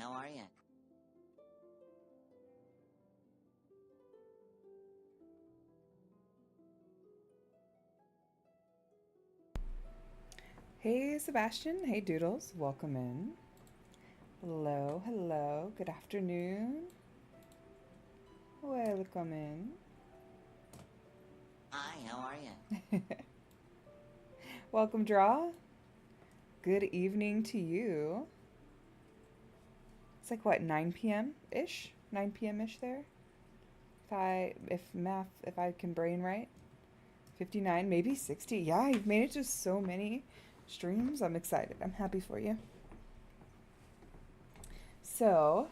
how are you? Hey Sebastian, hey Doodles, welcome in. Hello, hello, good afternoon. Welcome in. Hi, how are you? Welcome, Draw. Good evening to you. It's like what, 9 p.m. ish? 9 p.m. ish there? If I can brain right. 59, maybe 60. Yeah, you've made it to so many streams. I'm excited. I'm happy for you. So,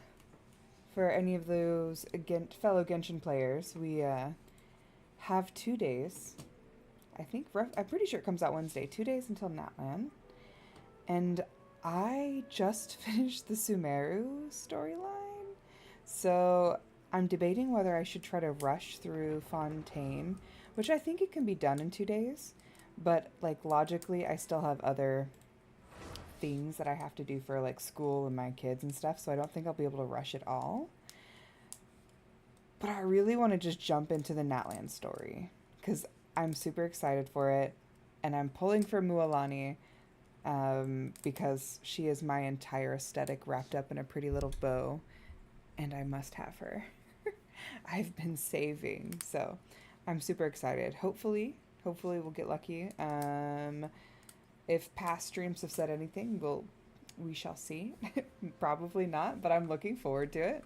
for any of those fellow Genshin players, we have 2 days. I'm pretty sure it comes out Wednesday. 2 days until Natlan, and I just finished the Sumeru storyline, so I'm debating whether I should try to rush through Fontaine, which I think it can be done in 2 days, but like logically, I still have other things that I have to do for like school and my kids and stuff, so I don't think I'll be able to rush it all. But I really want to just jump into the Natlan story because I'm super excited for it, and I'm pulling for Mualani because she is my entire aesthetic wrapped up in a pretty little bow, and I must have her. I've been saving, so I'm super excited. Hopefully we'll get lucky. If past streams have said anything, we shall see. Probably not, but I'm looking forward to it.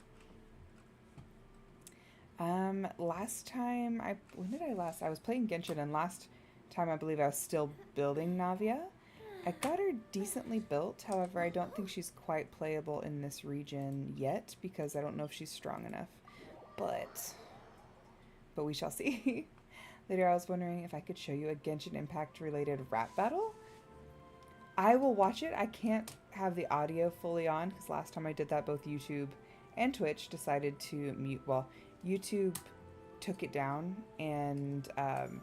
Last time when did I was playing Genshin, and last time I believe I was still building Navia. I got her decently built, however, I don't think she's quite playable in this region yet because I don't know if she's strong enough. But we shall see. Later, I was wondering if I could show you a Genshin Impact related rap battle. I will watch it. I can't have the audio fully on because last time I did that, both YouTube and Twitch decided to mute. Well, YouTube took it down, and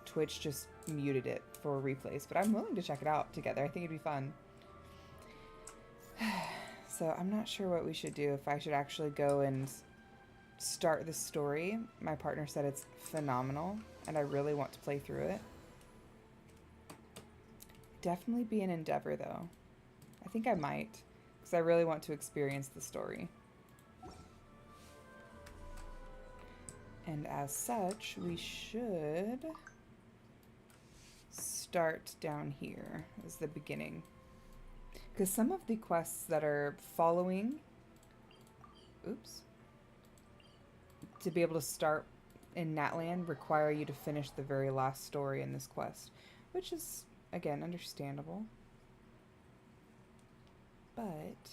Twitch just muted it for replays. But I'm willing to check it out together. I think it'd be fun. So I'm not sure what we should do. If I should actually go and start the story. My partner said it's phenomenal, and I really want to play through it. Definitely be an endeavor, though. I think I might, because I really want to experience the story. And as such, we should start down here as the beginning. Because some of the quests that are following, to be able to start in Natlan require you to finish the very last story in this quest, which is, again, understandable. But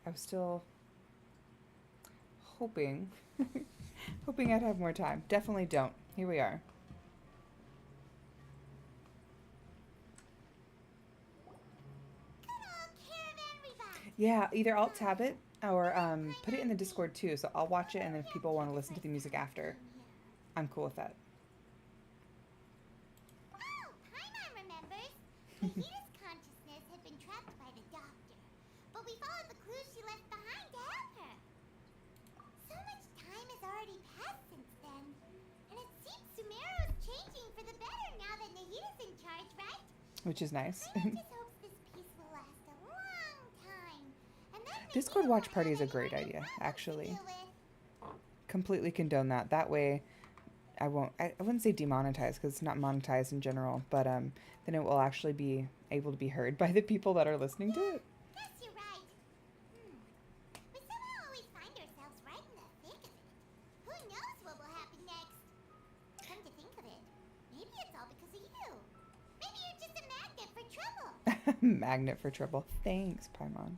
I was still hoping I'd have more time. Definitely don't. Here we are. Yeah, either alt tab it or put it in the Discord too, so I'll watch it, and then if people want to listen to the music after, I'm cool with that. Oh, Paimon remembers. Kahita's consciousness had been trapped by the doctor, but we followed the clues she left behind to help her. So much time has already passed since then, and it seems Sumeru is changing for the better now that Nahita's in charge, right? Which is nice. Paimon just hopes this peace will last a long time, and then Discord watch party is a great idea, actually. Completely condone that. That way, I wouldn't say demonetize because it's not monetized in general, but then it will actually be able to be heard by the people that are listening to it. Yes, you're right. We somehow always find ourselves right in the thick of it. Who knows what will happen next? Come to think of it, maybe it's all because of you. Maybe you're just a magnet for trouble. Magnet for trouble. Thanks, Paimon.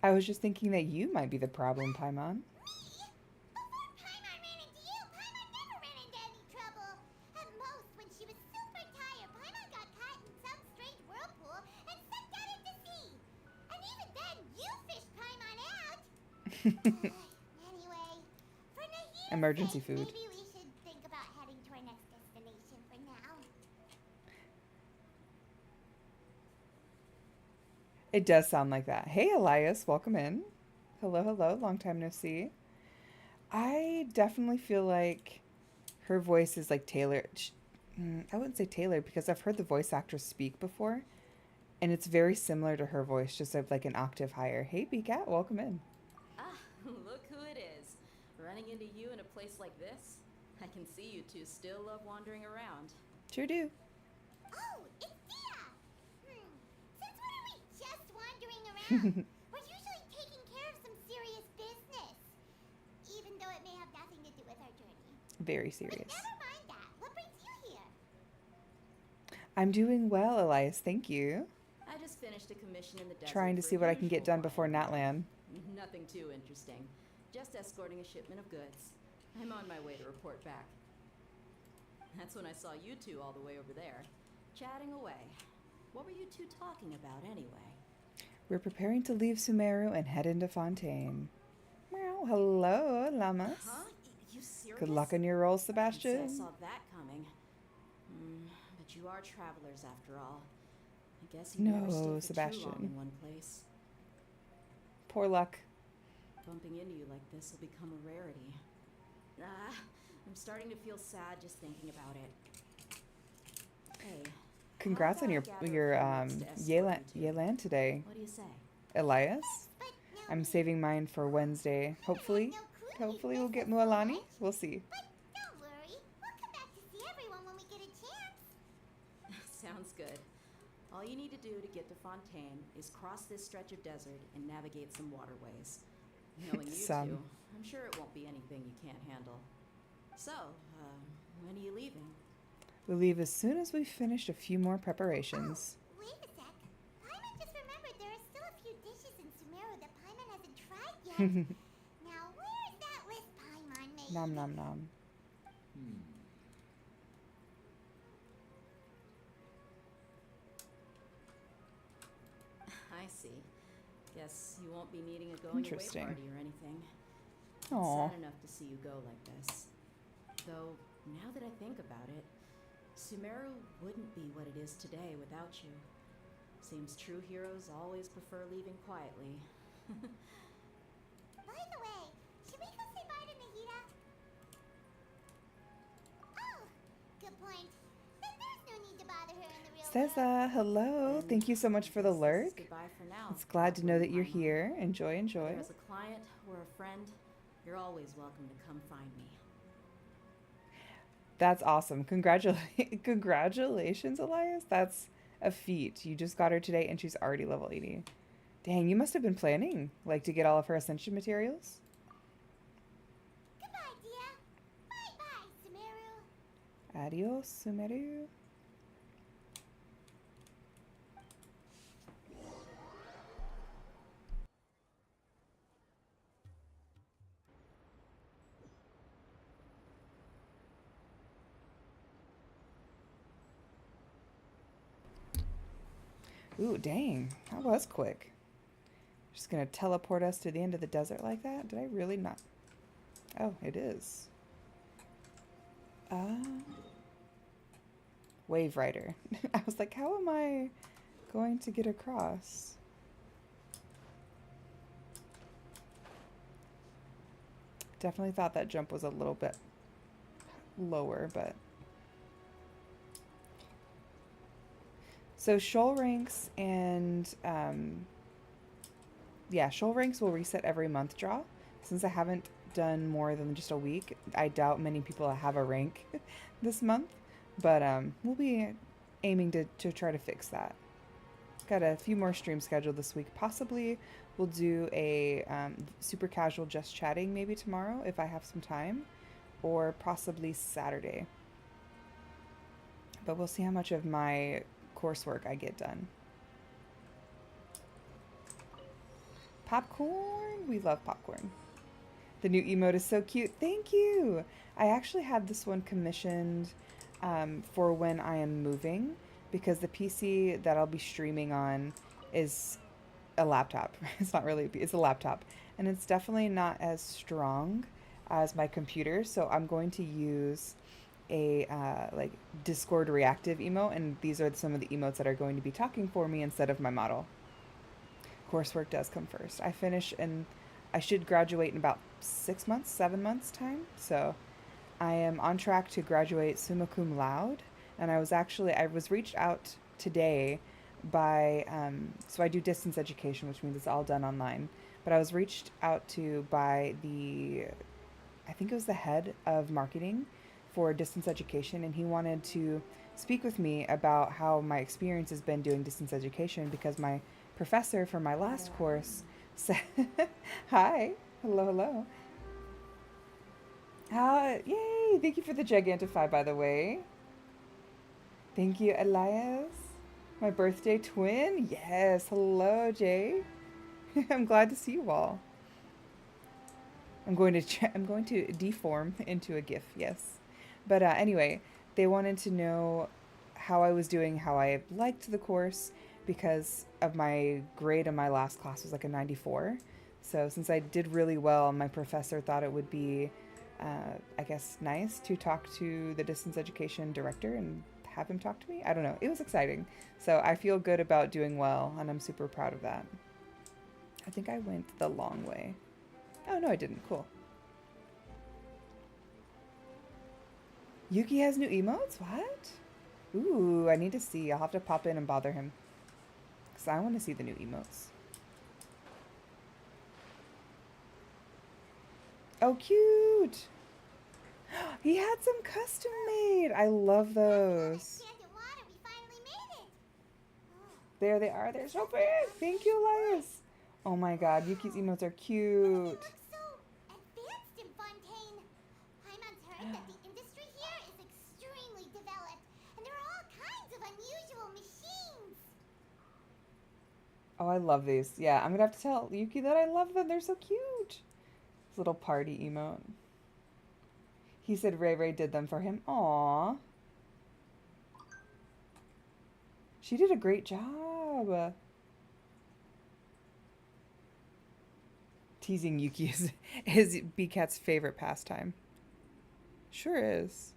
I was just thinking that you might be the problem, Paimon. Me? Before Paimon ran into you, Paimon never ran into any trouble. At most, when she was super tired, Paimon got caught in some strange whirlpool and sucked out into sea. And even then, you fished Paimon out. Anyway, for Nahita's Emergency sake, food. maybe we should think about heading to our next destination for now. It does sound like that. Hey, Elias, welcome in. Hello, hello. Long time no see. I definitely feel like her voice is like tailored. I wouldn't say tailored because I've heard the voice actress speak before, and it's very similar to her voice, just like an octave higher. Hey, BCat, welcome in. Ah, look who it is. Running into you in a place like this? I can see you two still love wandering around. Sure do. Oh, it's Dia! Since when are we just wandering around? We're usually taking care of some serious business. Even though it may have nothing to do with our journey. Very But serious. never mind that. What brings you here? I'm doing well, Elias. Thank you. I just finished a commission in the desert. Trying to for see a what I can get usual done before client. Natlan. Nothing too interesting. Just escorting a shipment of goods. I'm on my way to report back. That's when I saw you two all the way over there, chatting away. What were you two talking about anyway? We're preparing to leave Sumeru and head into Fontaine. Meow. Hello, llamas. Huh? You serious? Good luck on your roll, Can't say Sebastian. I saw that coming. But you are travelers after all. I guess you never No, stay for Sebastian. too long in one place. Poor luck. Bumping into you like this will become a rarity. I'm starting to feel sad just thinking about it. Hey, Congrats on your How about I gather a few notes to escort you to? Yelan today, what do you say? Elias. But no, I'm saving mine for Wednesday. Hopefully, hopefully we'll get Mualani. We'll see. But don't worry. We'll come back to see everyone when we get a chance. Sounds good. All you need to do to get to Fontaine is cross this stretch of desert and navigate some waterways. Knowing you Some. two, I'm sure it won't be anything you can't handle. So, when are you leaving? We'll leave as soon as we've finished a few more preparations. Wait a sec. Paimon just remembered there are still a few dishes in Sumeru that Paimon hasn't tried yet. Now, where's that list Paimon made? Nom nom nom. I see. Guess you won't be needing a going away Interesting. party or anything. Aw. Sad enough to see you go like this. Though, now that I think about it, Sumeru wouldn't be what it is today without you. Seems true heroes always prefer leaving quietly. By the way, should we go say bye to Nahida? Oh, good point. Then there's no need to bother her in the real world. Ceza, hello. And Thank you so much for the guess this is lurk. Goodbye for now. It's glad to know that you're Paimon. here. Enjoy, enjoy. Whether as a client or a friend, you're always welcome to come find me. That's awesome. Congratulations, Elias. That's a feat. You just got her today and she's already level 80. Dang, you must have been planning, like, to get all of her ascension materials. Goodbye, Dia. Bye-bye, Sumeru. Adios, Sumeru. Ooh, dang. That was quick. Just gonna teleport us to the end of the desert like that? Did I really not? Oh, it is. Wave Rider. I was like, how am I going to get across? Definitely thought that jump was a little bit lower, but... So shoal ranks and, yeah, shoal ranks will reset every month draw. Since I haven't done more than just a week, I doubt many people have a rank this month. But we'll be aiming to try to fix that. Got a few more streams scheduled this week. Possibly we'll do a super casual just chatting maybe tomorrow if I have some time. Or possibly Saturday. But we'll see how much of my coursework I get done. Popcorn! We love popcorn. The new emote is so cute. Thank you! I actually had this one commissioned for when I am moving because the PC that I'll be streaming on is a laptop. It's not really, it's a laptop. And it's definitely not as strong as my computer, so I'm going to use a like Discord reactive emote, and these are some of the emotes that are going to be talking for me instead of my model. coursework does come first. I finish and I should graduate in about 6 months, 7 months time. So I am on track to graduate summa cum laude. And I was reached out today by, so I do distance education, which means it's all done online. But I was reached out to by I think it was the head of marketing for distance education, and he wanted to speak with me about how my experience has been doing distance education, because my professor for my last course said, hi, hello. Yay, thank you for the Gigantify, by the way. Thank you, Elias. My birthday twin, yes, hello, Jay. I'm glad to see you all. I'm going to deform into a GIF, yes. But anyway, they wanted to know how I was doing, how I liked the course, because of my grade in my last class was like a 94. So since I did really well, my professor thought it would be, I guess, nice to talk to the distance education director and have him talk to me. I don't know. It was exciting. So I feel good about doing well, and I'm super proud of that. I think I went the long way. Oh, no, I didn't. Cool. Yuki has new emotes? What? Ooh, I need to see. I'll have to pop in and bother him, because I want to see the new emotes. Oh, cute! He had some custom made. I love those. There they are. They're so big. Thank you, Elias. Oh my god, Yuki's emotes are cute. They look so advanced in Fontaine. Paimon's heard that the industry here is extremely developed, and there are all kinds of unusual machines. Oh, I love these. Yeah, I'm gonna have to tell Yuki that I love them. They're so cute. This little party emote. He said Ray Ray did them for him. Aww. She did a great job. Teasing Yuki is B-Cat's favorite pastime. Sure is.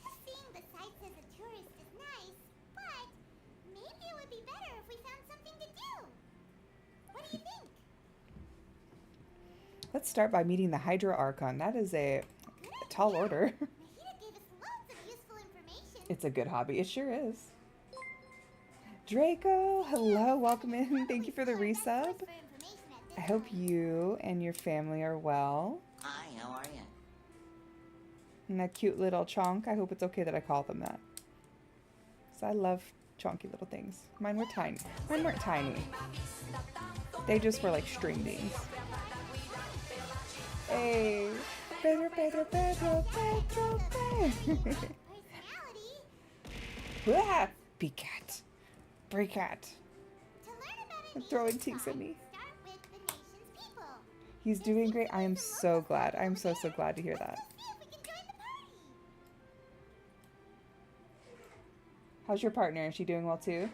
Just seeing the sights as a tourist is nice, but maybe it would be better if we found something to do. What do you think? Let's start by meeting the Hydra Archon. That is a tall order. Mahita gave us lots of useful information. It's a good hobby. It sure is. Draco, hello, welcome in. Thank you for the resub. I hope you and your family are well. Hi, how are you? And that cute little chonk, I hope it's okay that I call them that. Because I love chonky little things. Mine were tiny. Mine weren't tiny. They just were like string beans. Hey, Pedro, Pedro, Pedro, Pedro, Pedro. Ah, big cat. Break cat. And throwing tinks at me. He's doing great. I am so glad. I am so glad to hear that. How's your partner? Is she doing well too?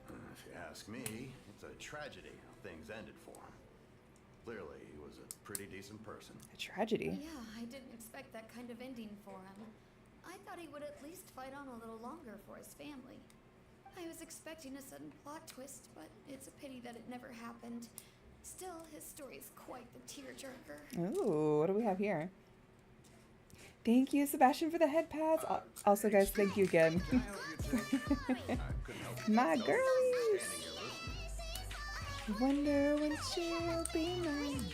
If you ask me, it's a tragedy how things ended for him. Clearly, he was a pretty decent person. A tragedy? Yeah, I didn't expect that kind of ending for him. I thought he would at least fight on a little longer for his family. I was expecting a sudden plot twist, but it's a pity that it never happened. Still, his story is quite the tearjerker. Ooh, what do we have here? Thank you, Sebastian, for the head pads. Also, guys, thank you again. My girlies. Wonder when she'll be mine.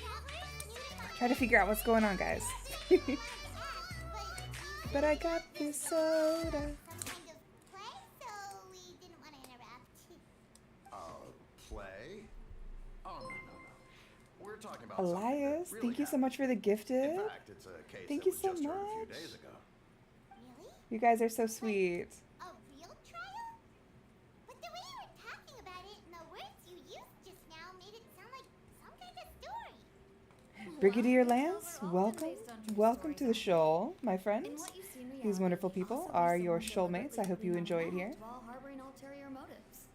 Try to figure out what's going on, guys. But I got this soda. Play? Oh, no. We're talking about Elias, really thank you so much for the gifted. In fact, it's a case Thank that you we so just heard a few much. days ago. Really? You guys are so sweet. A real trial? But the way you were talking about it and the words you used just now made it sound like some kind of story. Brigadier Lance, welcome to the show, my friends. These wonderful people are your shoalmates. I hope you enjoy it here. While harboring ulterior motives.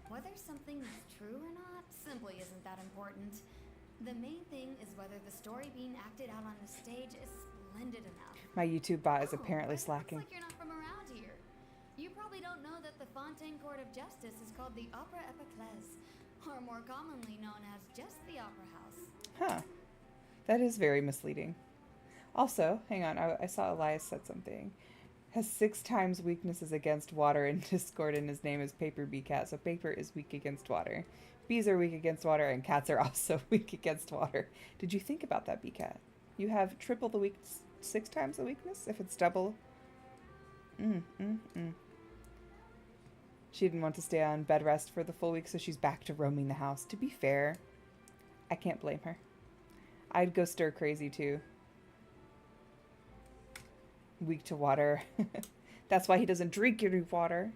Whether something is true or not simply isn't that important. The main thing is whether the story being acted out on the stage is splendid enough. My YouTube bot is Oh, apparently but it slacking. looks like you're not from around here. You probably don't know that the Fontaine Court of Justice is called the Opera Epiclese, or more commonly known as just the Opera House. Huh. That is very misleading. Also, hang on, I saw Elias said something. Has 6 times weaknesses against water in Discord, and his name is Paper Bee Cat. So Paper is weak against water. Bees are weak against water, and cats are also weak against water. Did you think about that, Bee Cat? You have triple the 6 times the weakness if it's double. She didn't want to stay on bed rest for the full week, so she's back to roaming the house. To be fair, I can't blame her. I'd go stir crazy too. Weak to water. That's why he doesn't drink any water.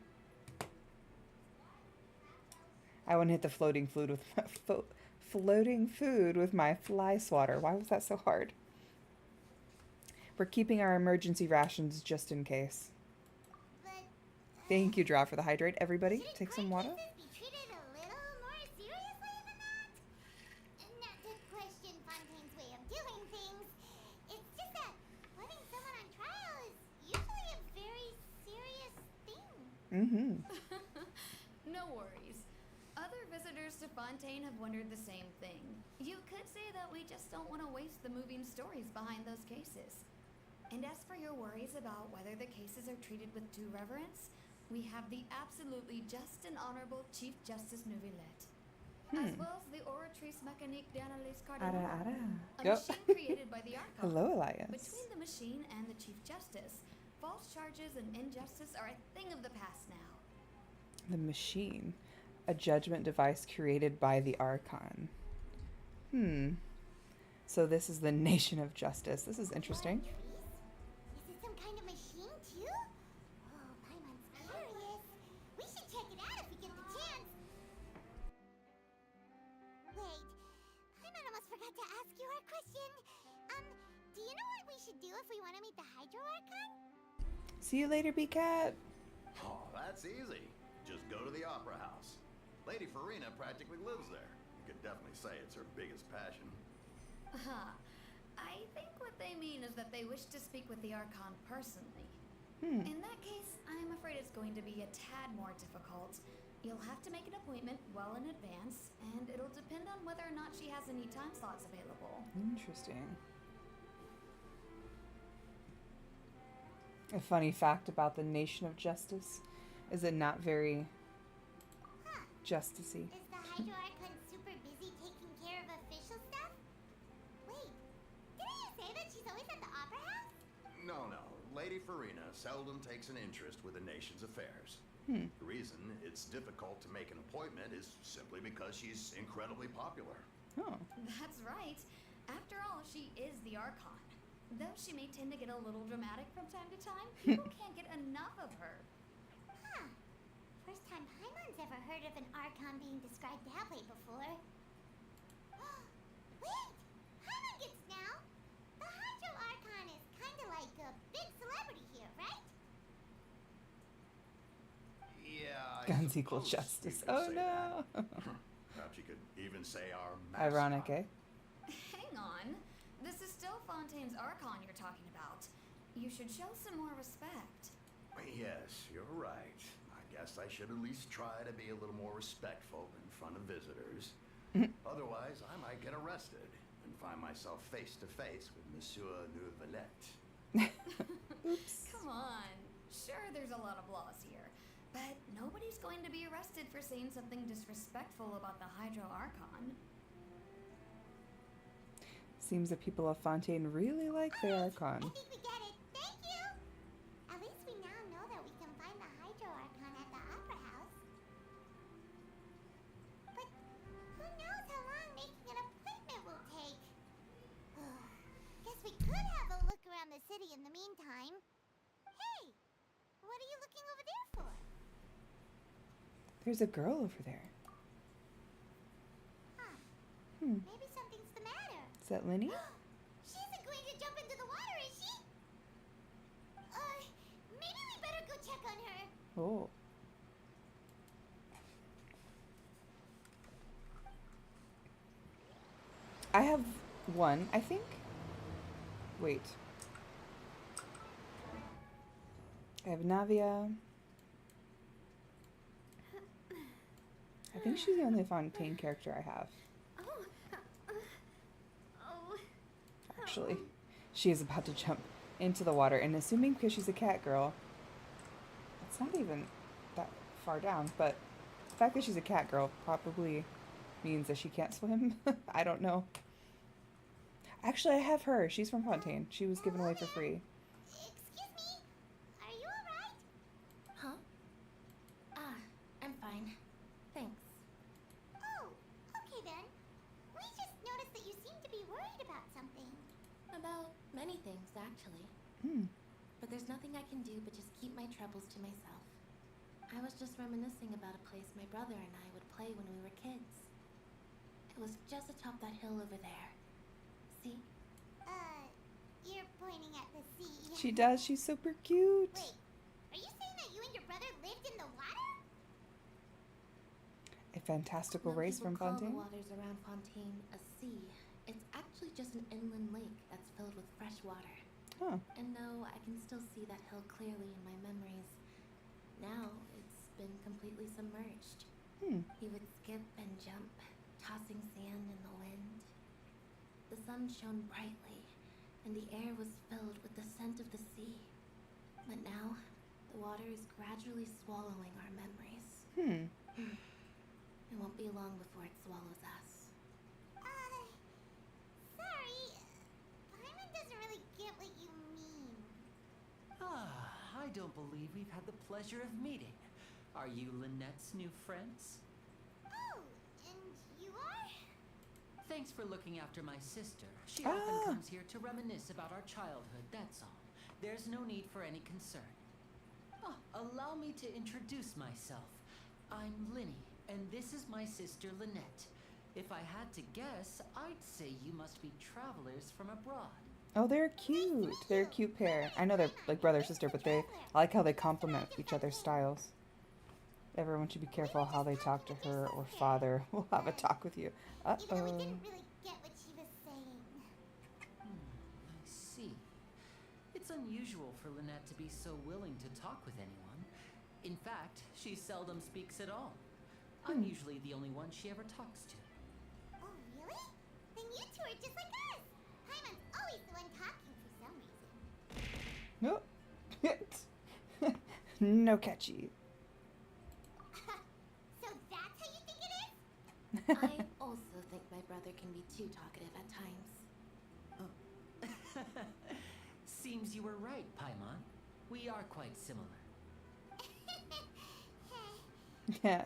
I want to hit the floating food with my floating food with my fly swatter. Why was that so hard? We're keeping our emergency rations just in case. But, Thank you, Draw, for the hydrate. Everybody, shouldn't take some court water. cases be treated a little more seriously than that? Not to question Fontaine's way of doing things. It's just that putting someone on trial is usually a very serious thing. No worries. Other visitors to Fontaine have wondered the same thing. You could say that we just don't want to waste the moving stories behind those cases. And as for your worries about whether the cases are treated with due reverence, we have the absolutely just and honorable Chief Justice Nouvillette, as well as the Oratrice Mécanique d'Analyse Cardinal, a Yep. machine created by the Archon. Hello, Elias. Between the machine and the Chief Justice, false charges and injustice are a thing of the past now. The machine. A judgment device created by the Archon. So this is the Nation of Justice. This is interesting. Is it some kind of machine too? Oh, Paimon's curious. We should check it out if we get the chance. Wait, Paimon almost forgot to ask you our question. Do you know what we should do if we want to meet the Hydro Archon? See you later, Bee Cat. Oh, that's easy. Just go to the Opera House. Lady Farina practically lives there. You could definitely say it's her biggest passion. I think what they mean is that they wish to speak with the Archon personally. Hmm. In that case, I'm afraid it's going to be a tad more difficult. You'll have to make an appointment well in advance, and it'll depend on whether or not she has any time slots available. Interesting. A funny fact about the Nation of Justice is it not very Huh. justicey. Is the Hydro Archon super busy taking care of official stuff? Wait, didn't you say that she's always at the Opera House? No. Lady Farina seldom takes an interest with the nation's affairs. Hmm. The reason it's difficult to make an appointment is simply because she's incredibly popular. Oh. That's right. After all, she is the Archon. Though she may tend to get a little dramatic from time to time, people can't get enough of her. Huh. First time Paimon's ever heard of an Archon being described that way before. Wait! Paimon gets now! The Hydro Archon is kinda like a big celebrity here, right? Yeah. I Guns equal suppose you justice. could Oh say no. that. Perhaps you could even say our mascot. Ironic, eh? Hang on. This is still Fontaine's Archon you're talking about. You should show some more respect. Yes, you're right. I guess I should at least try to be a little more respectful in front of visitors. Otherwise, I might get arrested and find myself face to face with Monsieur Nouvillette. Oops. Come on. Sure, there's a lot of laws here, but nobody's going to be arrested for saying something disrespectful about the Hydro Archon. Seems the people of Fontaine really like the Alright, Archon. I think we get it. Thank you! At least we now know that we can find the Hydro Archon at the Opera House. But who knows how long making an appointment will take? Guess we could have a look around the city in the meantime. Hey! What are you looking over there for? There's a girl over there. Huh. Hmm. Maybe something's the matter. Is that Linny? She isn't going to jump into the water, is she? Maybe we better go check on her. Oh. I have one, I think. Wait. I have Navia. I think she's the only Fontaine character I have. Oh. Oh. Actually, she is about to jump into the water, and assuming because she's a cat girl, it's not even that far down, but the fact that she's a cat girl probably means that she can't swim. I don't know. Actually, I have her. She's from Fontaine. She was given away for free. Excuse me. Are you alright? Huh? I'm fine. Thanks. Oh, okay then. We just noticed that you seem to be worried about something. About many things, actually. Hmm. But there's nothing I can do but just keep my troubles to myself. I was just reminiscing about a place my brother and I would play when we were kids. It was just atop that hill over there. See? You're pointing at the sea. She does. She's super cute. Wait, are you saying that you and your brother lived in the water? A fantastical When race people from call Fontaine. the waters around Fontaine a sea, it's actually just an inland lake that's filled with fresh water. Huh. And no, I can still see that hill clearly in my memories. Now, it's been completely submerged. Hmm. He would skip and jump, tossing sand in the wind. The sun shone brightly, and the air was filled with the scent of the sea. But now, the water is gradually swallowing our memories. Hmm. It won't be long before it swallows us. Sorry. Paimon doesn't really get what you mean. I don't believe we've had the pleasure of meeting. Are you Lynette's new friends? Oh, and you are? Thanks for looking after my sister. She Ah. often comes here to reminisce about our childhood, that's all. There's no need for any concern. Oh, allow me to introduce myself. I'm Linny, and this is my sister Lynette. If I had to guess, I'd say you must be travelers from abroad. Oh, they're cute. They're a cute pair. I know they're like brother sister, but I like how they complement each other's styles. Everyone should be careful how they talk to her, or father will have a talk with you. Even though we Uh-oh. didn't really get what she was saying. I see. It's unusual for Lynette to be so willing to talk with anyone. In fact, she seldom speaks at all. I'm usually the only one she ever talks to. Oh, really? Then you two are just like us. Paimon's always the one talking for some reason. Nope. No catchy. So that's how you think it is? I also think my brother can be too talkative at times. Seems you were right, Paimon. We are quite similar. Yeah.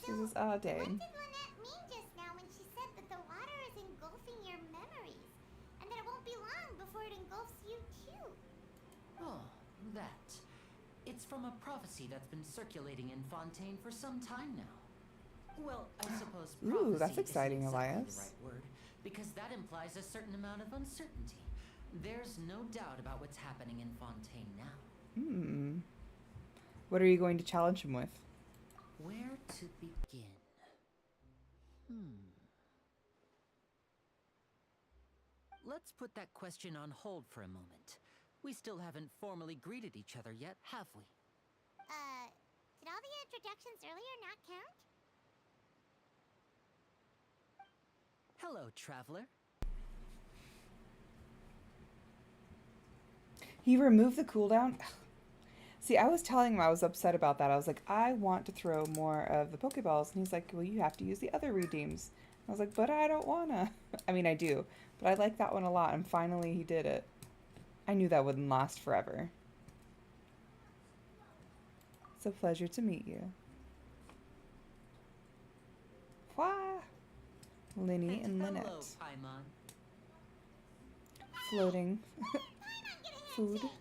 She says, oh, What dang. did Lynette mean just now when she said that the water is engulfing your memories? And that it won't be long before it engulfs you too? Oh, that. It's from a prophecy that's been circulating in Fontaine for some time now. Well, I suppose Ooh, that's prophecy exciting, isn't exactly Elias. the right word, because that implies a certain amount of uncertainty. There's no doubt about what's happening in Fontaine now. Hmm. What are you going to challenge him with? Where to begin? Let's put that question on hold for a moment. We still haven't formally greeted each other yet, have we? Did all the introductions earlier not count? Hello, traveler. He removed the cooldown? See, I was telling him I was upset about that. I was like, I want to throw more of the Pokeballs. And he's like, well, you have to use the other redeems. I was like, but I don't wanna. I mean, I do. But I like that one a lot. And finally he did it. I knew that wouldn't last forever. It's a pleasure to meet you. Why? Linny and Hello, Lynette. Paimon. Floating Paimon, get a food. handshake!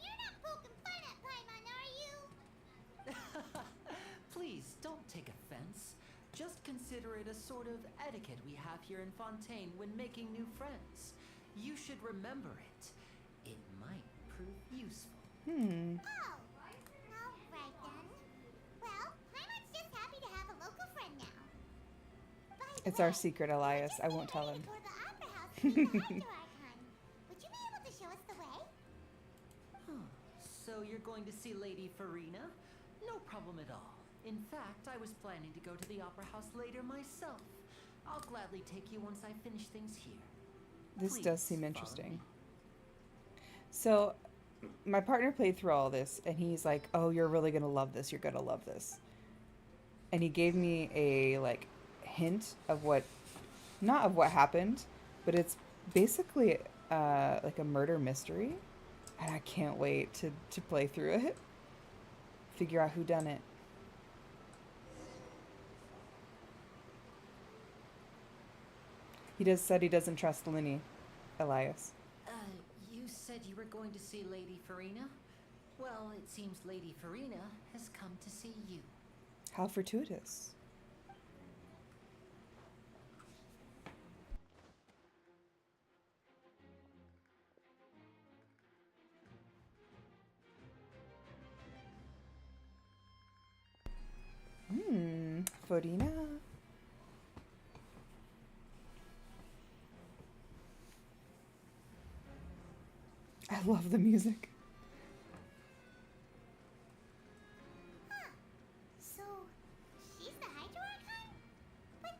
You're not poking fun at Paimon, are you? Please, don't take offense. Just consider it a sort of etiquette we have here in Fontaine when making new friends. You should remember it. It might prove useful. Hmm. Oh, alright then. Well, Paimon's just happy to have a local friend now. By the It's our way, secret, we're Elias. just I won't tell getting him. ready to tour the opera house to meet the outdoor icon. Would you be able to show us the way? So you're going to see Lady Farina? No problem at all. In fact, I was planning to go to the Opera House later myself. I'll gladly take you once I finish things here. This Please does seem follow interesting. me. So, my partner played through all this, and he's like, "Oh, you're really gonna love this. You're gonna love this." And he gave me a like hint of what, not of what happened, but it's basically like a murder mystery, and I can't wait to play through it, figure out who done it. Said he doesn't trust Linny, Elias. You said you were going to see Lady Farina? Well, it seems Lady Farina has come to see you. How fortuitous. Farina. I love the music. Huh. So, she's the Hydro Archon? But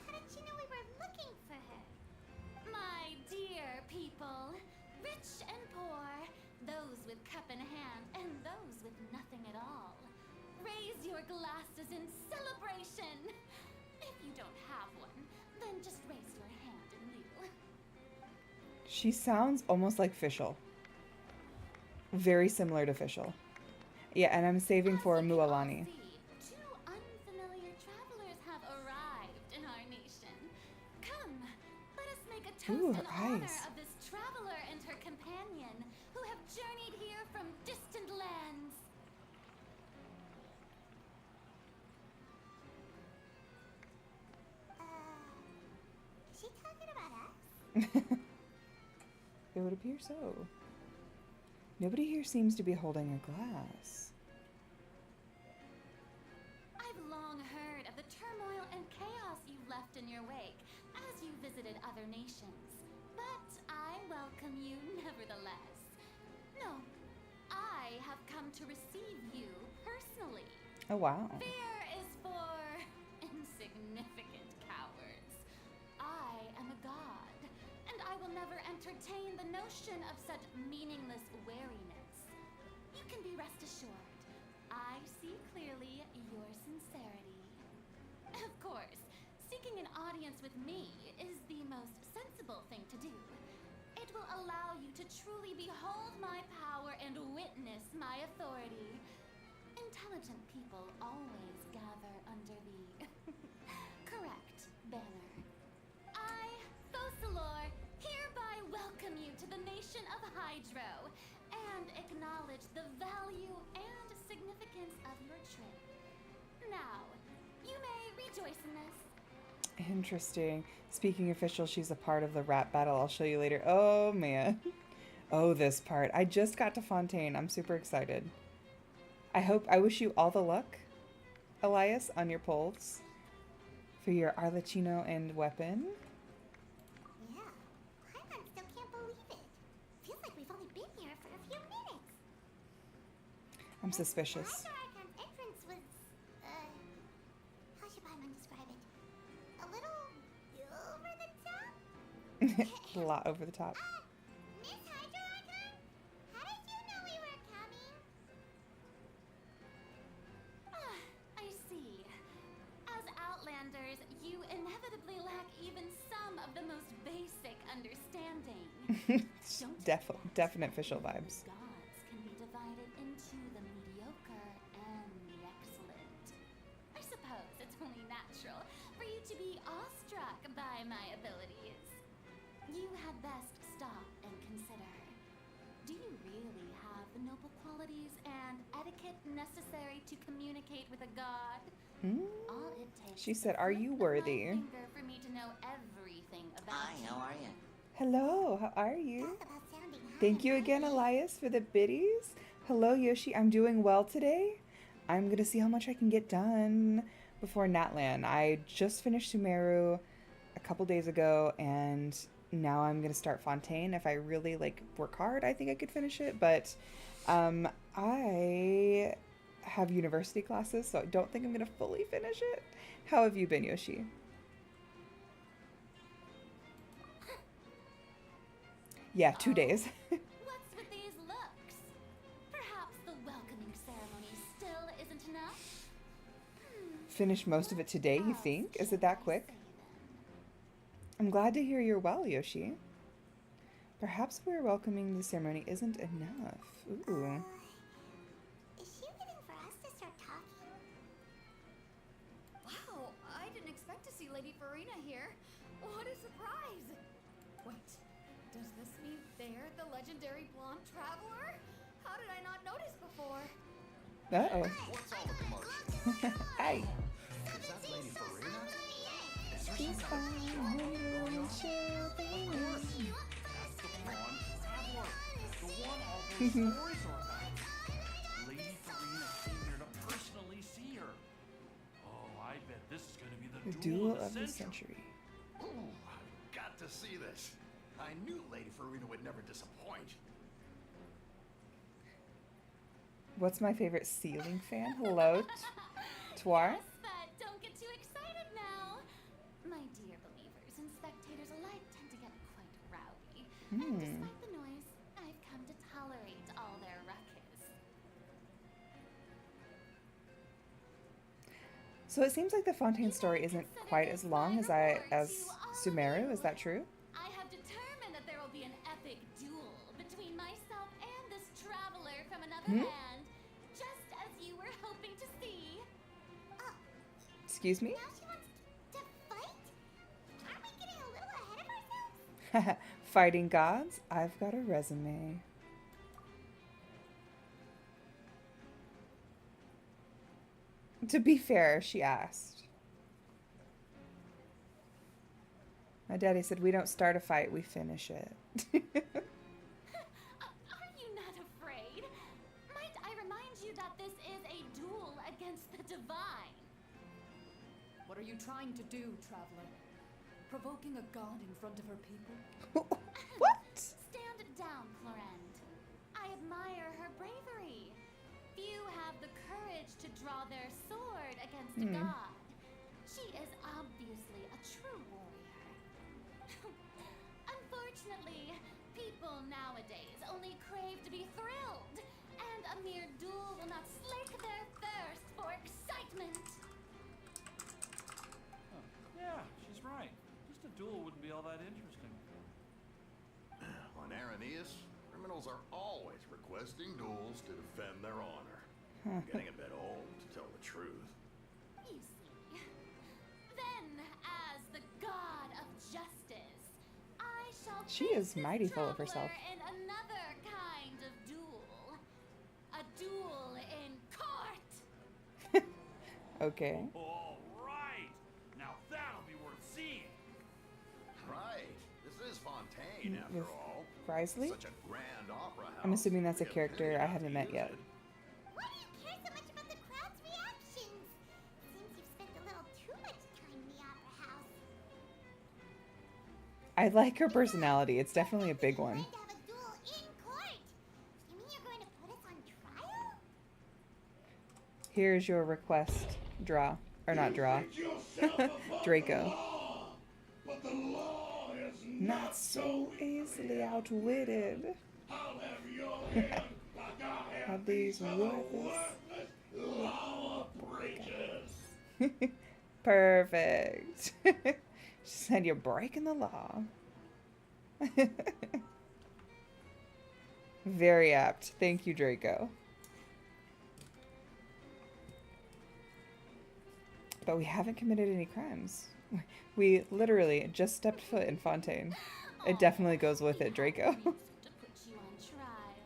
how did she know we were looking for her? My dear people, rich and poor, those with cup in hand and those with nothing at all, raise your glasses in celebration. If you don't have one, then just raise your hand in lieu. She sounds almost like Fischl. Very similar to Fischl. Yeah, and I'm saving for As you can all Mualani. see, 2 unfamiliar travelers have arrived in our nation. Come, let us make a toast Ooh, in her honor eyes. of this traveler and her companion who have journeyed here from distant lands. Is she talking about us? It would appear so. Nobody here seems to be holding a glass. I've long heard of the turmoil and chaos you left in your wake as you visited other nations, but I welcome you nevertheless. No, I have come to receive you personally. Oh, wow. Fear is for insignificant cowards. I am a god, and I will never entertain the notion of such meaningless wariness. You can be rest assured, I see clearly your sincerity. Of course, seeking an audience with me is the most sensible thing to do. It will allow you to truly behold my power and witness my authority. Intelligent people always gather under the correct banner. I, Focalor, hereby welcome you to the nation of Hydro and acknowledge the value and significance of your trip. Now, you may rejoice in this. Interesting. Speaking official, she's a part of the rap battle. I'll show you later. Oh, man. Oh, this part. I just got to Fontaine. I'm super excited. I wish you all the luck, Elias, on your polls for your Arlecchino and weapon. Yeah. Paimon still can't believe it. Feels like we've only been here for a few minutes. I'm The suspicious. Hydro Archon's entrance was, how should Paimon describe it? A little over the top? A lot over the top. Miss Hydro Archon? How did you know we were coming? Ah, I see. As Outlanders, you inevitably lack even some of the most basic understanding. Don't Definite official vibes. Gods can be divided into the mediocre and the excellent. I suppose it's only natural for you to be awestruck by my abilities. You had best stop and consider. Do you really have the noble qualities and etiquette necessary to communicate with a god? All it takes She is said, a "Are flip you of my worthy?" finger for me to know everything about Hi, you. how are you? Hello, how are you? Talk about sounding high Thank and you again, mighty. Elias, for the biddies. Hello, Yoshi. I'm doing well today. I'm going to see how much I can get done before Natlan. I just finished Sumeru a couple days ago, and now I'm going to start Fontaine. If I really, work hard, I think I could finish it. But I have university classes, so I don't think I'm gonna fully finish it. How have you been, Yoshi? Yeah, 2 days. What's with these looks? Perhaps the welcoming ceremony still isn't enough? Finish most of it today, you think? Is it that quick? I'm glad to hear you're well, Yoshi. Perhaps we're welcoming the ceremony isn't enough. Ooh. Is she waiting for us to start talking? Wow, I didn't expect to see Lady Farina here. What a surprise! Wait, does this mean they're the legendary blonde traveler? How did I not notice before? Uh-oh. What's all the commotion? Hi. Is that Lady Farina? Is there She's some kind of fine. drama going on? She'll be with That's the blonde traveler. The one all those stories are about. Lady Farina came here to personally see her. Oh, I bet this is going to be the the duel duel of the century. Ooh, I've got to see this. I knew Lady Farina would never disappoint. What's my favorite ceiling fan? Hello, Twar. Yes, but don't get too excited now. My dear believers and spectators alike tend to get quite rowdy. And despite the noise, I've come to tolerate all their ruckus. So it seems like the Fontaine story isn't quite as long as Sumeru. Is that true? I have determined that there will be an epic duel between myself and this traveler from another land, just as you were hoping to see. Excuse me? Now she wants to fight? Aren't we getting a little ahead of ourselves? Fighting gods? I've got a resume. To be fair, she asked. My daddy said we don't start a fight, we finish it. Are you not afraid? Might I remind you that this is a duel against the divine? What are you trying to do, traveler? Provoking a god in front of her people? What? Stand down, Florend. I admire her bravery. Few have the courage to draw their sword against a god. She is obviously a true warrior. Unfortunately, people nowadays only crave to be thrilled, and a mere duel will not slake their thirst for excitement. Yeah, she's right. Just a duel wouldn't be all that interesting. On Araneus, criminals are always requesting duels to defend their honor. Getting a bit old, to tell the truth. You see. Then, as the god of justice, I shall She face is this mighty full of herself. traveler in another kind of duel. A duel in court. Okay. All right. Now that'll be worth seeing. Right. This is Fontaine, after With all. Grisley? Such a grand opera house. I'm assuming that's a We have character plenty I of haven't met to yet. use it. Why do you care so much about the crowd's reactions? Seems you've spent a little too much time in the opera house. I like her personality. It's definitely a big one. We're going to have a duel in court. You mean you're going to put us on trial? Here's your request. Draw. Or not draw. Draco. But the law is Not so easily outwitted. I'll have your head like I Are have these other worthless? law breakers. Perfect. She said you're breaking the law. Very apt. Thank you, Draco. But we haven't committed any crimes. We literally just stepped foot in Fontaine. It definitely goes with it, Draco. To put you on trial.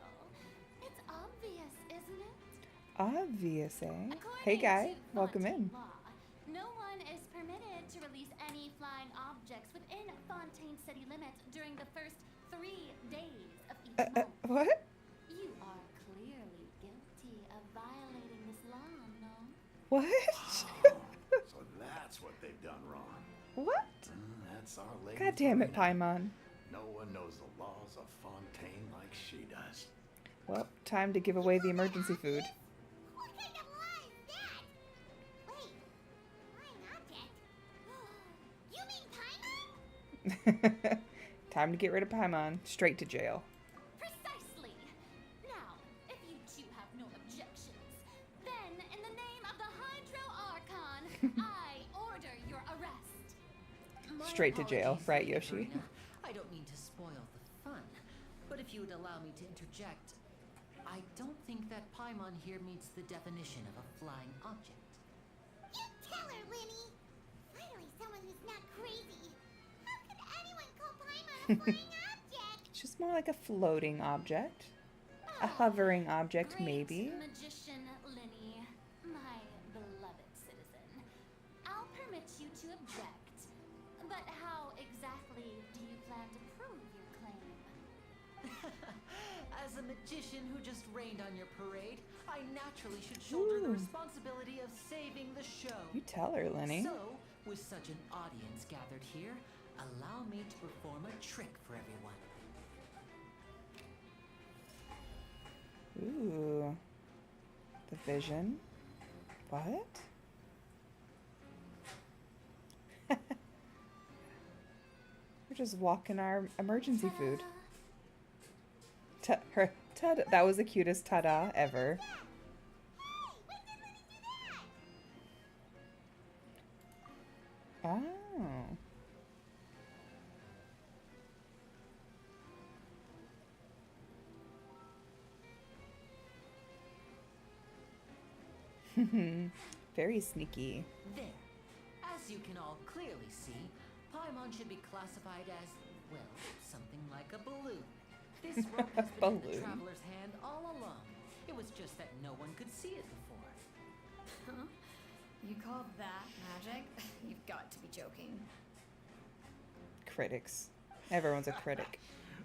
It's obvious, isn't it? Obvious, eh? According Hey, guy. to Welcome in. Fontaine law, no one is permitted to release any flying objects within Fontaine city limits during the first 3 days of each month. What? You are clearly guilty of violating this law, no? What? So that's what they've done wrong. What? That's our lady. God damn it, Farina. Paimon. No one knows the laws of Fontaine like she does. Well, time to give away the emergency food. What kind of Time to get rid of Paimon. Straight to jail. Precisely. Now, if you two have no objections, then in the name of the Hydro Archon, I order your arrest. My Straight to jail, apologies, right, Lady Yoshi? Farina. I don't mean to spoil the fun, but if you would allow me to interject, I don't think that Paimon here meets the definition of a flying object. You tell her, Linny. Finally, someone who's not crazy. How could anyone call Paimon a flying object? It's just more like a floating object. A hovering object, Great maybe. Magician Linny, my beloved citizen. I'll permit you to object, but how exactly do you plan to prove your claim? As a magician who just rained on your parade, I naturally should shoulder the Ooh. responsibility of saving the show. You tell her, Lenny. So, with such an audience gathered here, allow me to perform a trick for everyone. Ooh. The vision. What? We're just walking our emergency food. That was the cutest ta-da ever. Hey, when did Linny do that? Oh. Very sneaky. There. As you can all clearly see, Paimon should be classified as, well, something like a balloon. This rope has been in the Balloon. traveler's hand all along. It was just that no one could see it before. Huh? You call that magic? You've got to be joking. Critics. Everyone's a critic.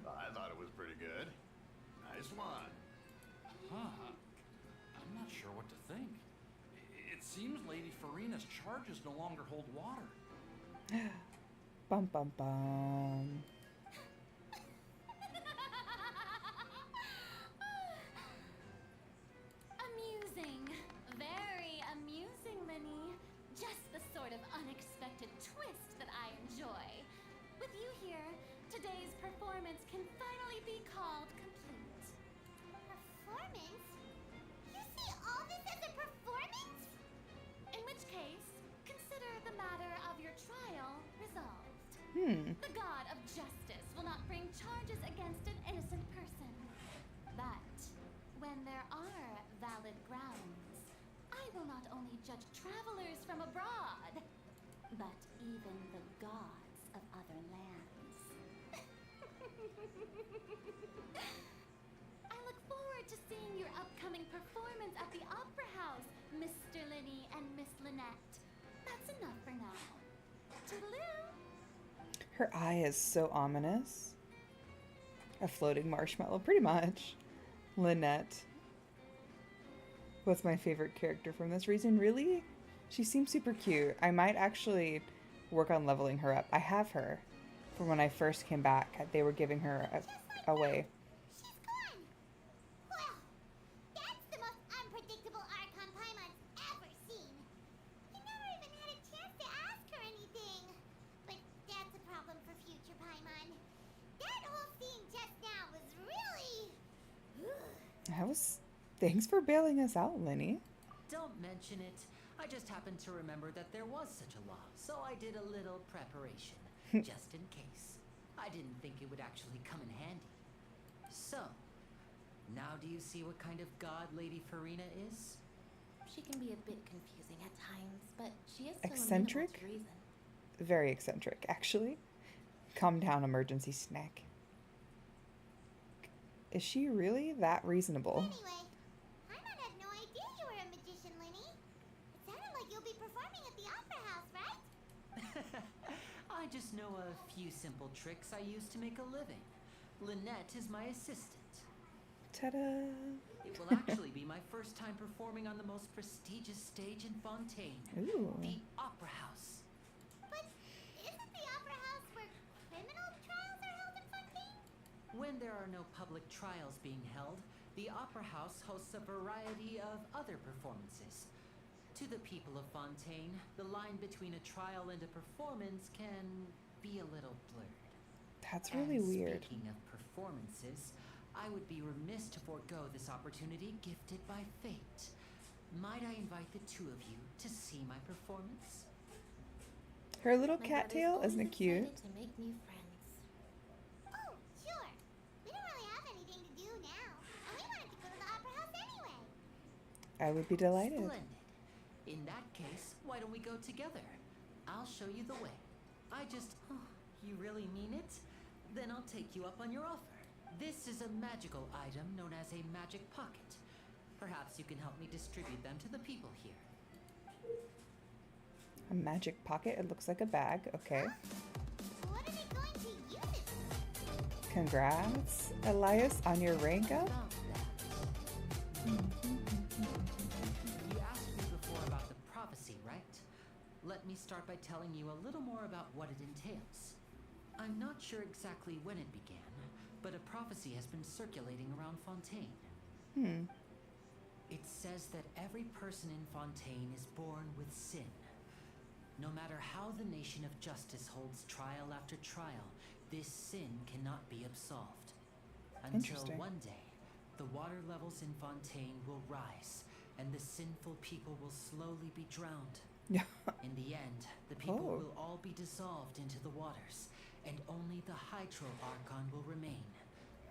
I thought it was pretty good. Nice one. Huh. I'm not sure what to think. It seems Lady Farina's charges no longer hold water. Bum bum bum. Amusing. Very amusing, Linny. Just the sort of unexpected twist that I enjoy. With you here, today's performance can finally be called complete. Performance? You see all this as a performance? In which case, consider the matter of your trial resolved. The god of justice will not bring charges against an innocent person. But when there are valid grounds, I will not only judge travelers from abroad, but even the gods of other lands. I look forward to seeing your upcoming performance at the Opera House, Mr. Linny and Miss Lynette. That's enough for now. Toodaloo! Her eye is so ominous. A floating marshmallow, pretty much. Lynette. What's my favorite character from this region? Really? She seems super cute. I might actually work on leveling her up. I have her from when I first came back. They were giving her away. She's gone. Well, that's the most unpredictable Archon Paimon's ever seen. You never even had a chance to ask her anything. But that's a problem for future Paimon. That whole scene just now was really... That was. Thanks for bailing us out, Linny. Don't mention it. I just happened to remember that there was such a law, so I did a little preparation, just in case. I didn't think it would actually come in handy. So, now do you see what kind of god Lady Farina is? She can be a bit confusing at times, but she is so Eccentric? amenable to reason. Very eccentric, actually. Calm down, emergency snack. Is she really that reasonable? Anyway, Paimon had no idea you were a magician, Linny. It sounded like you'll be performing at the Opera House, right? I just know a few simple tricks I use to make a living. Lynette is my assistant. Ta-da! It will actually be my first time performing on the most prestigious stage in Fontaine, Ooh. the Opera House. But isn't the Opera House where criminal trials are held in Fontaine? When there are no public trials being held, the Opera House hosts a variety of other performances. To the people of Fontaine, the line between a trial and a performance can be a little blurred. That's really And weird. Speaking of performances, I would be remiss to forego this opportunity gifted by fate. Might I invite the two of you to see my performance? Her little My cattail, brother's isn't it always cute? excited to make new friends. Oh, sure. We don't really have anything to do now, and we wanted to go to the opera house anyway. I would be delighted. Splendid. In that case, why don't we go together? I'll show you the way. You really mean it? Then I'll take you up on your offer. This is a magical item known as a magic pocket. Perhaps you can help me distribute them to the people here. A magic pocket. It looks like a bag. Okay. What are they going to use it for? Congrats, Elias, on your rank up. About that. You asked me before about the prophecy, right? Let me start by telling you a little more about what it entails. I'm not sure exactly when it began, but a prophecy has been circulating around Fontaine. It says that every person in Fontaine is born with sin. No matter how the nation of justice holds trial after trial, this sin cannot be absolved. Until Interesting. one day, the water levels in Fontaine will rise, and the sinful people will slowly be drowned. In the end, the people Oh. will all be dissolved into the waters, and only the Hydro Archon will remain,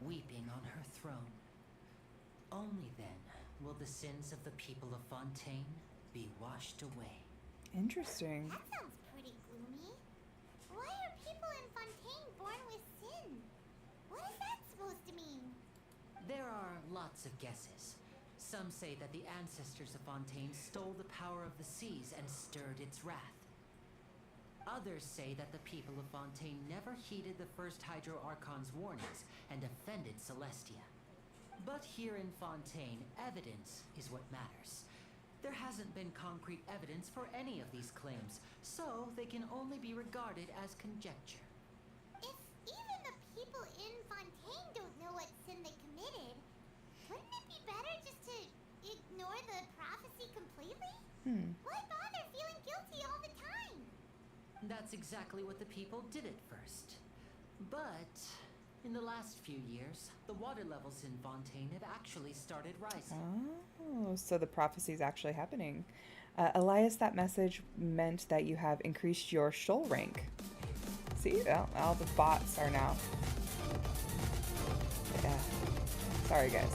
weeping on her throne. Only then will the sins of the people of Fontaine be washed away. Interesting. That sounds pretty gloomy. Why are people in Fontaine born with sin? What is that supposed to mean? There are lots of guesses. Some say that the ancestors of Fontaine stole the power of the seas and stirred its wrath. Others say that the people of Fontaine never heeded the first Hydro Archon's warnings and offended Celestia. But here in Fontaine, evidence is what matters. There hasn't been concrete evidence for any of these claims, so they can only be regarded as conjecture. If even the people in Fontaine don't know what sin they committed, wouldn't it be better just to ignore the prophecy completely? Why bother feeling guilty all the time? That's exactly what the people did at first. But in the last few years, the water levels in Fontaine have actually started rising. Oh, so the prophecy is actually happening. Elias, that message meant that you have increased your shoal rank. See, all the bots are now. Yeah. Sorry, guys.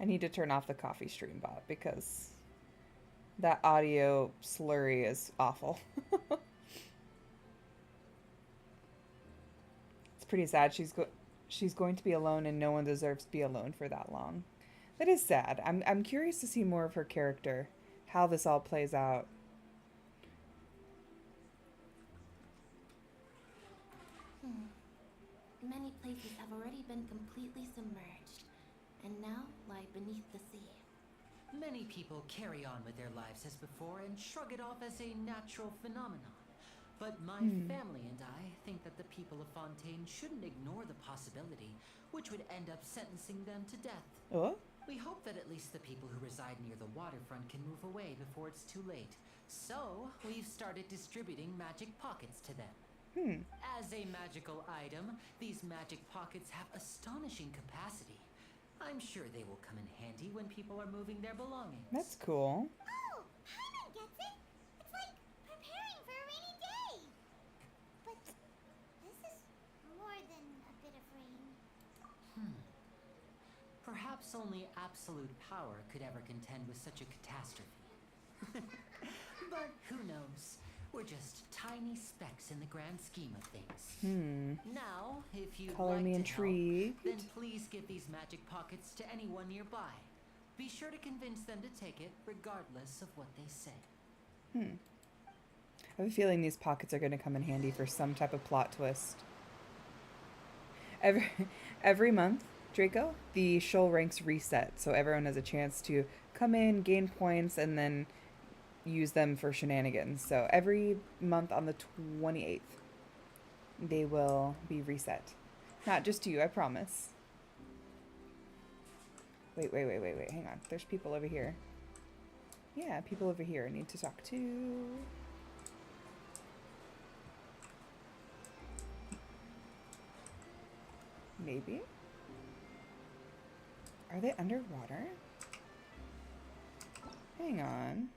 I need to turn off the coffee stream bot because that audio slurry is awful. It's pretty sad. She's going to be alone, and no one deserves to be alone for that long. That is sad. I'm curious to see more of her character, how this all plays out. Many places have already been completely submerged, and now lie beneath the sea. Many people carry on with their lives as before and shrug it off as a natural phenomenon. But my family and I think that the people of Fontaine shouldn't ignore the possibility, which would end up sentencing them to death. Oh? We hope that at least the people who reside near the waterfront can move away before it's too late. So, we've started distributing magic pockets to them. As a magical item, these magic pockets have astonishing capacity. I'm sure they will come in handy when people are moving their belongings. That's cool. Oh, Paimon gets it. It's like preparing for a rainy day. But this is more than a bit of rain. Perhaps only absolute power could ever contend with such a catastrophe. But who knows? We're just tiny specks in the grand scheme of things. Now, if you'd Color like me to intrigued. help, then please give these magic pockets to anyone nearby. Be sure to convince them to take it, regardless of what they say. I have a feeling these pockets are going to come in handy for some type of plot twist. Every month, Draco, the shoal ranks reset, so everyone has a chance to come in, gain points, and then use them for shenanigans. So every month on the 28th, they will be reset. Not just you, I promise. Wait, hang on. There's people over here. Yeah, people over here I need to talk to. Maybe? Are they underwater? Hang on.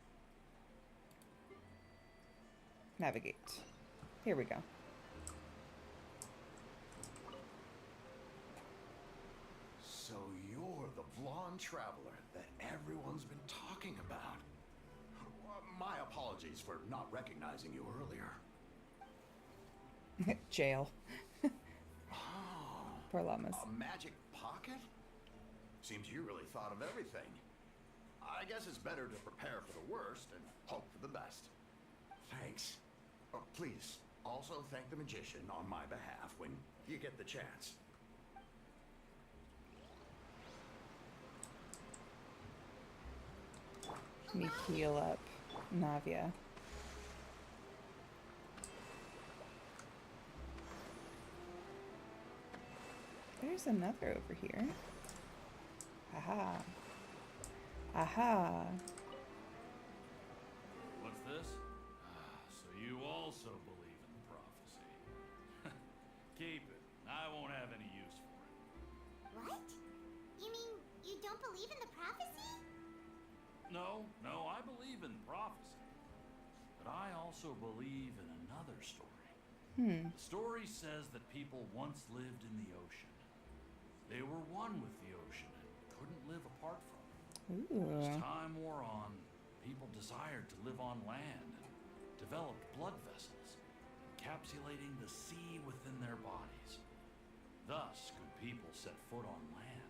Navigate. Here we go. So you're the blonde traveler that everyone's been talking about. My apologies for not recognizing you earlier. Jail. Oh, Poor llamas. a magic pocket? Seems you really thought of everything. I guess it's better to prepare for the worst and hope for the best. Thanks. Oh, please, also thank the magician on my behalf when you get the chance. Let me heal up Navia. There's another over here. Aha. Aha. What's this? So you also believe in prophecy. Keep it. I won't have any use for it. What? You mean you don't believe in the prophecy? No, I believe in prophecy. But I also believe in another story. The story says that people once lived in the ocean. They were one with the ocean and couldn't live apart from it. Ooh. As time wore on, people desired to live on land and developed blood vessels, encapsulating the sea within their bodies. Thus could people set foot on land.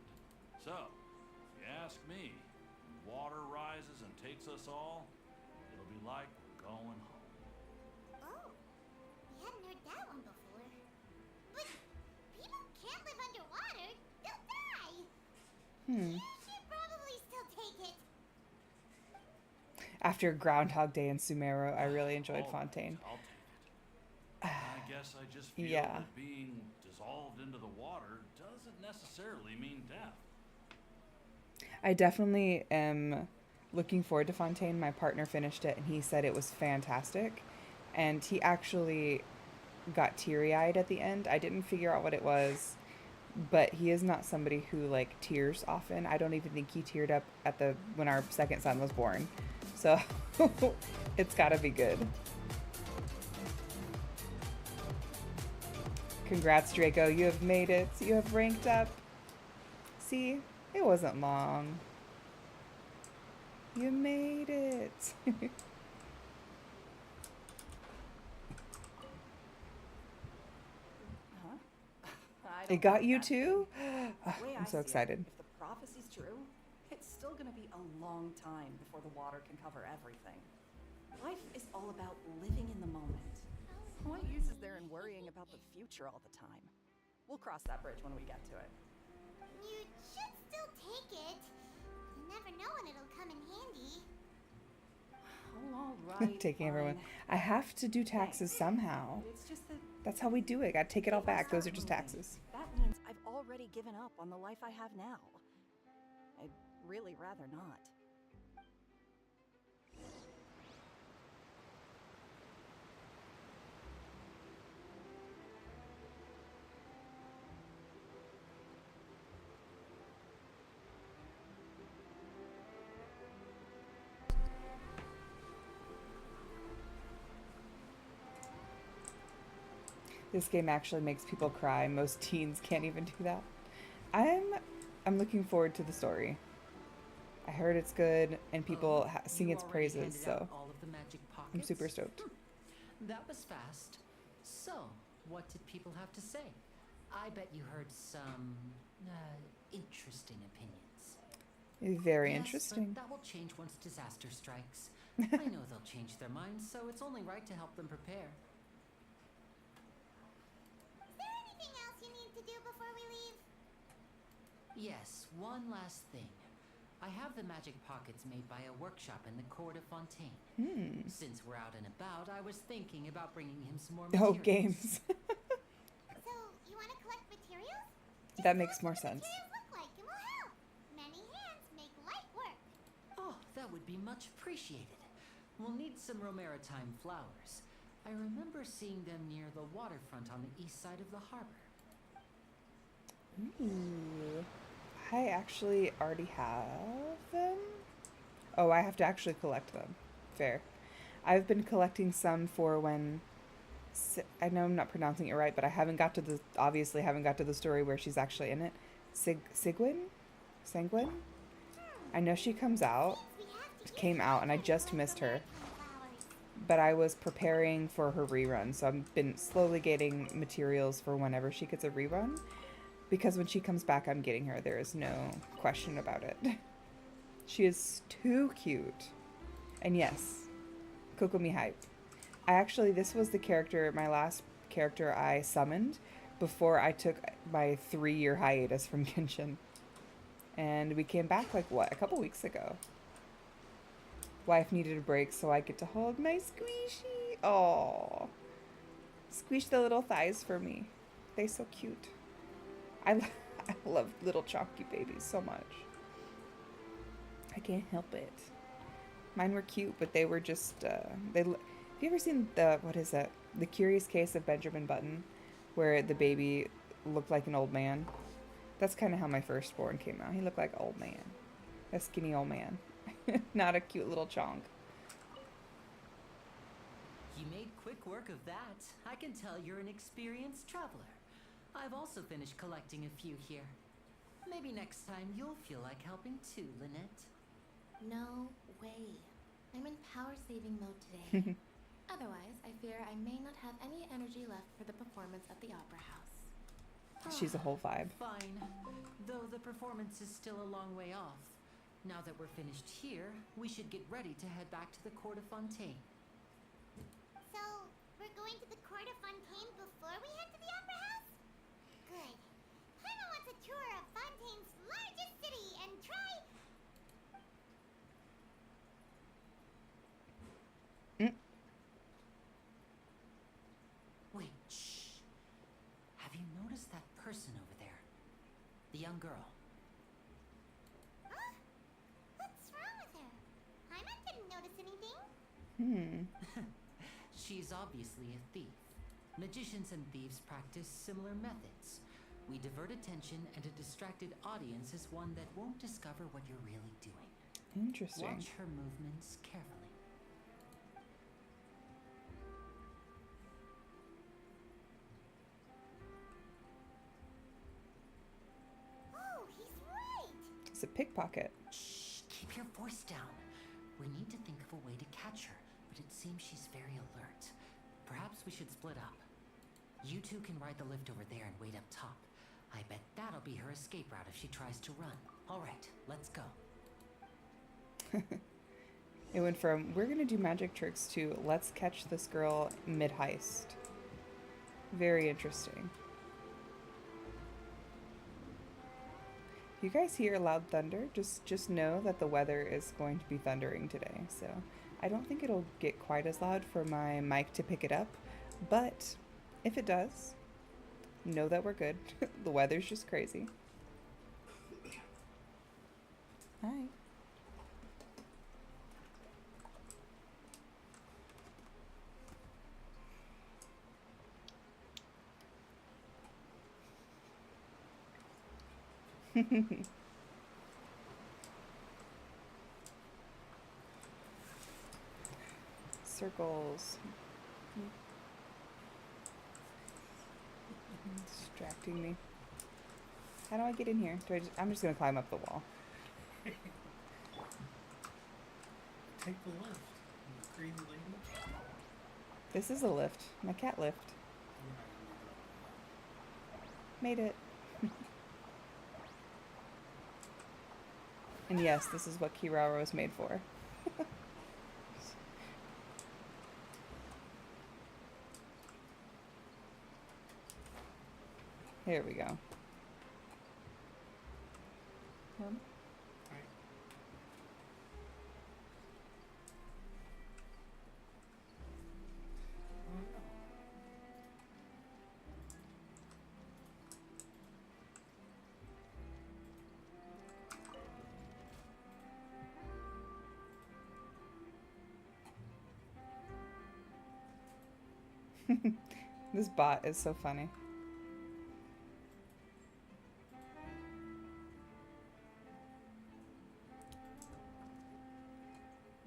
So, if you ask me, when water rises and takes us all, it'll be like we're going home. Oh, we hadn't heard that one before. But people can't live underwater. They'll die. You should probably still take it. After Groundhog Day in Sumeru, I really enjoyed All right, Fontaine. I'll take it. I guess I just feel Yeah. that being dissolved into the water doesn't necessarily mean death. I definitely am looking forward to Fontaine. My partner finished it and he said it was fantastic. And he actually got teary-eyed at the end. I didn't figure out what it was, but he is not somebody who like tears often. I don't even think he teared up at when our second son was born. So it's gotta be good. Congrats, Draco. You have made it. You have ranked up. See? It wasn't long. You made it. It got you too? I'm so excited. If the prophecy's true, it's still gonna be a long time before the water can cover everything. Life is all about living in the moment. What use is there in worrying about the future all the time? We'll cross that bridge when we get to it. You should still take it. You never know when it'll come in handy. Oh, all right. Taking everyone. fine. I have to do taxes somehow. It's just that That's how we do it. Gotta take it all if I back. Those are start just moving, taxes. That means I've already given up on the life I have now. I'd really rather not. This game actually makes people cry. Most teens can't even do that. I'm looking forward to the story. I heard it's good and people sing You its already praises, handed so out all of the magic I'm pockets? super stoked. That was fast. So, what did people have to say? I bet you heard some interesting opinions. Very Yes, interesting. But that will change once disaster strikes. I know they'll change their minds, so it's only right to help them prepare. Is there anything else you need to do before we leave? Yes, one last thing. I have the magic pockets made by a workshop in the court of Fontaine. Since we're out and about, I was thinking about bringing him some more Oh, materials. games. So, you want to collect materials? That makes more sense. Materials look like and we'll help. Many hands make light work. Oh, That would be much appreciated. We'll need some romaritime flowers. I remember seeing them near the waterfront on the east side of the harbor. Ooh. I actually already have them. Oh, I have to actually collect them. Fair. I've been collecting some for when... I know I'm not pronouncing it right, but I haven't got to the... Obviously haven't got to the story where she's actually in it. Sigwin? Sanguine? I know she comes out. Came out, and I just missed her. But I was preparing for her rerun, so I've been slowly getting materials for whenever she gets a rerun. Because when she comes back, I'm getting her. There is no question about it. She is too cute. And yes, Kokomi hype. This was the character, my last character I summoned before I took my 3-year hiatus from Genshin. And we came back like, what, a couple weeks ago. Wife needed a break, so I get to hold my squishy. Aww. Squish the little thighs for me. They're so cute. I love little chonky babies so much. I can't help it. Mine were cute, but they were just, have you ever seen what is that? The Curious Case of Benjamin Button, where the baby looked like an old man? That's kind of how my firstborn came out. He looked like an old man. A skinny old man. Not a cute little chonk. You made quick work of that. I can tell you're an experienced traveler. I've also finished collecting a few here. Maybe next time you'll feel like helping too, Lynette. No way. I'm in power saving mode today. Otherwise, I fear I may not have any energy left for the performance at the Opera House. She's a whole vibe. Fine. Though the performance is still a long way off. Now that we're finished here, we should get ready to head back to the court of Fontaine. So, we're going to the court of Fontaine before we head to the Opera House? Good. Paimon wants a tour of Fontaine's largest city and try... Wait, shh. Have you noticed that person over there? The young girl. Huh? What's wrong with her? Paimon didn't notice anything. She's obviously a thief. Magicians and thieves practice similar methods. We divert attention, and a distracted audience is one that won't discover what you're really doing. Interesting. Watch her movements carefully. Oh, he's right. It's a pickpocket. Shh, keep your voice down. We need to think of a way to catch her, but it seems she's very alert. Perhaps we should split up. You two can ride the lift over there and wait up top. I bet that'll be her escape route if she tries to run. All right, let's go. It went from, we're gonna do magic tricks to, let's catch this girl mid-heist. Very interesting. If you guys hear loud thunder, just know that the weather is going to be thundering today. So I don't think it'll get quite as loud for my mic to pick it up, but if it does, know that we're good. The weather's just crazy. Hi. Circles. Distracting me. How do I get in here? I'm just gonna climb up the wall. Take the lift. Green lady. This is a lift. My cat lift. Made it. And yes, this is what Kirara was made for. Here we go. This bot is so funny.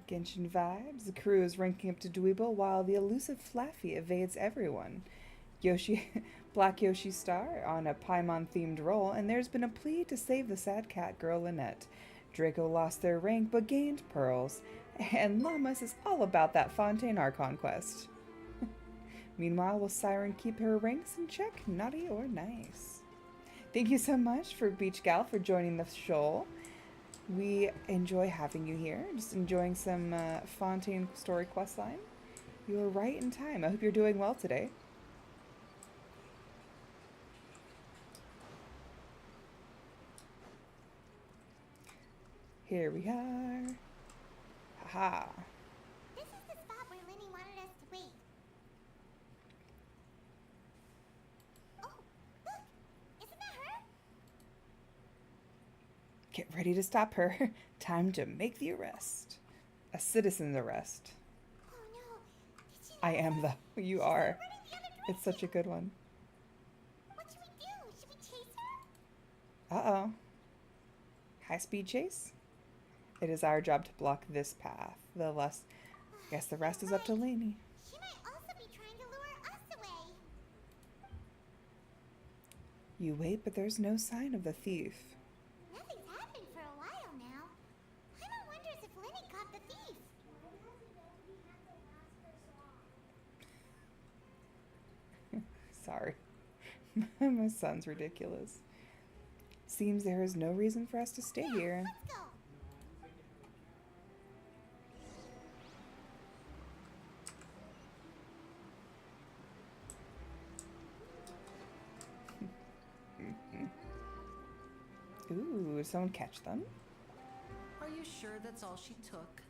Genshin vibes. The crew is ranking up to Dweeble while the elusive Flaffy evades everyone. Yoshi, Black Yoshi Star on a Paimon-themed role, and there's been a plea to save the sad cat girl Lynette. Draco lost their rank but gained pearls, and Llamas is all about that Fontaine Archon quest. Meanwhile, will Siren keep her ranks in check? Naughty or nice? Thank you so much for Beach Gal for joining the show. We enjoy having you here. Just enjoying some Fontaine story questline. You were right in time. I hope you're doing well today. Here we are. Haha. This is the spot where Linny wanted us to wait. Oh, look! Isn't that her? Get ready to stop her. Time to make the arrest. A citizen's arrest. Oh no! Did she I am notice us? the. You She's are. running the other It's such a good one. What should we do? Should we chase her? Uh-oh. High-speed chase? It is our job to block this path. I guess the rest is up to Lainey. She might also be trying to lure us away. You wait, but there's no sign of the thief. Nothing's happened for a while now. Paimon wonders if Linny caught the thief. Sorry. My son's ridiculous. Seems there is no reason for us to stay here. Let's go. Ooh, did someone catch them? Are you sure that's all she took?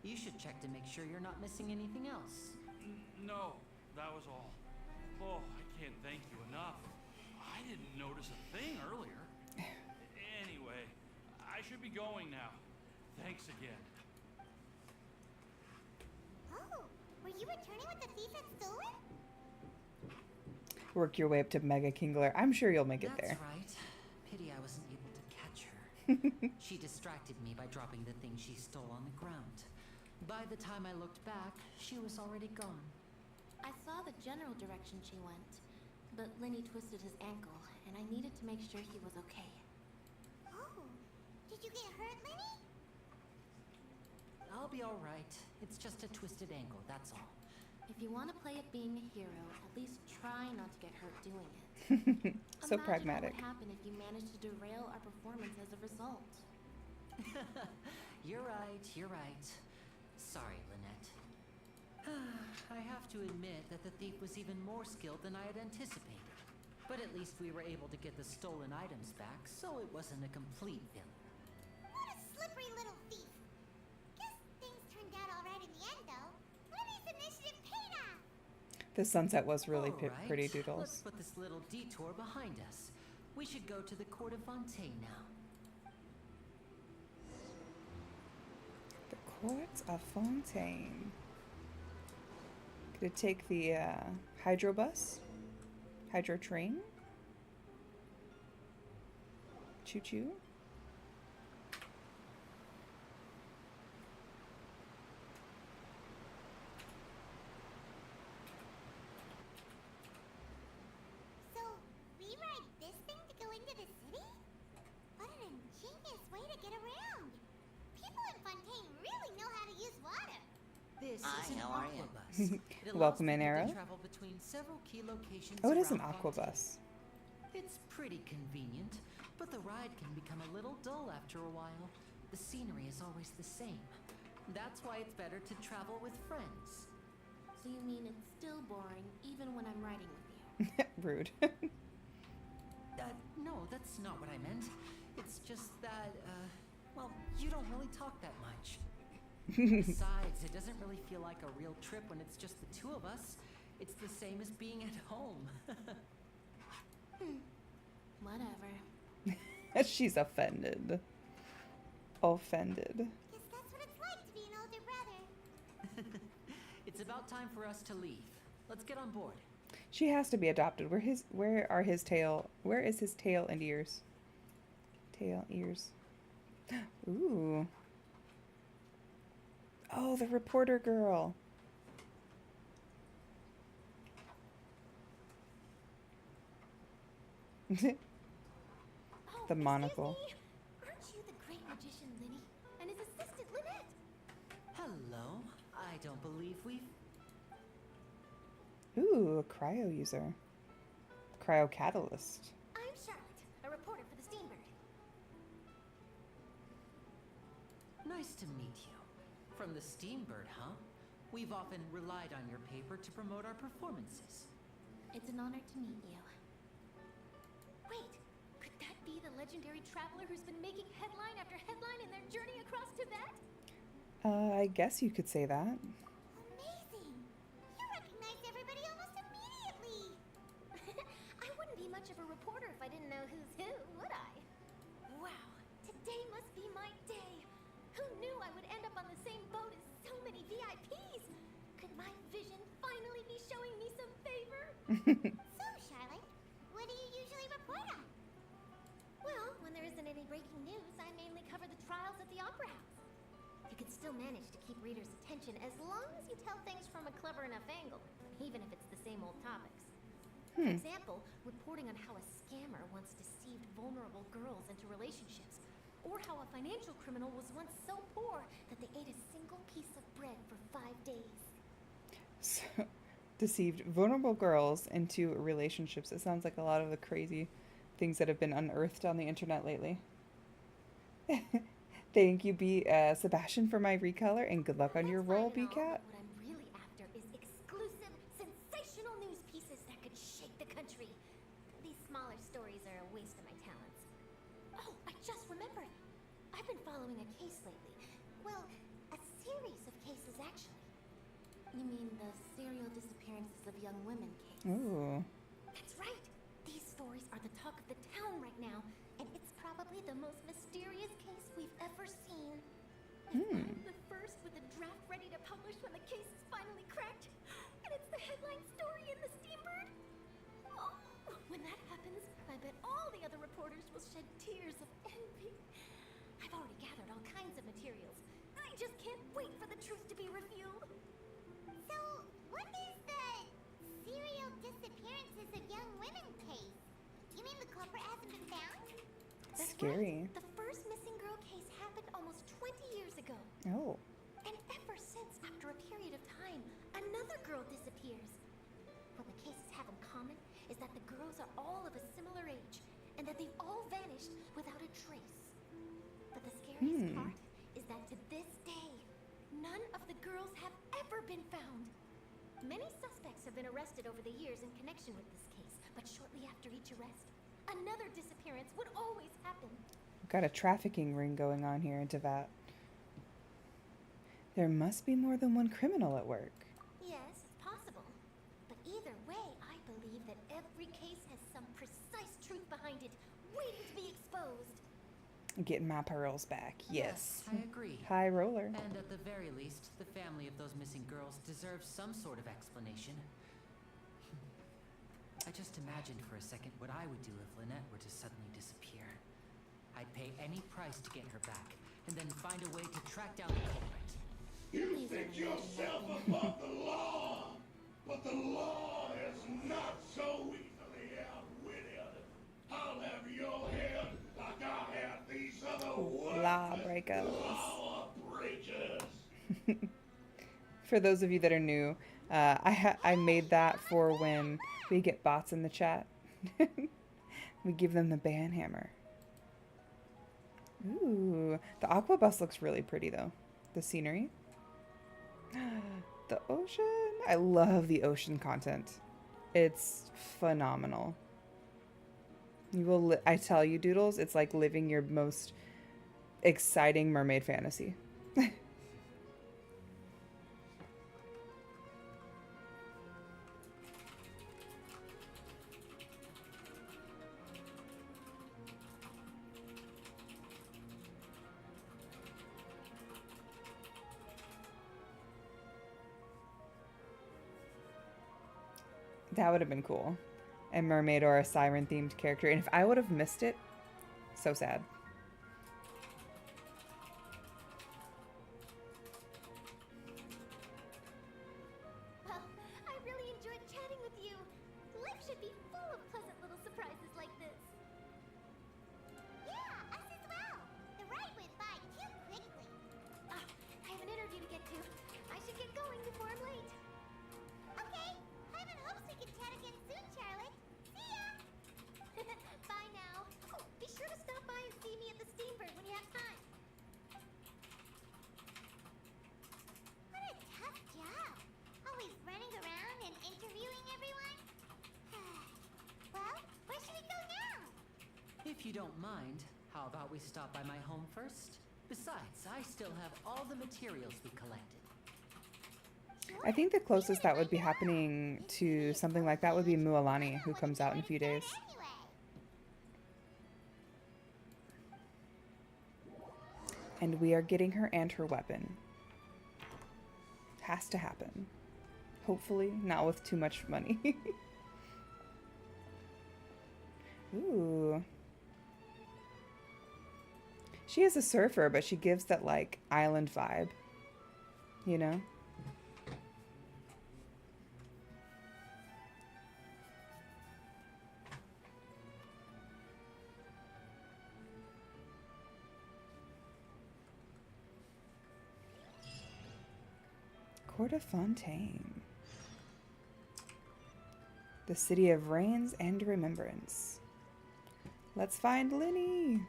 You should check to make sure you're not missing anything else. No, that was all. Oh, I can't thank you enough. I didn't notice a thing earlier. Anyway, I should be going now. Thanks again. Oh, were you returning what the thief had stolen? Work your way up to Mega Kingler. I'm sure you'll make it That's there. right. Pity I wasn't able to catch her. She distracted me by dropping the thing she stole on the ground. By the time I looked back, she was already gone. I saw the general direction she went, but Lenny twisted his ankle, and I needed to make sure he was okay. Oh, did you get hurt, Linny? I'll be all right. It's just a twisted ankle, that's all. If you want to play at being a hero, at least try not to get hurt doing it. So Imagine pragmatic. what would happen if you managed to derail our performance as a result. You're right, you're right. Sorry, Lynette. I have to admit that the thief was even more skilled than I had anticipated. But at least we were able to get the stolen items back, so it wasn't a complete failure. What a slippery little thief. Guess things turned out all right in the end, though. Linny's initiative paid off. The sunset was really All right, pretty Let's doodles. put this little detour behind us. We should go to the court of Fontaine now. The courts of Fontaine. Could it take the hydro bus? Hydro train? Choo choo? So, we ride this thing to go into the city? What an ingenious way to get around. People in Fontaine really know how to use water. This Hi, is an how are you? aquabus. It allows Welcome in, people Arrow. to travel between several key locations Oh, it is an around aqua Fontaine. bus. It's pretty convenient, but the ride can become a little dull after a while. The scenery is always the same. That's why it's better to travel with friends. So you mean it's still boring even when I'm riding with you? Rude. No, that's not what I meant. It's just that, well, you don't really talk that much. Besides, it doesn't really feel like a real trip when it's just the two of us. It's the same as being at home. Whatever. She's offended. Offended. Guess that's what it's like to be an older brother. It's about time for us to leave. Let's get on board. She has to be adopted. Where is his tail and ears? Tail, ears. Ooh. Oh, the reporter girl. Oh, The monocle. excuse me? Aren't you the great magician Linny and his assistant Lynette? Hello. I don't believe we've... Ooh, a cryo user. Cryo catalyst. I'm Charlotte, a reporter for the Steambird. Nice to meet you. From the Steambird, huh? We've often relied on your paper to promote our performances. It's an honor to meet you. Wait, could that be the legendary traveler who's been making headline after headline in their journey across Tibet? I guess you could say that. Amazing! You recognized everybody almost immediately! I wouldn't be much of a reporter if I didn't know who's who, would I? Wow, today must be my day! Who knew I would end up on the same boat as so many VIPs? Could my vision finally be showing me some favor? So, Charlotte, what do you usually report on? Well, when there isn't any breaking news, I mainly cover the trials at the Opera House. You can still manage to keep readers' attention as long as you tell things from a clever enough angle, even if it's the same old topics. For example, reporting on how a scammer once deceived vulnerable girls into relationships, or how a financial criminal was once so poor that they ate a single piece of bread for 5 days. So, deceived vulnerable girls into relationships. It sounds like a lot of the crazy things that have been unearthed on the internet lately. Thank you, Sebastian, for my recolor, and good luck on your role, B-Cat. What I'm really after is exclusive, sensational news pieces that could shake the country. These smaller stories are a waste of my talents. Oh, I just remembered. I've been following a case lately. Well, a series of cases, actually. You mean the serial disappearances of young women case? Ooh. That's right. These stories are the talk of the town right now, and it's probably the most mysterious case we've ever seen. I'm the first with a draft ready to publish when the case is finally cracked, and it's the headline story in the Steambird. Oh, when that happens, I bet all the other reporters will shed tears of envy. I've already gathered all kinds of materials. I just can't wait for the truth to be revealed. So, what is the serial disappearances of young women case? You mean the culprit hasn't been found? That's Scary. right. The first missing girl case happened almost 20 years ago. Oh. And ever since, after a period of time, another girl disappears. What the cases have in common is that the girls are all of a similar age, and that they've all vanished without a trace. But the scariest part is that to this day, none of the girls have ever been found. Many suspects have been arrested over the years in connection with this case, but shortly after each arrest, another disappearance would always happen. Got a trafficking ring going on here in Teyvat. There must be more than one criminal at work. Yes, it's possible. But either way, I believe that every case has some precise truth behind it, waiting to be exposed. Getting my pearls back. Yes. I agree. High roller. And at the very least, the family of those missing girls deserves some sort of explanation. I just imagined for a second what I would do if Lynette were to suddenly disappear. I'd pay any price to get her back, and then find a way to track down the culprit. You think yourself above the law, but the law is not so easily outwitted. I'll have your head like I have these other Lawbreakers. law breakers. For those of you that are new, I made that for when we get bots in the chat. We give them the ban hammer. Ooh, the aqua bus looks really pretty though. The scenery. The ocean. I love the ocean content. It's phenomenal. You will. I tell you, Doodles, it's like living your most exciting mermaid fantasy. That would have been cool. A mermaid or a siren themed character. And if I would have missed it, so sad. Well, I really enjoyed chatting with you. Life should be full of pleasant little surprises like this. Yeah, us as well. The ride went by too quickly. I have an interview to get to. I should get going before I'm late. Okay. Heaven hopes we can chat again soon, Charlotte. See ya! Bye now. Oh, be sure to stop by and see me at the Steambird when you have time. What a tough job. Always running around and interviewing everyone. Well, where should we go now? If you don't mind, how about we stop by my home first? Besides, I still have all the materials we collected. I think the closest that would be happening to something like that would be Mualani, who comes out in a few days. And we are getting her and her weapon. Has to happen. Hopefully, not with too much money. Ooh. She is a surfer, but she gives that, like, island vibe. You know? Court of Fontaine. The city of rains and remembrance. Let's find Linny.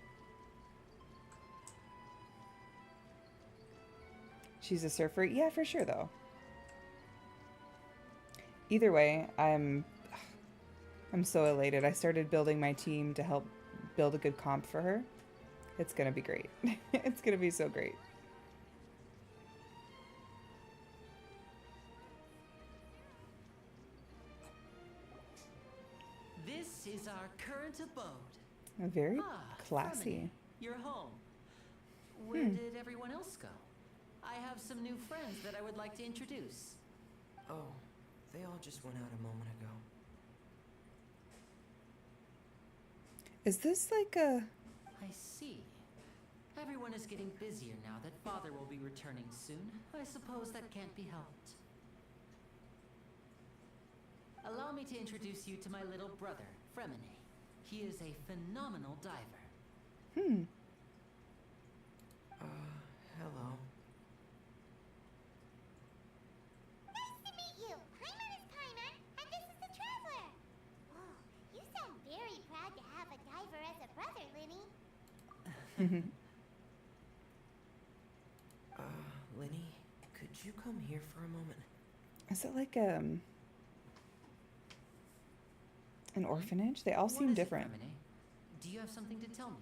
She's a surfer? Yeah, for sure, though. Either way, I'm so elated. I started building my team to help build a good comp for her. It's gonna be great. It's gonna be so great. This is our current abode. Very classy. Ferminy, your home. Where did everyone else go? I have some new friends that I would like to introduce. Oh, they all just went out a moment ago. Is this like a... I see. Everyone is getting busier now that Father will be returning soon. I suppose that can't be helped. Allow me to introduce you to my little brother, Fremine. He is a phenomenal diver. Hello. Nice to meet you. Paimon is Paimon, and this is the Traveler. Oh, you sound very proud to have a diver as a brother, Linny. Linny, could you come here for a moment? Is it like an orphanage? They all What seem is it, different. Fremine? Do you have something to tell me?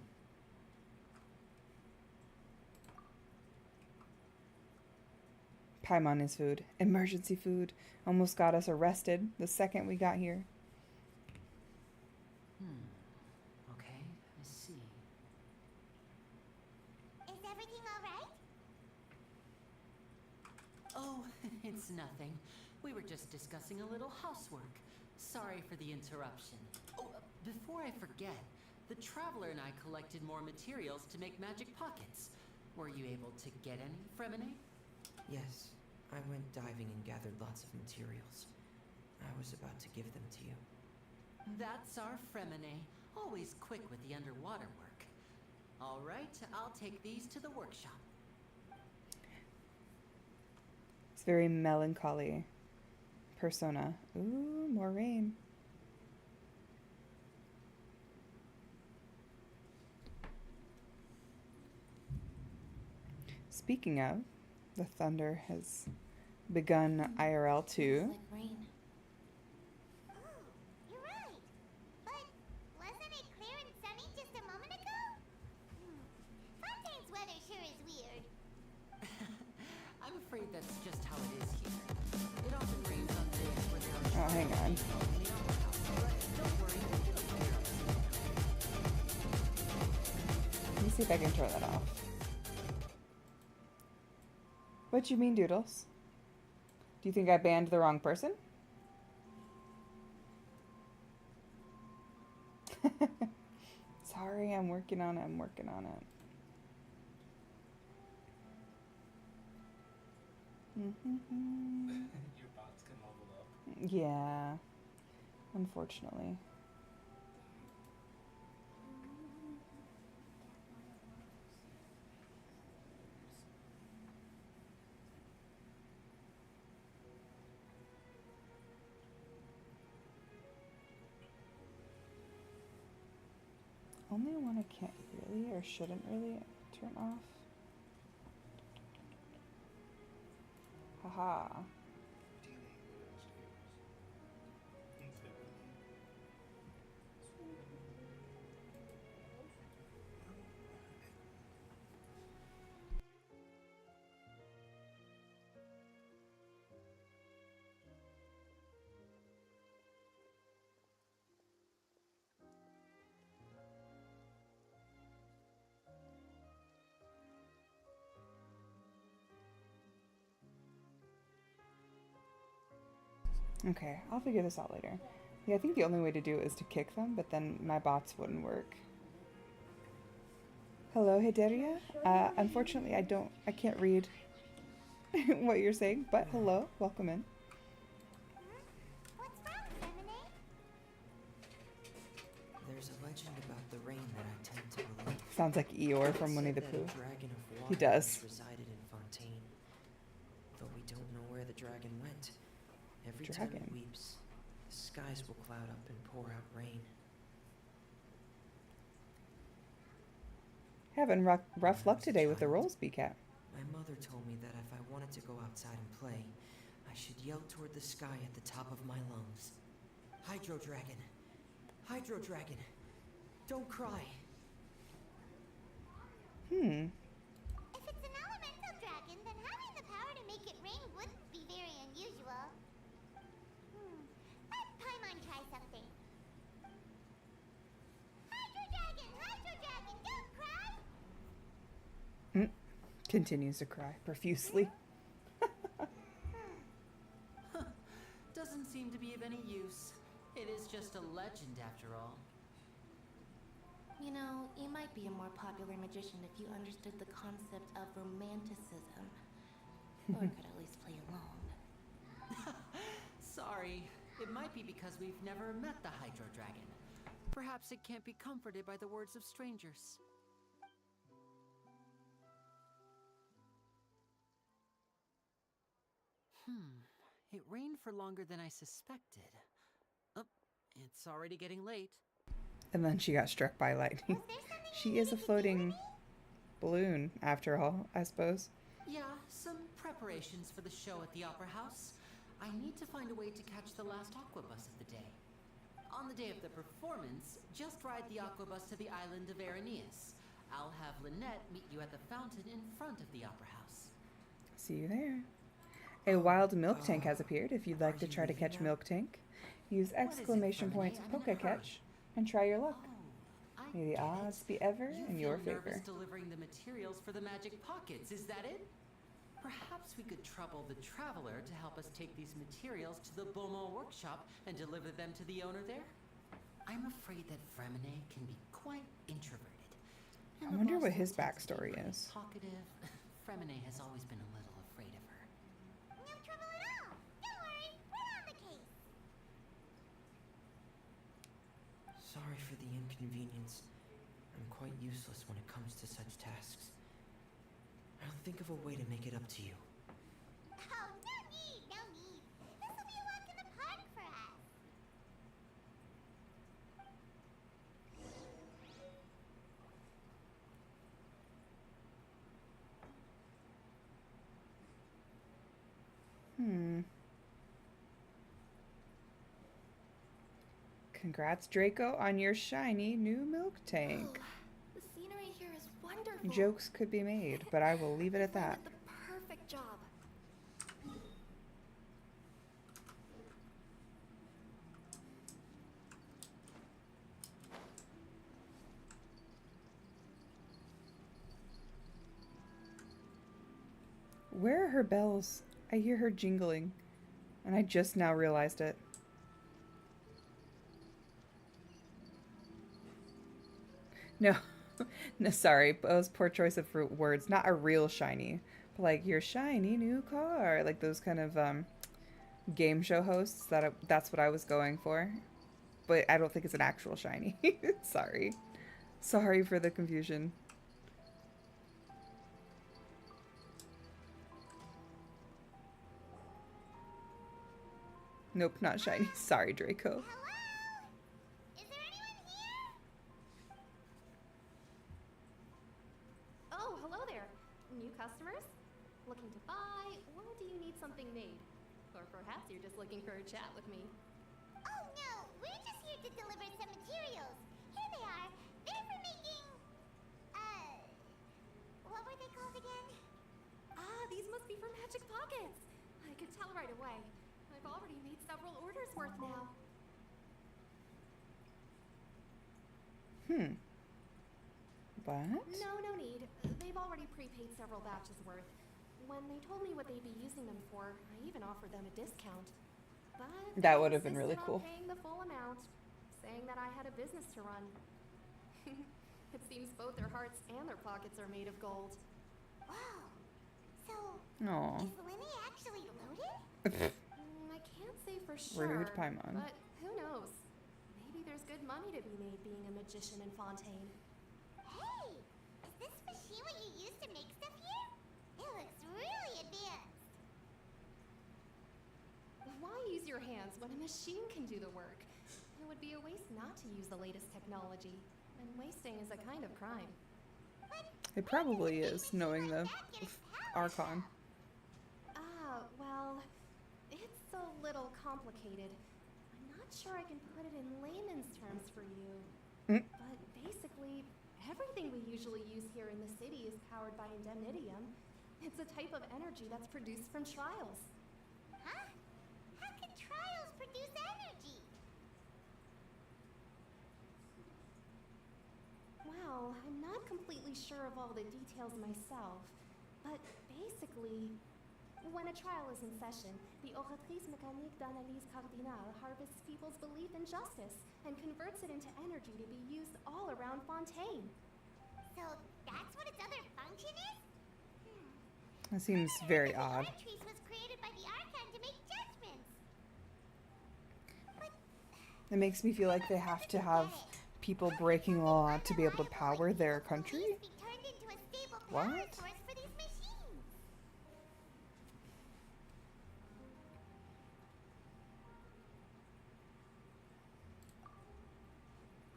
Paimon is food. Emergency food. Almost got us arrested the second we got here. Okay, I see. Is everything all right? Oh, it's nothing. We were just discussing a little housework. Sorry for the interruption. Oh, before I forget, the Traveler and I collected more materials to make magic pockets. Were you able to get any, Fremine? Yes, I went diving and gathered lots of materials. I was about to give them to you. That's our Fremine. Always quick with the underwater work. All right, I'll take these to the workshop. It's very melancholy persona. Ooh, more rain. Speaking of, the thunder has begun IRL too. Like rain. Oh, you're right. But wasn't it clear and sunny just a moment ago? Fontaine's weather sure is weird. I'm afraid that's just how it is here. It often rains on days where there are Oh, hang on. Don't worry, it'll clear up soon. Let me see if I can turn that off. What you mean, Doodles? Do you think I banned the wrong person? Sorry, I'm working on it. I'm working on it. Your bots can level up. Yeah, unfortunately. Only one I can't really or shouldn't really turn off. Haha. Okay, I'll figure this out later. Yeah, I think the only way to do it is to kick them, but then my bots wouldn't work. Hello, Hideria. Unfortunately, I can't read what you're saying, but hello, welcome in. What's wrong, Lemonade? There's a legend about the rain that I tend to believe. Sounds like Eeyore from It Winnie the said that a Pooh. dragon of water He does. once resided in Fontaine, though we don't know where the dragon went. Every time Dragon? it weeps, the skies will cloud up and pour out rain. Having rough luck today with the rolls, BCat. My mother told me that if I wanted to go outside and play, I should yell toward the sky at the top of my lungs. Hydro Dragon! Hydro Dragon! Don't cry! If it's an elemental dragon, then having the power to make it rain wouldn't be very unusual. Let Paimon try something. Hydro Dragon, don't cry! Continues to cry profusely. Doesn't seem to be of any use. It is just a legend after all. You know, you might be a more popular magician if you understood the concept of romanticism. Or could at least play along. Sorry, it might be because we've never met the Hydro Dragon. Perhaps it can't be comforted by the words of strangers. It rained for longer than I suspected. Oh, it's already getting late. And then she got struck by lightning. She is a floating balloon, after all, I suppose. Yeah, some preparations for the show at the Opera House. I need to find a way to catch the last aqua bus of the day. On the day of the performance, just ride the aqua bus to the island of Araneus. I'll have Lynette meet you at the fountain in front of the Opera House. See you there. A wild milk tank has appeared. If you'd like to try to catch milk tank, use exclamation points poke catch and try your luck. May the odds be ever in your favor. Nervous delivering the materials for the magic pockets, is that it? Perhaps we could trouble the traveler to help us take these materials to the Beaumont workshop and deliver them to the owner there? I'm afraid that Fremine can be quite introverted. I wonder what his backstory is. Talkative. Fremine has always been a little afraid of her. No trouble at all. Don't worry, we're on the case. Sorry for the inconvenience. I'm quite useless when it comes to such tasks. I'll think of a way to make it up to you. Oh, no need. This will be a walk in the park for us. Congrats, Draco, on your shiny new milk tank. The scenery here is wonderful. Jokes could be made, but I will leave it at that. The perfect job. Where are her bells? I hear her jingling, and I just now realized it. No, no, sorry. That was poor choice of words. Not a real shiny, but like your shiny new car. Like those kind of game show hosts. That's what I was going for. But I don't think it's an actual shiny. Sorry. Sorry for the confusion. Nope, not shiny. Sorry, Draco. Hello? Is there anyone here? Oh, hello there. New customers? Looking to buy, or do you need something made? Or perhaps you're just looking for a chat with me. Oh no, we're just here to deliver some materials. Here they are. They're for making... what were they called again? Ah, these must be for Magic Pockets. I could tell right away. I've already made several orders worth now. What? No need. They've already prepaid several batches worth. When they told me what they'd be using them for, I even offered them a discount. But that would have been really cool. paying the full amount, saying that I had a business to run. It seems both their hearts and their pockets are made of gold. Wow. So, Aww. is Linny actually loaded? I can't say for sure, Rude Paimon. but who knows? Maybe there's good money to be made being a magician in Fontaine. Hey, is this machine what you use to make stuff here? It looks really advanced. Why use your hands when a machine can do the work? It would be a waste not to use the latest technology, and wasting is a kind of crime. It probably is, knowing the Archon. Well, it's a little complicated. I'm not sure I can put it in layman's terms for you. But basically, everything we usually use here in the city is powered by indemnitium. It's a type of energy that's produced from trials. Huh? How can trials produce energy? Well, I'm not completely sure of all the details myself, but basically, when a trial is in session, the Oratrice Mécanique d'Analyse Cardinale harvests people's belief in justice and converts it into energy to be used all around Fontaine. So that's what its other function is? That seems very odd. The Oratrice was created by the Archon to make judgments. But It makes me feel like they have to have people breaking law to be able to power their country. be turned into a stable power What? source for these machines.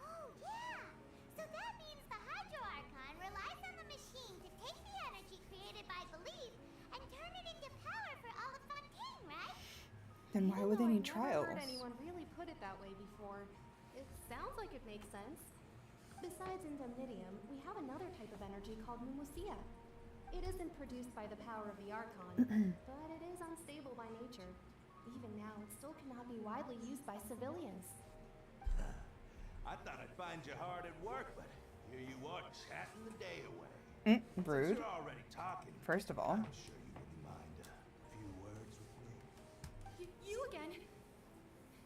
Oh yeah. So that means the Hydro Archon relies on the machine to take the energy created by belief and turn it into power for all of Fontaine, right? Then why would they need trials? I've never heard anyone really put it that way before. It sounds like it makes sense. Besides indemnitium, we have another type of energy called mumusia. It isn't produced by the power of the Archon, but it is unstable by nature. Even now, it still cannot be widely used by civilians. I thought I'd find you hard at work, but here you are chatting the day away. Rude. Since you're already talking. First of all. I'm sure you wouldn't mind a few words with me. You again?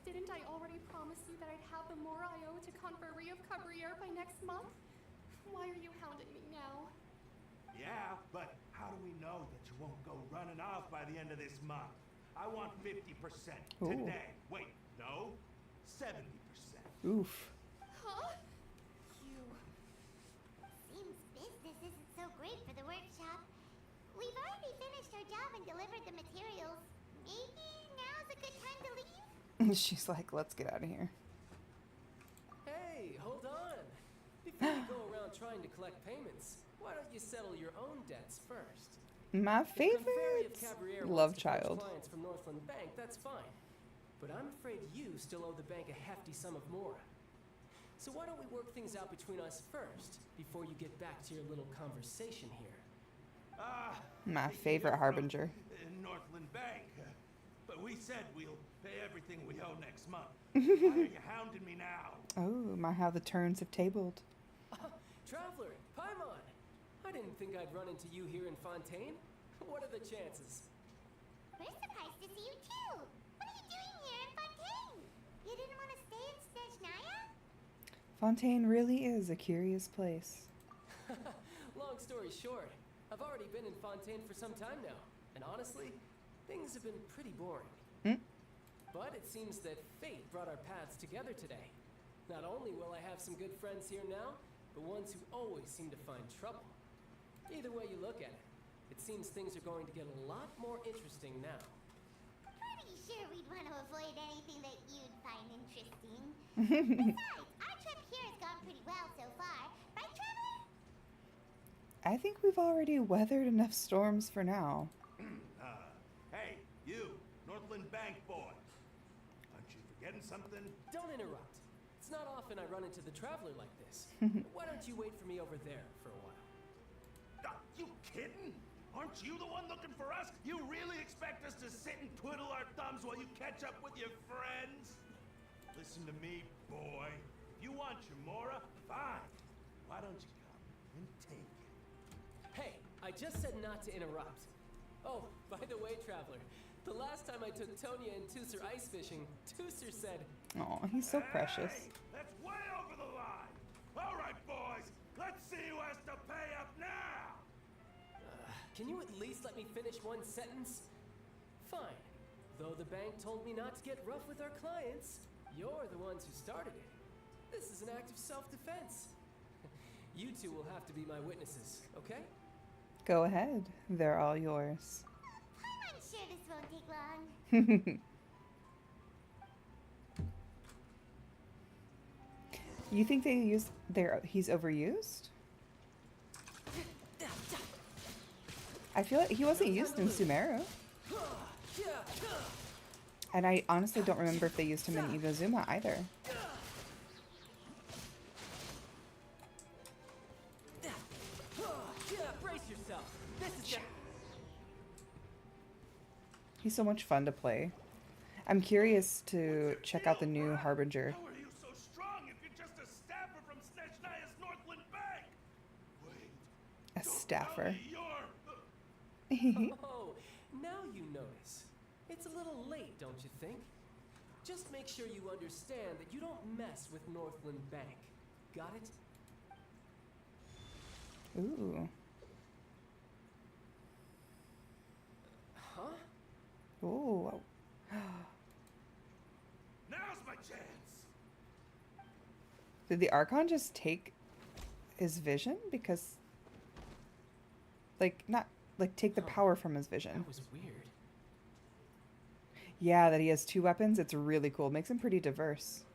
Didn't I already promise you that I'd have the more I owe to Conferrie of Cabriere by next month? Why are you hounding me now? Yeah, but how do we know that you won't go running off by the end of this month? I want 50% today. Wait, no, 70%. Oof. Huh? Seems business isn't so great for the workshop. We've already finished our job and delivered the materials. Maybe now's a good time to leave? She's like, let's get out of here. Hey, hold on. Before you go around trying to collect payments, why don't you settle your own debts first? My If Conferrie of favorite Cabriere love wants to poach child. clients from Northland Bank, that's fine. But I'm afraid you still owe the bank a hefty sum of mora. So why don't we work things out between us first, before you get back to your little conversation here? My favorite harbinger. Northland Bank. But we said we'll pay everything we owe next month. Why are you hounding me now? Oh, my how the turns have tabled. Traveler, Paimon! I didn't think I'd run into you here in Fontaine. What are the chances? We're surprised to see you too. What are you doing here in Fontaine? You didn't want to stay in Snezhnaya? Fontaine really is a curious place. Long story short, I've already been in Fontaine for some time now, and honestly, things have been pretty boring. But it seems that fate brought our paths together today. Not only will I have some good friends here now, but ones who always seem to find trouble. Either way you look at it, it seems things are going to get a lot more interesting now. Pretty sure we'd want to avoid anything that you'd find interesting. Besides, our trip here has gone pretty well so far, right, Traveler? I think we've already weathered enough storms for now. Hey, you, Northland Bank boy. Aren't you forgetting something? Don't interrupt. It's not often I run into the Traveler like this. Why don't you wait for me over there for a while? You kidding? Aren't you the one looking for us? You really expect us to sit and twiddle our thumbs while you catch up with your friends? Listen to me, boy. If you want your Mora, fine. Why don't you come and take it? Hey, I just said not to interrupt. Oh, by the way, Traveler, the last time I took Tonya and Tooser ice fishing, Tooser said... Oh, he's so precious. Hey, that's way over the line. All right, boys. Let's see who has to pay up now. Can you at least let me finish one sentence? Fine. Though the bank told me not to get rough with our clients, you're the ones who started it. This is an act of self-defense. You two will have to be my witnesses, okay? Go ahead. They're all yours. I'm sure this won't take long. You think he's overused? I feel like he wasn't used in Sumeru. And I honestly don't remember if they used him in Inazuma either. Brace yourself. This is He's so much fun to play. I'm curious to check out the new Harbinger. How are you so strong if you're just a staffer from Snechnaia's Northland Bank? Wait. A staffer. Oh, now you notice. It's a little late, don't you think? Just make sure you understand that you don't mess with Northland Bank. Got it? Ooh. Huh? Ooh. Now's my chance. Did the Archon just take his vision? Because... take the power from his vision. That was weird. Yeah, that he has two weapons. It's really cool. Makes him pretty diverse.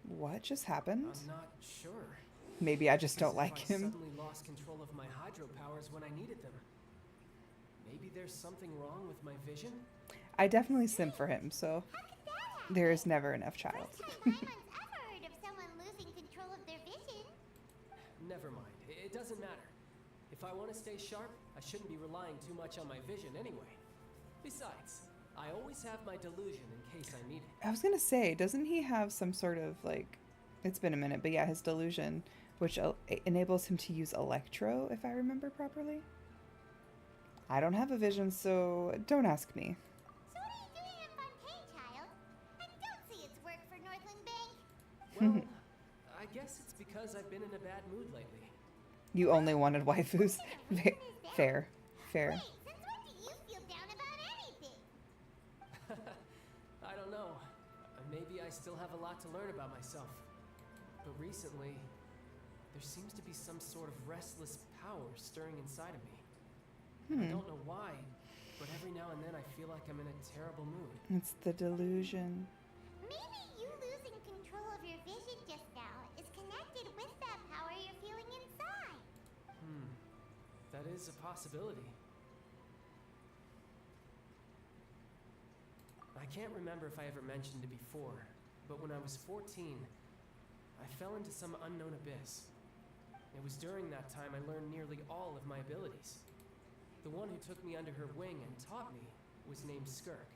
What just happened? I'm not sure. Maybe I just don't like I him. suddenly lost control of my hydro powers when I needed them. Maybe there's something wrong with my vision? I definitely simp for him, so there is never enough child. I've ever heard of someone losing control of their vision. Never mind. It doesn't matter. If I want to stay sharp, I shouldn't be relying too much on my vision anyway. Besides, I always have my delusion in case I need it. I was gonna say, doesn't he have some sort of it's been a minute, but yeah, his delusion, which enables him to use Electro, if I remember properly. I don't have a vision, so don't ask me. So what are you doing in Fontaine, child? I don't see its work for Northland Bank. Well, I guess it's because I've been in a bad mood lately. You only wanted waifus. Fair. Wait, since when do you feel down about anything? I don't know. Maybe I still have a lot to learn about myself. But recently, there seems to be some sort of restless power stirring inside of me. I don't know why, but every now and then I feel like I'm in a terrible mood. It's the delusion. Maybe you losing control of your vision just now is connected with that power you're feeling inside. That is a possibility. I can't remember if I ever mentioned it before, but when I was 14, I fell into some unknown abyss. It was during that time I learned nearly all of my abilities. The one who took me under her wing and taught me was named Skirk.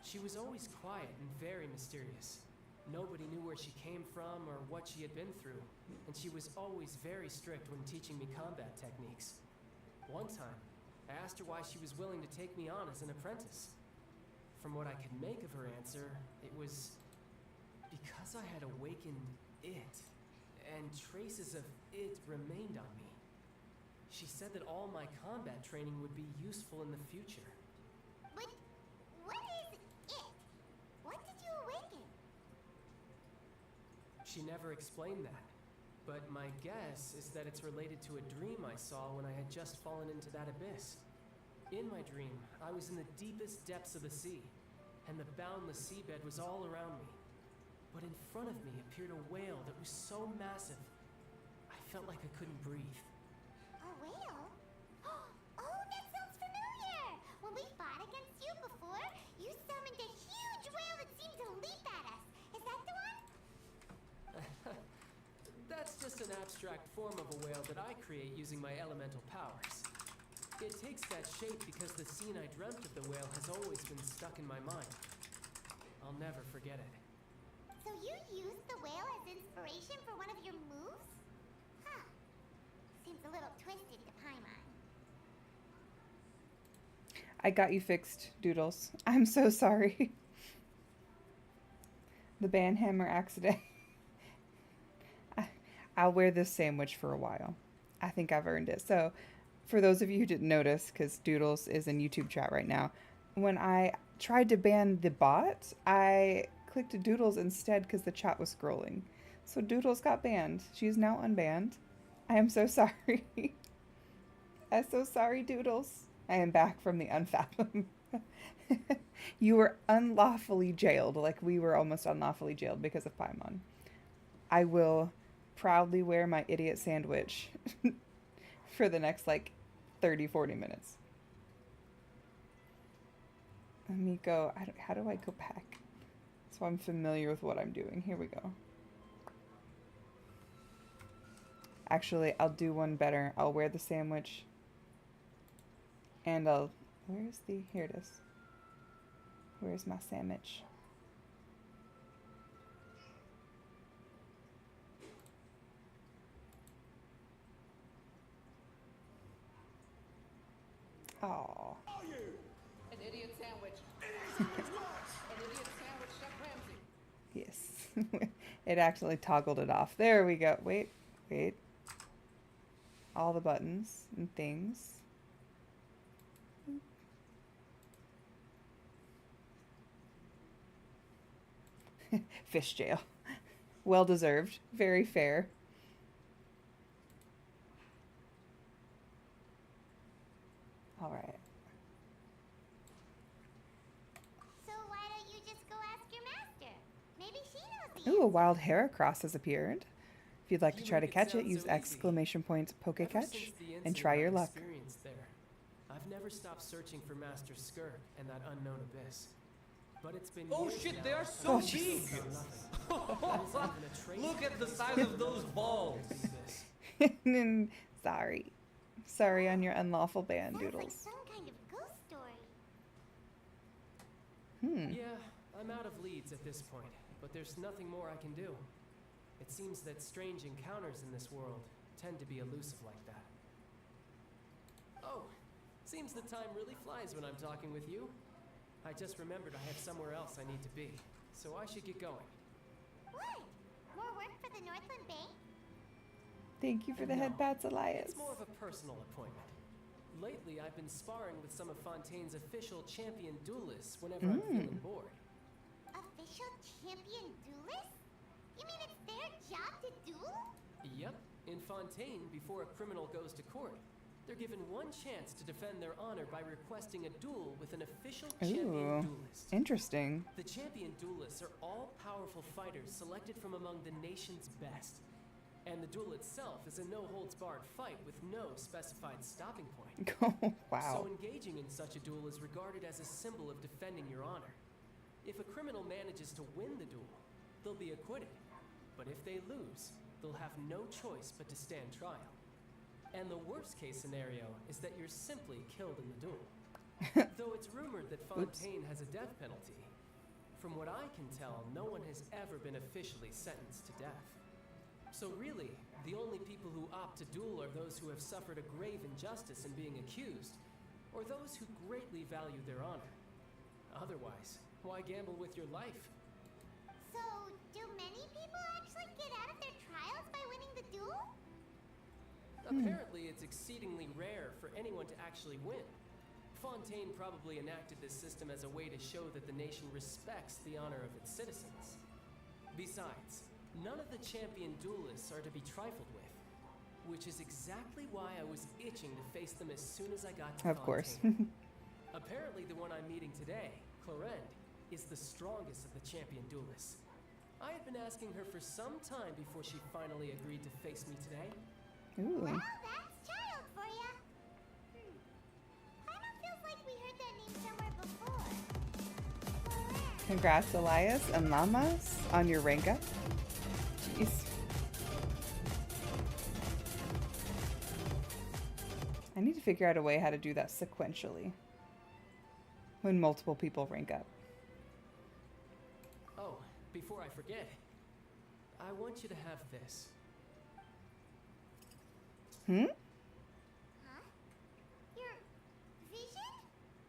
She was always quiet and very mysterious. Nobody knew where she came from or what she had been through, and she was always very strict when teaching me combat techniques. One time, I asked her why she was willing to take me on as an apprentice. From what I could make of her answer, it was because I had awakened it, and traces of it remained on me. She said that all my combat training would be useful in the future. But what is it? What did you awaken? She never explained that, but my guess is that it's related to a dream I saw when I had just fallen into that abyss. In my dream, I was in the deepest depths of the sea, and the boundless seabed was all around me. But in front of me appeared a whale that was so massive, I felt like I couldn't breathe. A whale? Oh, that sounds familiar! When we fought against you before, you summoned a huge whale that seemed to leap at us. Is that the one? That's just an abstract form of a whale that I create using my elemental powers. It takes that shape because the scene I dreamt of the whale has always been stuck in my mind. I'll never forget it. So you used the whale as inspiration for one of your moves? Huh. Seems a little twisted to Paimon. I got you fixed, Doodles. I'm so sorry. The banhammer accident. I'll wear this sandwich for a while. I think I've earned it. So, for those of you who didn't notice, because Doodles is in YouTube chat right now, when I tried to ban the bot, I clicked Doodles instead because the chat was scrolling. So Doodles got banned. She's now unbanned. I am so sorry. I'm so sorry, Doodles. I am back from the Unfathom. You were unlawfully jailed, like we were almost unlawfully jailed because of Paimon. I will proudly wear my idiot sandwich for the next, 30-40 minutes. Let me go. How do I go back? So I'm familiar with what I'm doing. Here we go. Actually, I'll do one better. I'll wear the sandwich. And here it is. Where's my sandwich? Oh. An idiot sandwich. An idiot sandwich, Chef Ramsay. Yes. It actually toggled it off. There we go. Wait. All the buttons and things. Fish jail. Well deserved. Very fair. All right. So why don't you just go ask your master? Maybe she knows the Ooh, a wild Heracross has appeared. If you'd like to try to catch it, use exclamation points Poke Catch and try your luck. There, I've never stopped searching for Master Skirk and that unknown abyss. But it's been Oh years shit, now they are since so I've big! found nothing. Look at the size of those balls! Sorry on your unlawful ban, Sounds like Doodles. some kind of ghost story. Yeah, I'm out of leads at this point, but there's nothing more I can do. It seems that strange encounters in this world tend to be elusive like that. Oh, seems the time really flies when I'm talking with you. I just remembered I have somewhere else I need to be, so I should get going. What? More work for the Northland Bank? Thank you for the Headbats Alliance. It's more of a personal appointment. Lately, I've been sparring with some of Fontaine's official champion duelists whenever I'm feeling bored. Official champion duelists? You mean it's their job to duel? Yep. In Fontaine, before a criminal goes to court, they're given one chance to defend their honor by requesting a duel with an official champion duelist. Interesting. The champion duelists are all powerful fighters selected from among the nation's best. And the duel itself is a no-holds-barred fight with no specified stopping point. Oh, wow. So engaging in such a duel is regarded as a symbol of defending your honor. If a criminal manages to win the duel, they'll be acquitted. But if they lose, they'll have no choice but to stand trial. And the worst-case scenario is that you're simply killed in the duel. Though it's rumored that Fontaine has a death penalty, from what I can tell, no one has ever been officially sentenced to death. So really, the only people who opt to duel are those who have suffered a grave injustice in being accused, or those who greatly value their honor. Otherwise, why gamble with your life? So, do many people actually get out of their trials by winning the duel? Apparently, it's exceedingly rare for anyone to actually win. Fontaine probably enacted this system as a way to show that the nation respects the honor of its citizens. Besides, none of the champion duelists are to be trifled with, which is exactly why I was itching to face them as soon as I got to Of course. Fontaine. Apparently, the one I'm meeting today, Clorend, is the strongest of the champion duelists. I had been asking her for some time before she finally agreed to face me today. Ooh. Well, that's child for ya. Paimon feels like we heard that name somewhere before. Florent. Congrats, Elias and Lamas, on your rank up. Jeez. I need to figure out a way how to do that sequentially. When multiple people rank up. Oh, before I forget, I want you to have this. Hmm? Huh? Your vision?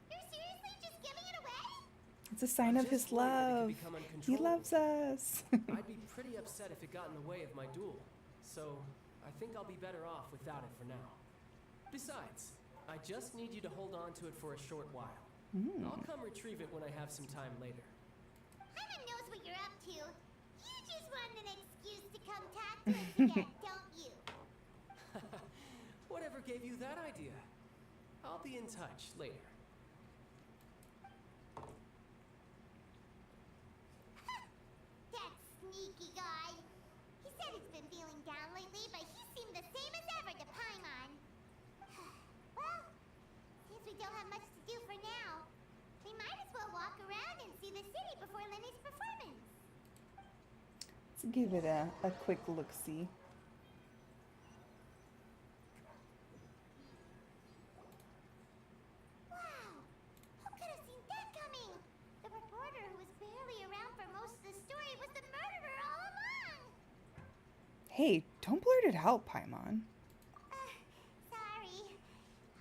You're seriously just giving it away? It's a sign of his love. He loves us. I'd be pretty upset if it got in the way of my duel, so I think I'll be better off without it for now. Besides, I just need you to hold on to it for a short while. I'll come retrieve it when I have some time later. Paimon knows what you're up to. You just want an excuse to come talk to us again, don't you? Whatever gave you that idea? I'll be in touch later. That sneaky guy. He said he's been feeling down lately, but he seemed the same as ever to Paimon. Well, since we don't have much to do for now, we might as well walk around and see the city before Lenny's performance. Let's give it a quick look-see. Wow! Who could have seen that coming? The reporter who was barely around for most of the story was the murderer all along! Hey, don't blurt it out, Paimon. Sorry.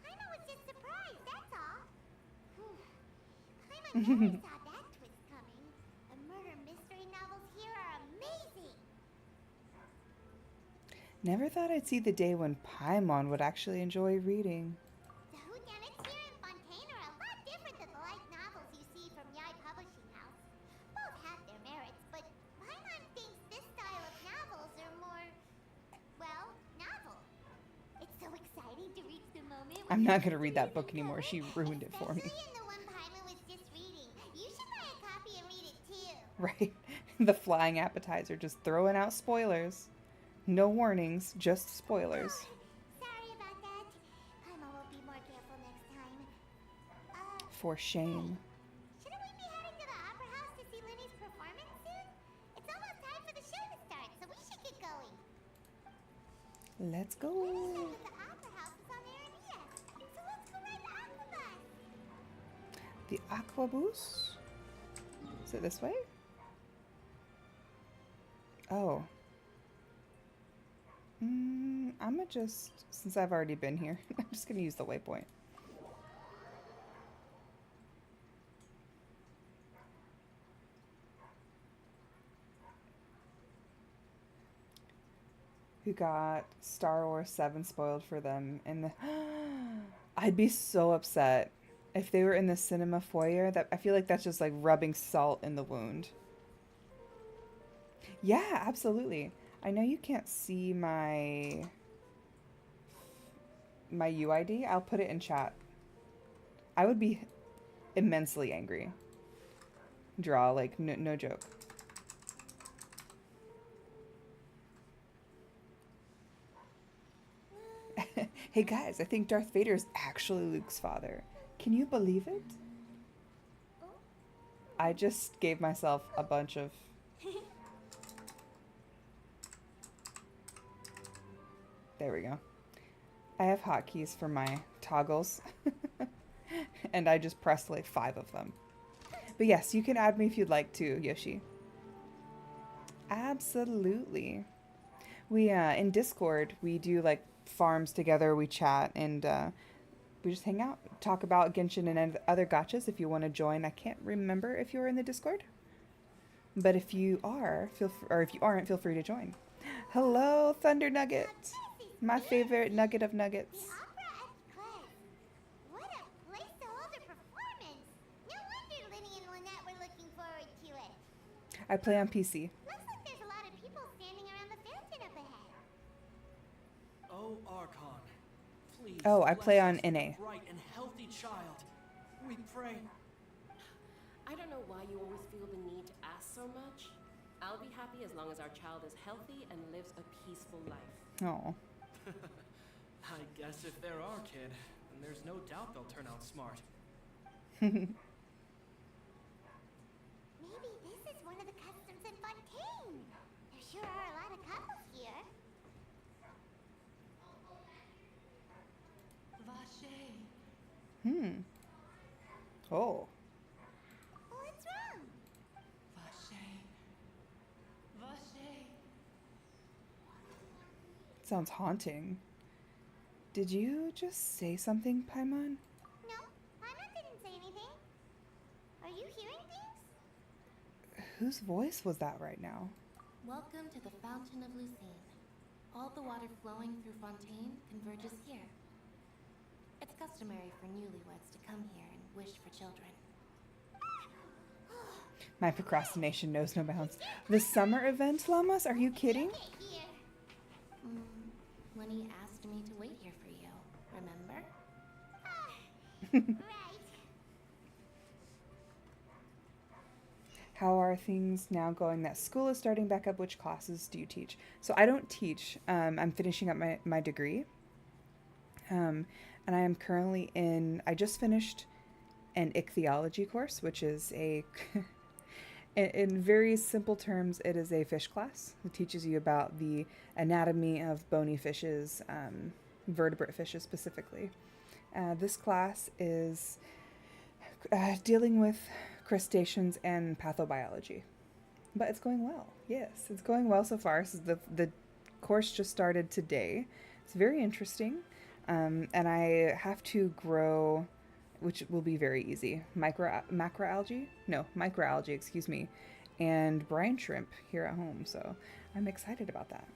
Paimon was just surprised, that's all. Paimon never saw that twist coming. The murder mystery novels here are amazing. Never thought I'd see the day when Paimon would actually enjoy reading. The whodunits here in Fontaine are a lot different than the light novels you see from Yai Publishing House. Both have their merits, but Paimon thinks this style of novels are more, well, novel. It's so exciting to reach the moment when I'm not going to read that book anymore. She ruined it for me. especially in the one Paimon was just reading. You should buy a copy and read it too. Right? The flying appetizer, just throwing out spoilers. No warnings, just spoilers. Sorry about that. Paimon will be more careful next time. For shame. Shouldn't we be heading to the Opera House to see Lenny's performance soon? It's almost time for the show to start, so we should get going. Let's go. Lenny said that the Opera House is on Aranea, so let's go ride the Aquabus. The Aquabus? Is it this way? Oh. I'm gonna just, since I've already been here, I'm just gonna use the waypoint. Who got Star Wars 7 spoiled for them in the I'd be so upset if they were in the cinema foyer. That I feel like that's just like rubbing salt in the wound. Yeah, absolutely. I know you can't see my UID. I'll put it in chat. I would be immensely angry. Draw, like, no joke. Hey guys, I think Darth Vader is actually Luke's father. Can you believe it? I just gave myself a bunch of... There we go. I have hotkeys for my toggles. And I just pressed like 5 of them. But yes, you can add me if you'd like to, Yoshi. Absolutely. We, in Discord, we do like farms together, we chat, and we just hang out, talk about Genshin and other gachas if you want to join. I can't remember if you're in the Discord. But if you are, or if you aren't, feel free to join. Hello, Thunder Nugget. My favorite nugget of nuggets. The opera at Clay. What a place to hold a performance. No wonder Linny and Lynette were looking forward to it. I play on PC. Looks like there's a lot of people standing around the fountain up ahead. Oh, Archon, please. Oh, I play bless on us with NA. a bright and healthy child. We pray. I don't know why you always feel the need to ask so much. I'll be happy as long as our child is healthy and lives a peaceful life. Oh. I guess if they're our kid, then there's no doubt they'll turn out smart. Maybe this is one of the customs in Fontaine. There sure are a lot of couples here. Vache. Oh. What's wrong? Vache. Vache. Sounds haunting. Did you just say something, Paimon? No, Paimon didn't say anything. Are you hearing things? Whose voice was that right now? Welcome to the Fountain of Lucine. All the water flowing through Fontaine converges here. It's customary for newlyweds to come here and wish for children. My procrastination knows no bounds. The summer event, Lamas? Are you kidding? Lenny asked me to wait here for you, remember? Right. How are things now going that school is starting back up? Which classes do you teach? So I don't teach. I'm finishing up my degree. And I am currently I just finished an ichthyology course, which is in very simple terms, it is a fish class. It teaches you about the anatomy of bony fishes, vertebrate fishes specifically. This class is dealing with crustaceans and pathobiology. But it's going well. Yes, it's going well so far. So the course just started today. It's very interesting. And I have to grow, which will be very easy, microalgae, excuse me, and brine shrimp here at home. So I'm excited about that.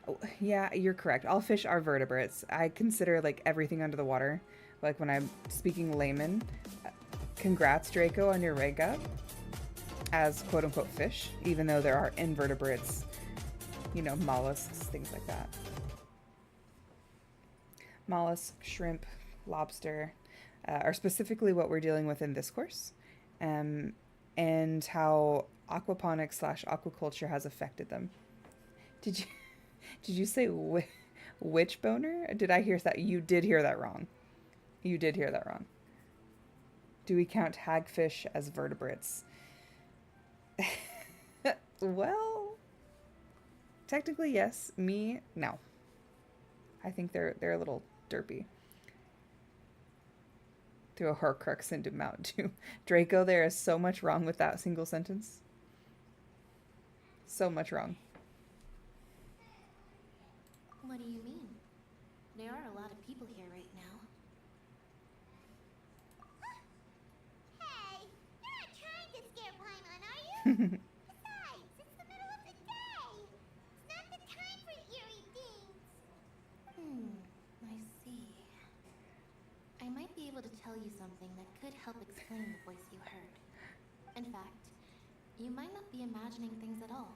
Oh, yeah, you're correct. All fish are vertebrates. I consider like everything under the water. Like when I'm speaking layman, congrats Draco on your rank up as quote unquote fish, even though there are invertebrates, mollusks, things like that. Mollusk, shrimp, lobster are specifically what we're dealing with in this course, and how aquaponics / aquaculture has affected them. Did you say witch boner? Did I hear that? You did hear that wrong. You did hear that wrong. Do we count hagfish as vertebrates? Well, technically yes. Me, no. I think they're a little derpy. Threw a Horcrux into Mount Doom. Draco, there is so much wrong with that single sentence. So much wrong. What do you mean? There are a lot of people here right now. Hey, you're not trying to scare Paimon, are you? Besides, it's the middle of the day. It's not the time for eerie things. I see. I might be able to tell you something that could help explain the voice you heard. In fact, you might not be imagining things at all.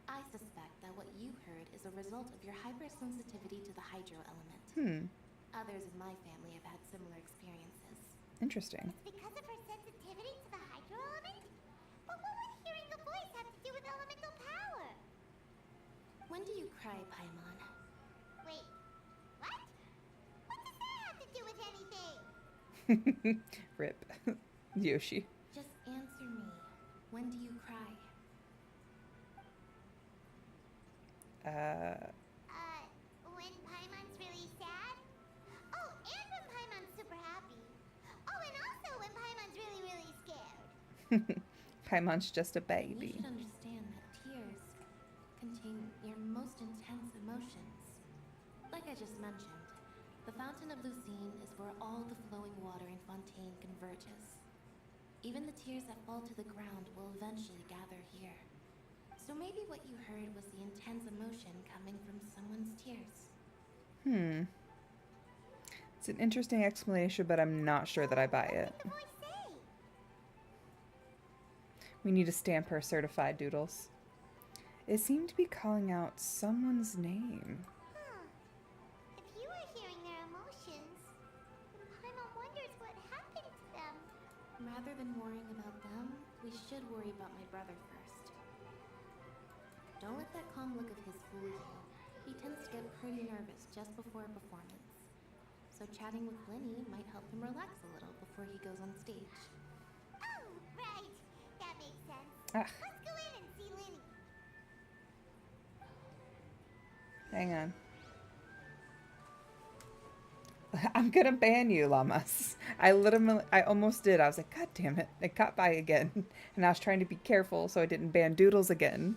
I suspect that what you heard is a result of your hypersensitivity to the hydro element. Others in my family have had similar experiences. Interesting. It's because of her sensitivity to the hydro element? But what would hearing the voice have to do with elemental power? When do you cry, Paimon? Wait, what? What does that have to do with anything? Rip. Yoshi. Just answer me. When do you cry? When Paimon's really sad? Oh, and when Paimon's super happy. Oh, and also when Paimon's really, really scared. Paimon's just a You baby. should understand that tears contain your most intense emotions. Like I just mentioned, the Fountain of Lucine is where all the flowing water in Fontaine converges. Even the tears that fall to the ground will eventually gather here. So maybe what you heard was the intense emotion coming from someone's tears. It's an interesting explanation, but I'm not sure that I buy it. We need to stamp her certified, Doodles. It seemed to be calling out someone's name. If you were hearing their emotions, Paimon wonders what happened to them. Rather than worrying about them, we should worry about my brother first. Don't let that calm look of his fool you. He tends to get pretty nervous just before a performance. So chatting with Linny might help him relax a little before he goes on stage. Oh, right. That makes sense. Ah. Let's go in and see Linny. Hang on. I'm gonna ban you, Llamas. I almost did. I was like, God damn it. I got by again. And I was trying to be careful so I didn't ban Doodles again.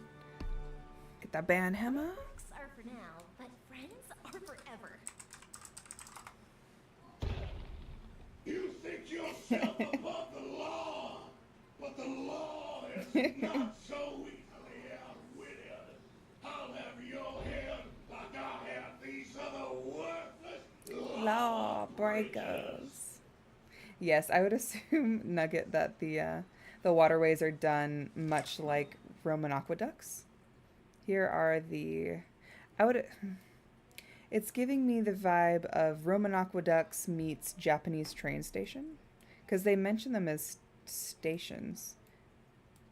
Get that ban, Hema? Lurks are for now, but friends are forever. You think yourself above the law, but the law is not so easily outwitted. I'll have your head like I have these other worthless Lawbreakers. Yes, I would assume, Nugget, that the waterways are done much like Roman aqueducts. Here are it's giving me the vibe of Roman aqueducts meets Japanese train station, because they mention them as stations.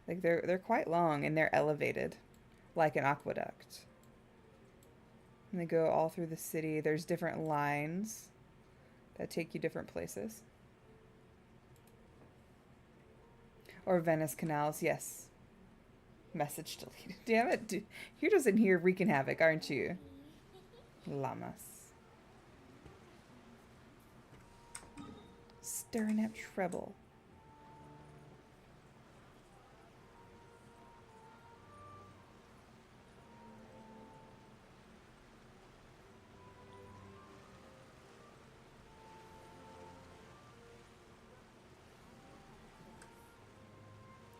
Like they're quite long and they're elevated, like an aqueduct. And they go all through the city. There's different lines that take you different places. Or Venice canals, yes. Message deleted. Damn it. You're just in here wreaking havoc, aren't you? Llamas. Stirring up trouble.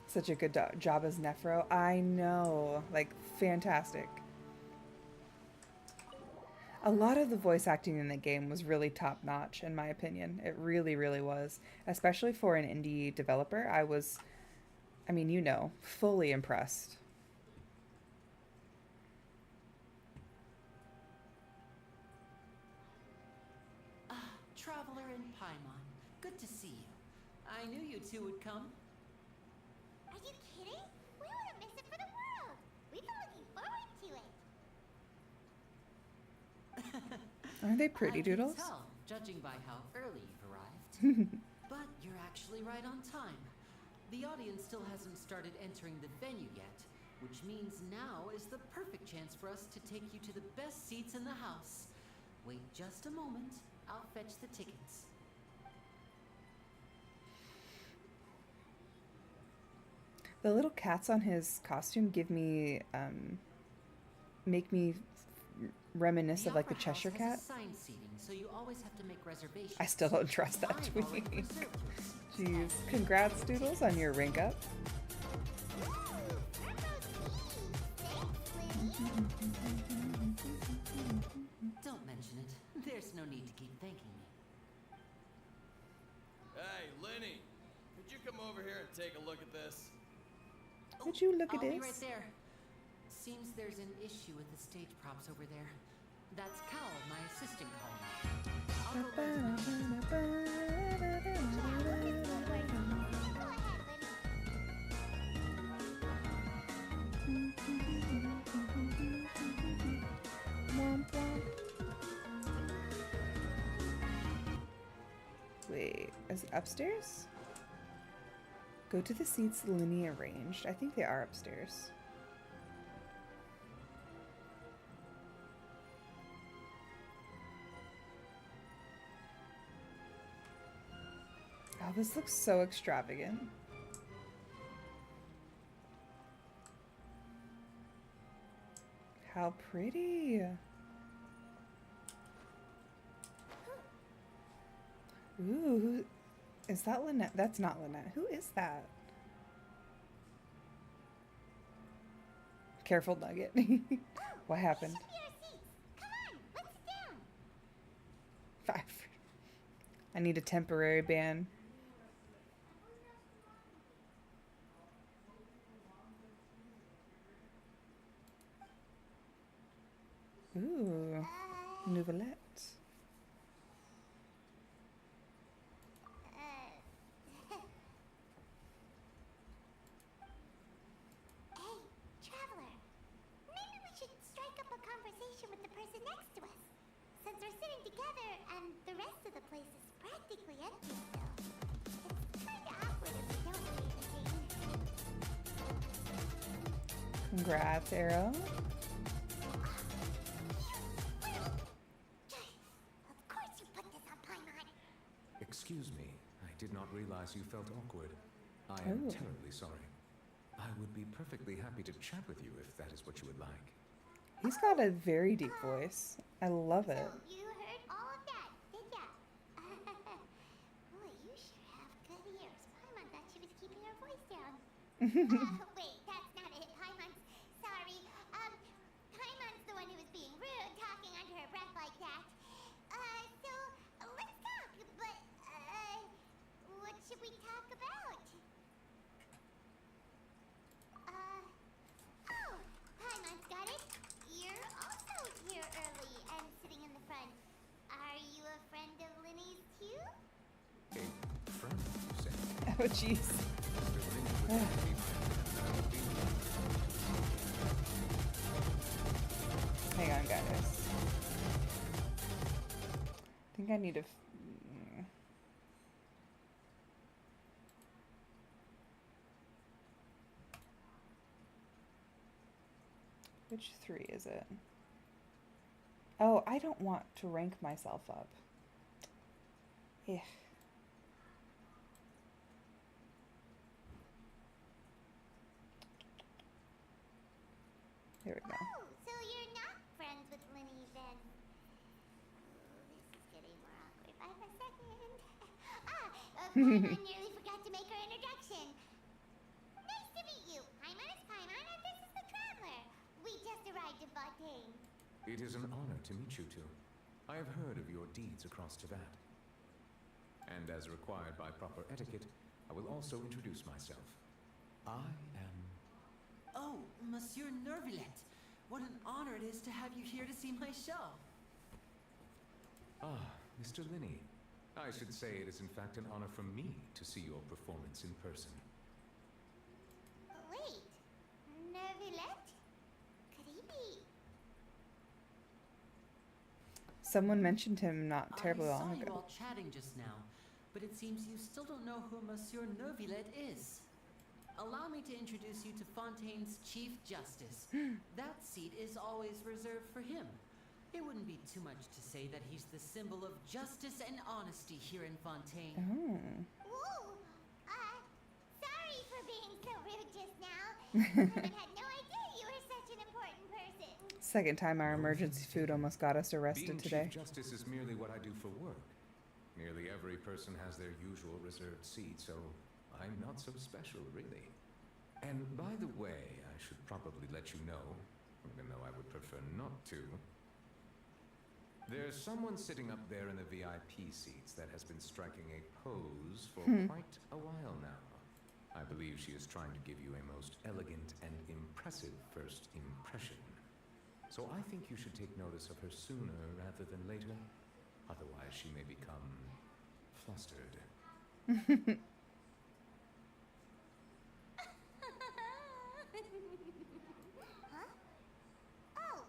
Such a good job as Nephro. I know. Like, fantastic. A lot of the voice acting in the game was really top-notch, in my opinion. It really, really was. Especially for an indie developer. I mean, you know, fully impressed. Traveler in Paimon. Good to see you. I knew you two would come. Are you kidding? We wouldn't miss it for the world. We've been looking forward to it. Aren't they pretty, Doodles? I can tell, judging by how early you've arrived. But you're actually right on time. The audience still hasn't started entering the venue yet, which means now is the perfect chance for us to take you to the best seats in the house. Wait just a moment. I'll fetch the tickets. The little cats on his costume make me reminisce of like the Cheshire Cat. Assigned seating, so you always have to make reservations. I still don't trust that tweet. Jeez. Congrats, Doodles, on your rank up. Don't mention it. There's no need to keep thanking me. Hey, Linny, could you come over here and take a look at this? Would you look at I'll this? be right there. Seems there's an issue with the stage props over there. That's Cal, my assistant, calling. Wait, is it upstairs? Go to the seats Linny arranged. I think they are upstairs. Oh, this looks so extravagant. How pretty. Ooh. Is that Lynette? That's not Lynette. Who is that? Careful, Nugget. What happened? These should be our seats. Come on, let's sit down. 5. I need a temporary ban. Ooh, Nouvellette. Hey, traveler. Maybe we should strike up a conversation with the person next to us. Since we're sitting together and the rest of the place is practically empty still. It's kinda awkward if we don't say anything. Congrats, Arrow. Of course you put this on Paimon. Excuse me, I did not realize you felt awkward. I am Oh. terribly sorry. I would be perfectly happy to chat with you if that is what you would like. He's got a very deep voice. I love it. So you heard all of that, did ya? Boy, you sure have good ears. Paimon thought she was keeping her voice down. Wait, that's not it. Paimon's sorry. Paimon's the one who was being rude, talking under her breath like that. So let's talk. But what should we talk about? Oh, Paimon's got it. You're also here early and sitting in the front. Are you a friend of Linny's too? A friend, you say? Oh, jeez. Hang on, guys. I think I need to. Which 3 is it? Oh, I don't want to rank myself up. Yeah. There we go. Oh, so you're not friends with Linny then? Oh, this is getting more awkward by the second. Paimon nearly forgot to make her introduction. Nice to meet you. Paimon is Paimon and this is the Traveler. We just arrived in Fontaine. It is an honor to meet you two. I have heard of your deeds across Teyvat. And as required by proper etiquette, I will also introduce myself. I am... Oh, Monsieur Neuvillette. What an honor it is to have you here to see my show. Ah, Mr. Linny. I should say it is in fact an honor for me to see your performance in person. Wait, Neuvillette? Could he be? Someone mentioned him not terribly long I saw you ago. all chatting just now, but it seems you still don't know who Monsieur Neuvillette is. Allow me to introduce you to Fontaine's Chief Justice. That seat is always reserved for him. It wouldn't be too much to say that he's the symbol of justice and honesty here in Fontaine. Oh. Whoa! Sorry for being so rude just now. I had no idea you were such an important person. Second time our emergency food almost got us arrested Being today. Chief Justice is merely what I do for work. Nearly every person has their usual reserved seat, so I'm not so special, really. And by the way, I should probably let you know, even though I would prefer not to. There's someone sitting up there in the VIP seats that has been striking a pose for quite a while now. I believe she is trying to give you a most elegant and impressive first impression. So I think you should take notice of her sooner rather than later. Otherwise, she may become flustered. Huh? Oh,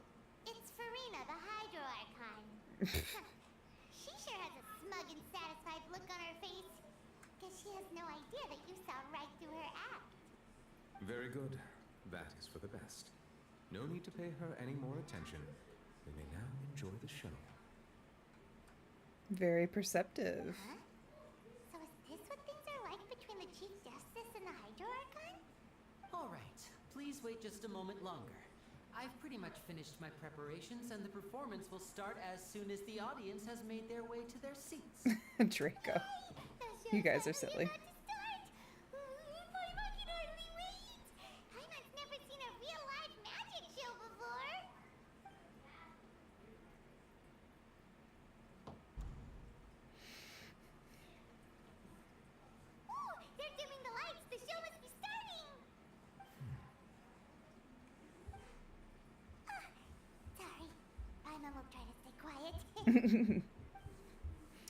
it's Farina, the Hydro Archon. She sure has a smug and satisfied look on her face. Guess she has no idea that you saw right through her act. Very good. That is for the best. No need to pay her any more attention. We may now enjoy the show. Very perceptive. Huh? So is this what things are like between the Chief Justice and the Hydro Archon? All right, please wait just a moment longer. I've pretty much finished my preparations and the performance will start as soon as the audience has made their way to their seats. Draco. Those You guys are silly. Paimon can hardly wait. Paimon's never seen a real live magic show before. Oh, they're dimming the lights. The show must be starting. Sorry. Paimon will try to stay quiet.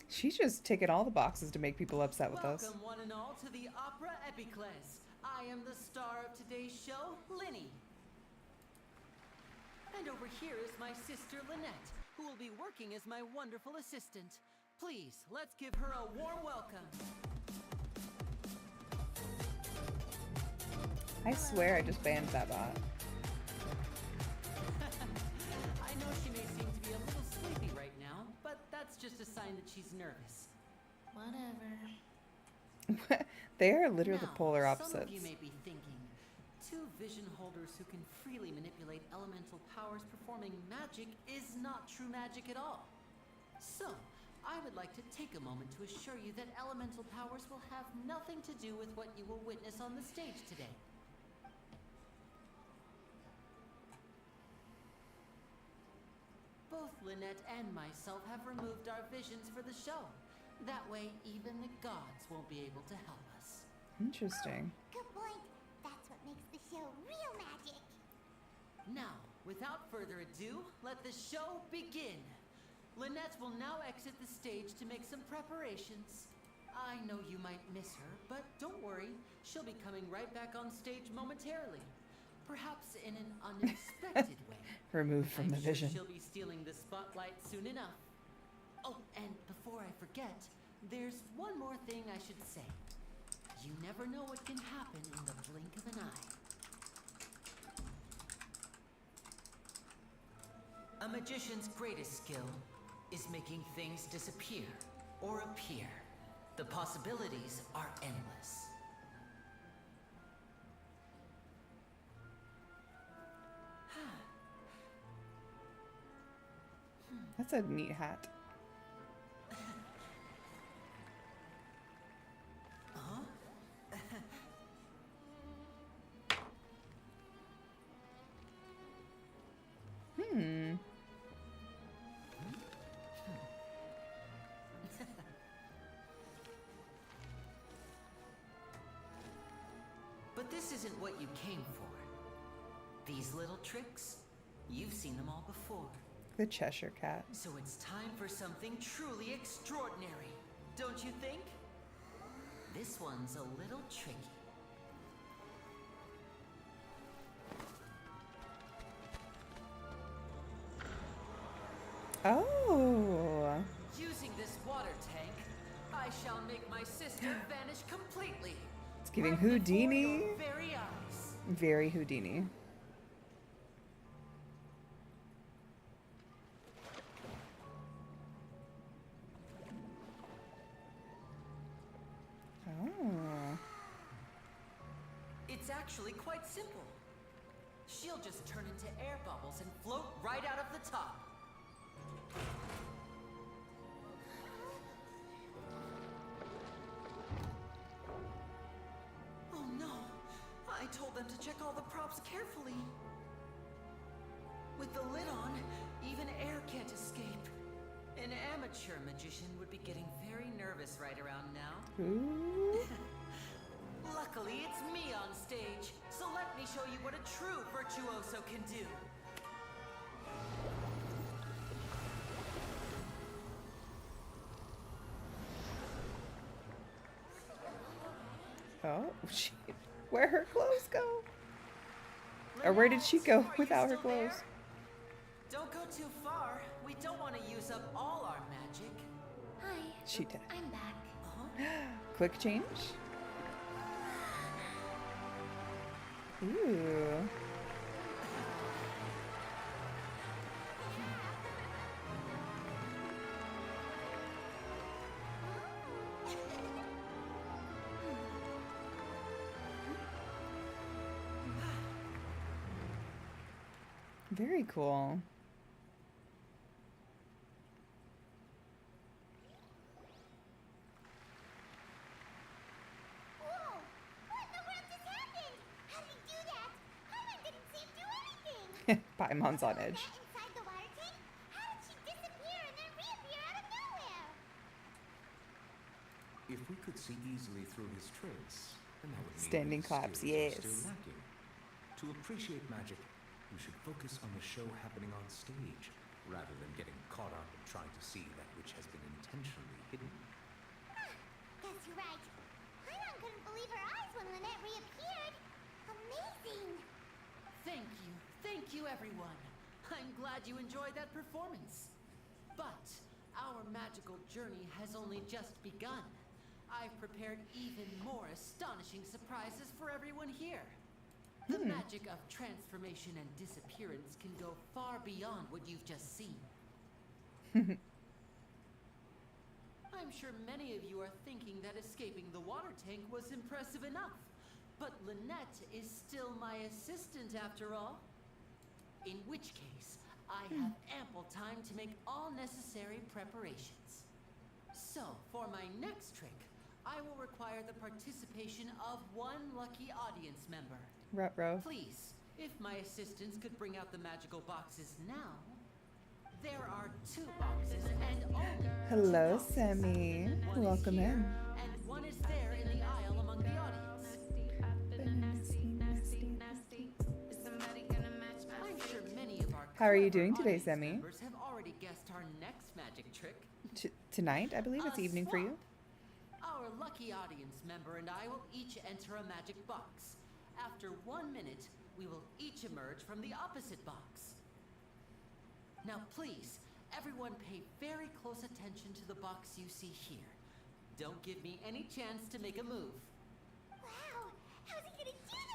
She's just ticking all the boxes to make people upset with us. Welcome one and all to the Opera Epicles. I am the star of today's show, Linny. And over here is my sister Lynette, who will be working as my wonderful assistant. Please, let's give her a warm welcome. I swear I just banned that bot. I know she may seem to be a little sleepy right now, but that's just a sign that she's nervous. Whatever. They are literally Now, polar some opposites. of you may be thinking, two vision holders who can freely manipulate elemental powers performing magic is not true magic at all. So, I would like to take a moment to assure you that elemental powers will have nothing to do with what you will witness on the stage today. Both Lynette and myself have removed our visions for the show. That way, even the gods won't be able to help us. Interesting. Good point. That's what makes the show real magic. Now, without further ado, let the show begin. Lynette will now exit the stage to make some preparations. I know you might miss her, but don't worry. She'll be coming right back on stage momentarily. Perhaps in an unexpected way. Removed from the I'm sure vision. she'll be stealing the spotlight soon enough. Oh, and before I forget, there's one more thing I should say. You never know what can happen in the blink of an eye. A magician's greatest skill is making things disappear or appear. The possibilities are endless. That's a neat hat. But this isn't what you came for. These little tricks, you've seen them all before. The Cheshire Cat. So it's time for something truly extraordinary, don't you think? This one's a little tricky. Oh. Using this water tank, I shall make my sister vanish completely. It's giving right Houdini. before your very eyes. Very Houdini. Oh. It's actually quite simple. She'll just turn into air bubbles and float right out of the top. Oh no! I told them to check all the props carefully. With the lid on, even air can't escape. An amateur magician would be getting very nervous right around now. Ooh. Luckily, it's me on stage, so let me show you what a true virtuoso can do. Oh, where'd her clothes go? Or where did she go without her clothes? Don't go too far. We don't want to use up all our magic. Hi. She did. I'm back. Quick change? Ooh. Very cool. Paimon's on edge. Inside the water tank? How did she disappear and then reappear out of nowhere? If we could see easily through his tricks, then that would mean Standing his claps, skills are yes. still lacking. To appreciate magic, you should focus on the show happening on stage, rather than getting caught up in trying to see that which has been intentionally hidden. Guess you're right. Paimon couldn't believe her eyes when Lynette reappeared. Amazing! Thank you, everyone. I'm glad you enjoyed that performance. But our magical journey has only just begun. I've prepared even more astonishing surprises for everyone here. The magic of transformation and disappearance can go far beyond what you've just seen. I'm sure many of you are thinking that escaping the water tank was impressive enough. But Lynette is still my assistant after all. In which case, I have ample time to make all necessary preparations. So, for my next trick, I will require the participation of one lucky audience member. Ruh-roh. Please, if my assistants could bring out the magical boxes now. There are 2 boxes and only Hello, 2 boxes. Sammy. One is Welcome here, in. And one is there in the aisle among the audience. I'm sure many of our How are you clever doing today, audience Sammy? members have already guessed our next magic trick. Tonight, I believe it's A evening for you. swap. Our lucky audience member and I will each enter a magic box. After 1 minute, we will each emerge from the opposite box. Now please, everyone pay very close attention to the box you see here. Don't give me any chance to make a move. Wow! How's he gonna do this?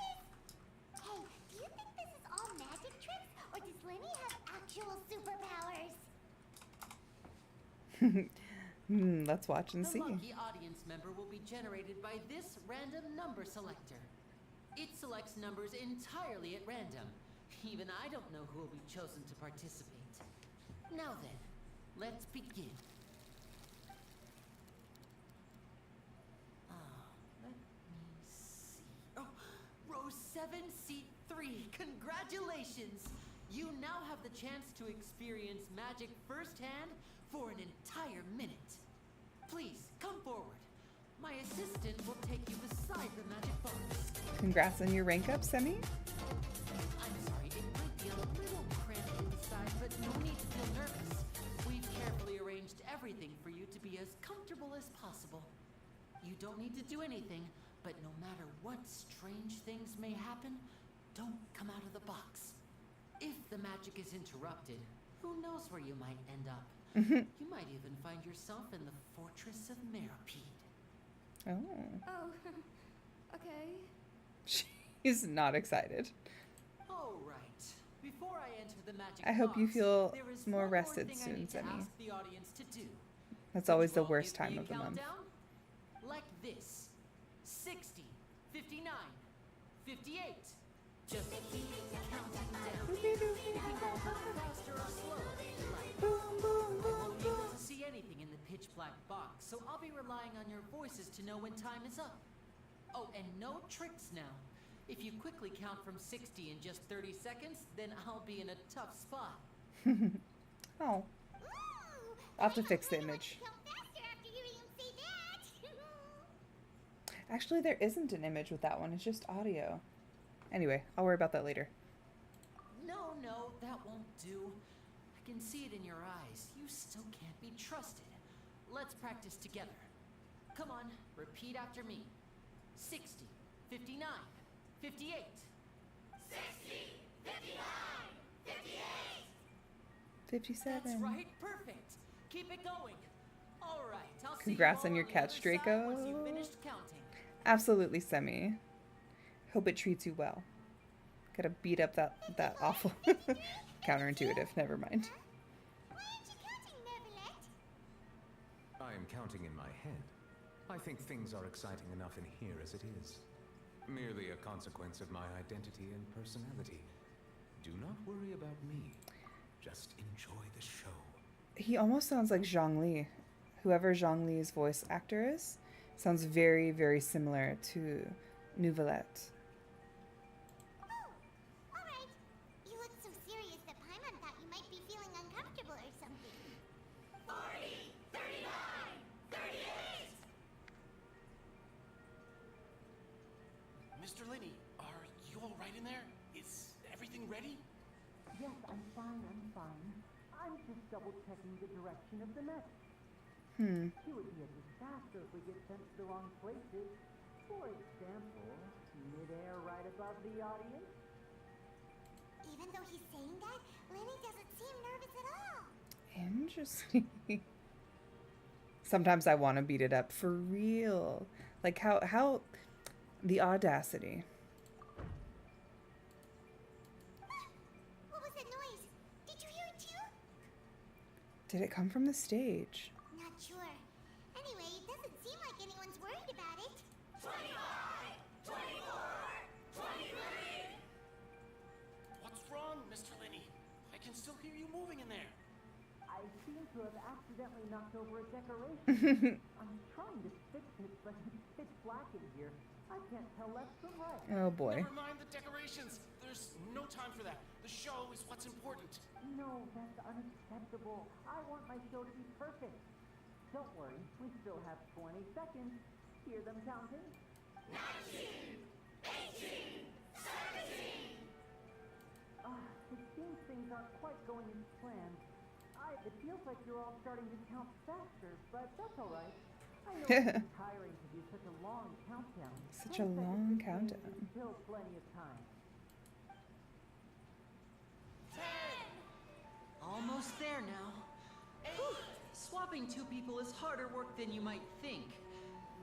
Hey, do you think this is all magic tricks, or does Lenny have actual superpowers? Let's watch and The see. lucky audience member will be generated by this random number selector. It selects numbers entirely at random. Even I don't know who will be chosen to participate. Now then, let's begin. Let me see. Oh, row 7, seat 3. Congratulations! You now have the chance to experience magic firsthand for an entire minute. Please, come forward. My assistant will take you beside the magic box. Congrats on your rank up, Sammy. I'm sorry, it might be a little cramped inside, but no need to feel nervous. We've carefully arranged everything for you to be as comfortable as possible. You don't need to do anything, but no matter what strange things may happen, don't come out of the box. If the magic is interrupted, who knows where you might end up? You might even find yourself in the Fortress of Meripede. Oh. Oh, okay. She's not excited. All right. Before I enter the magic I hope you box, feel there is more one rested thing I soon, need to Sammy. ask the audience to do. That's always Would the you all worst give me time a of the month. countdown? Like this. 60, 59, 58. Just keep counting down. You can go a little faster or slower if you like. I won't be able to see anything in the pitch black box, so I'll be relying on your voices to know when time is up. Oh, and no tricks now. If you quickly count from 60 in just 30 seconds, then I'll be in a tough spot. Oh. I'll have to fix the image. Actually, there isn't an image with that one. It's just audio. Anyway, I'll worry about that later. No, that won't do. I can see it in your eyes. You still can't be trusted. Let's practice together. Come on, repeat after me. 60, 59, 58. 60, 59, 58. 57. That's right, perfect. Keep it going. All right, I'll Congrats see you on your all the other catch, side Draco. once you've finished counting. Absolutely, Semi. Hope it treats you well. Gotta beat up that awful counterintuitive. Never mind. I am counting in my head. I think things are exciting enough in here as it is. Merely a consequence of my identity and personality. Do not worry about me. Just enjoy the show. He almost sounds like Zhongli. Whoever Zhongli's voice actor is sounds very, very similar to Nouvellette. Alright. You look so Mr. Linney, are you all right in there? Is everything ready? Yes, I'm fine, I'm just double-checking the direction of the net. It would be a disaster if we get sent to the wrong places. For example, mid-air right above the audience. Even though he's saying that, Lenny doesn't seem nervous at all. Interesting. Sometimes I want to beat it up for real. Like how the audacity. What was that noise? Did you hear it too? Did it come from the stage? Not sure. Anyway, it doesn't seem like anyone's worried about it. 25! 24! 23! What's wrong, Mr. Linney? I can still hear you moving in there. I seem to have accidentally knocked over a decoration. I'm trying to fix it, but it's pitch black in here. I can't tell left from right. Oh boy. Never mind the decorations. There's no time for that. The show is what's important. No, that's unacceptable. I want my show to be perfect. Don't worry, we still have 20 seconds. Hear them counting? 19! 18! 17! It seems things aren't quite going as planned. It feels like you're all starting to count faster, but that's all right. I know it's tiring to do such a long countdown. Such a long countdown. Still plenty of time. 10! Almost there now. Whew. Swapping two people is harder work than you might think.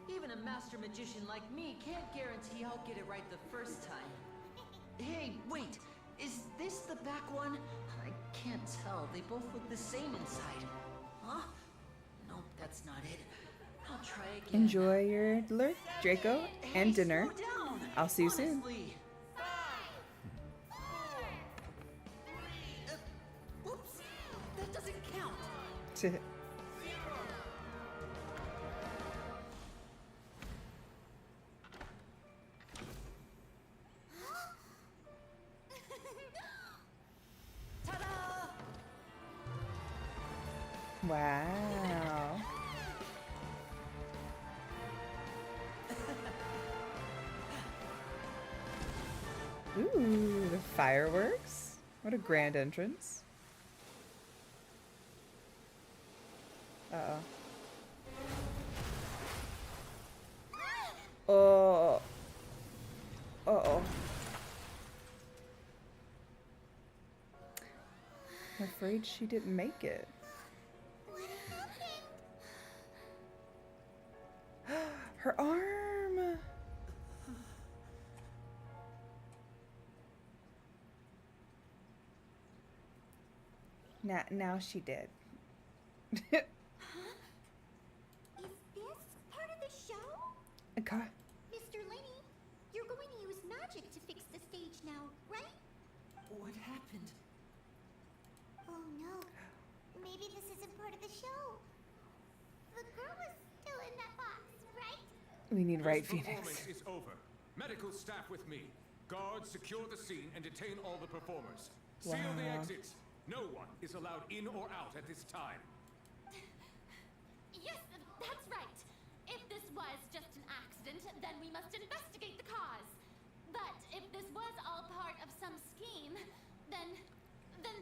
Even a master magician like me can't guarantee I'll get it right the first time. Hey, wait. Is this the back one? I can't tell. They both look the same inside. Huh? Nope, that's not it. I'll try again. Enjoy your lurk, Draco, and dinner. Slow down. I'll see you soon. Honestly. 5, 4, 3. Whoops. That doesn't count. Wow. Ooh, the fireworks. What a grand entrance. Uh-oh. Oh. Uh-oh. I'm afraid she didn't make it. Her arm! Now she did. Is this part of the show? Okay. Mr. Linney, you're going to use magic to fix the stage now, right? What happened? Oh no. Maybe this isn't part of the show. The girl was still in that box, right? We need right, This Phoenix. performance is over. Medical staff with me. Guards secure the scene and detain all the performers. Seal the Wow. exits. No one is allowed in or out at this time. Yes, that's right. If this was just an accident, then we must investigate the cause. But if this was all part of some scheme, then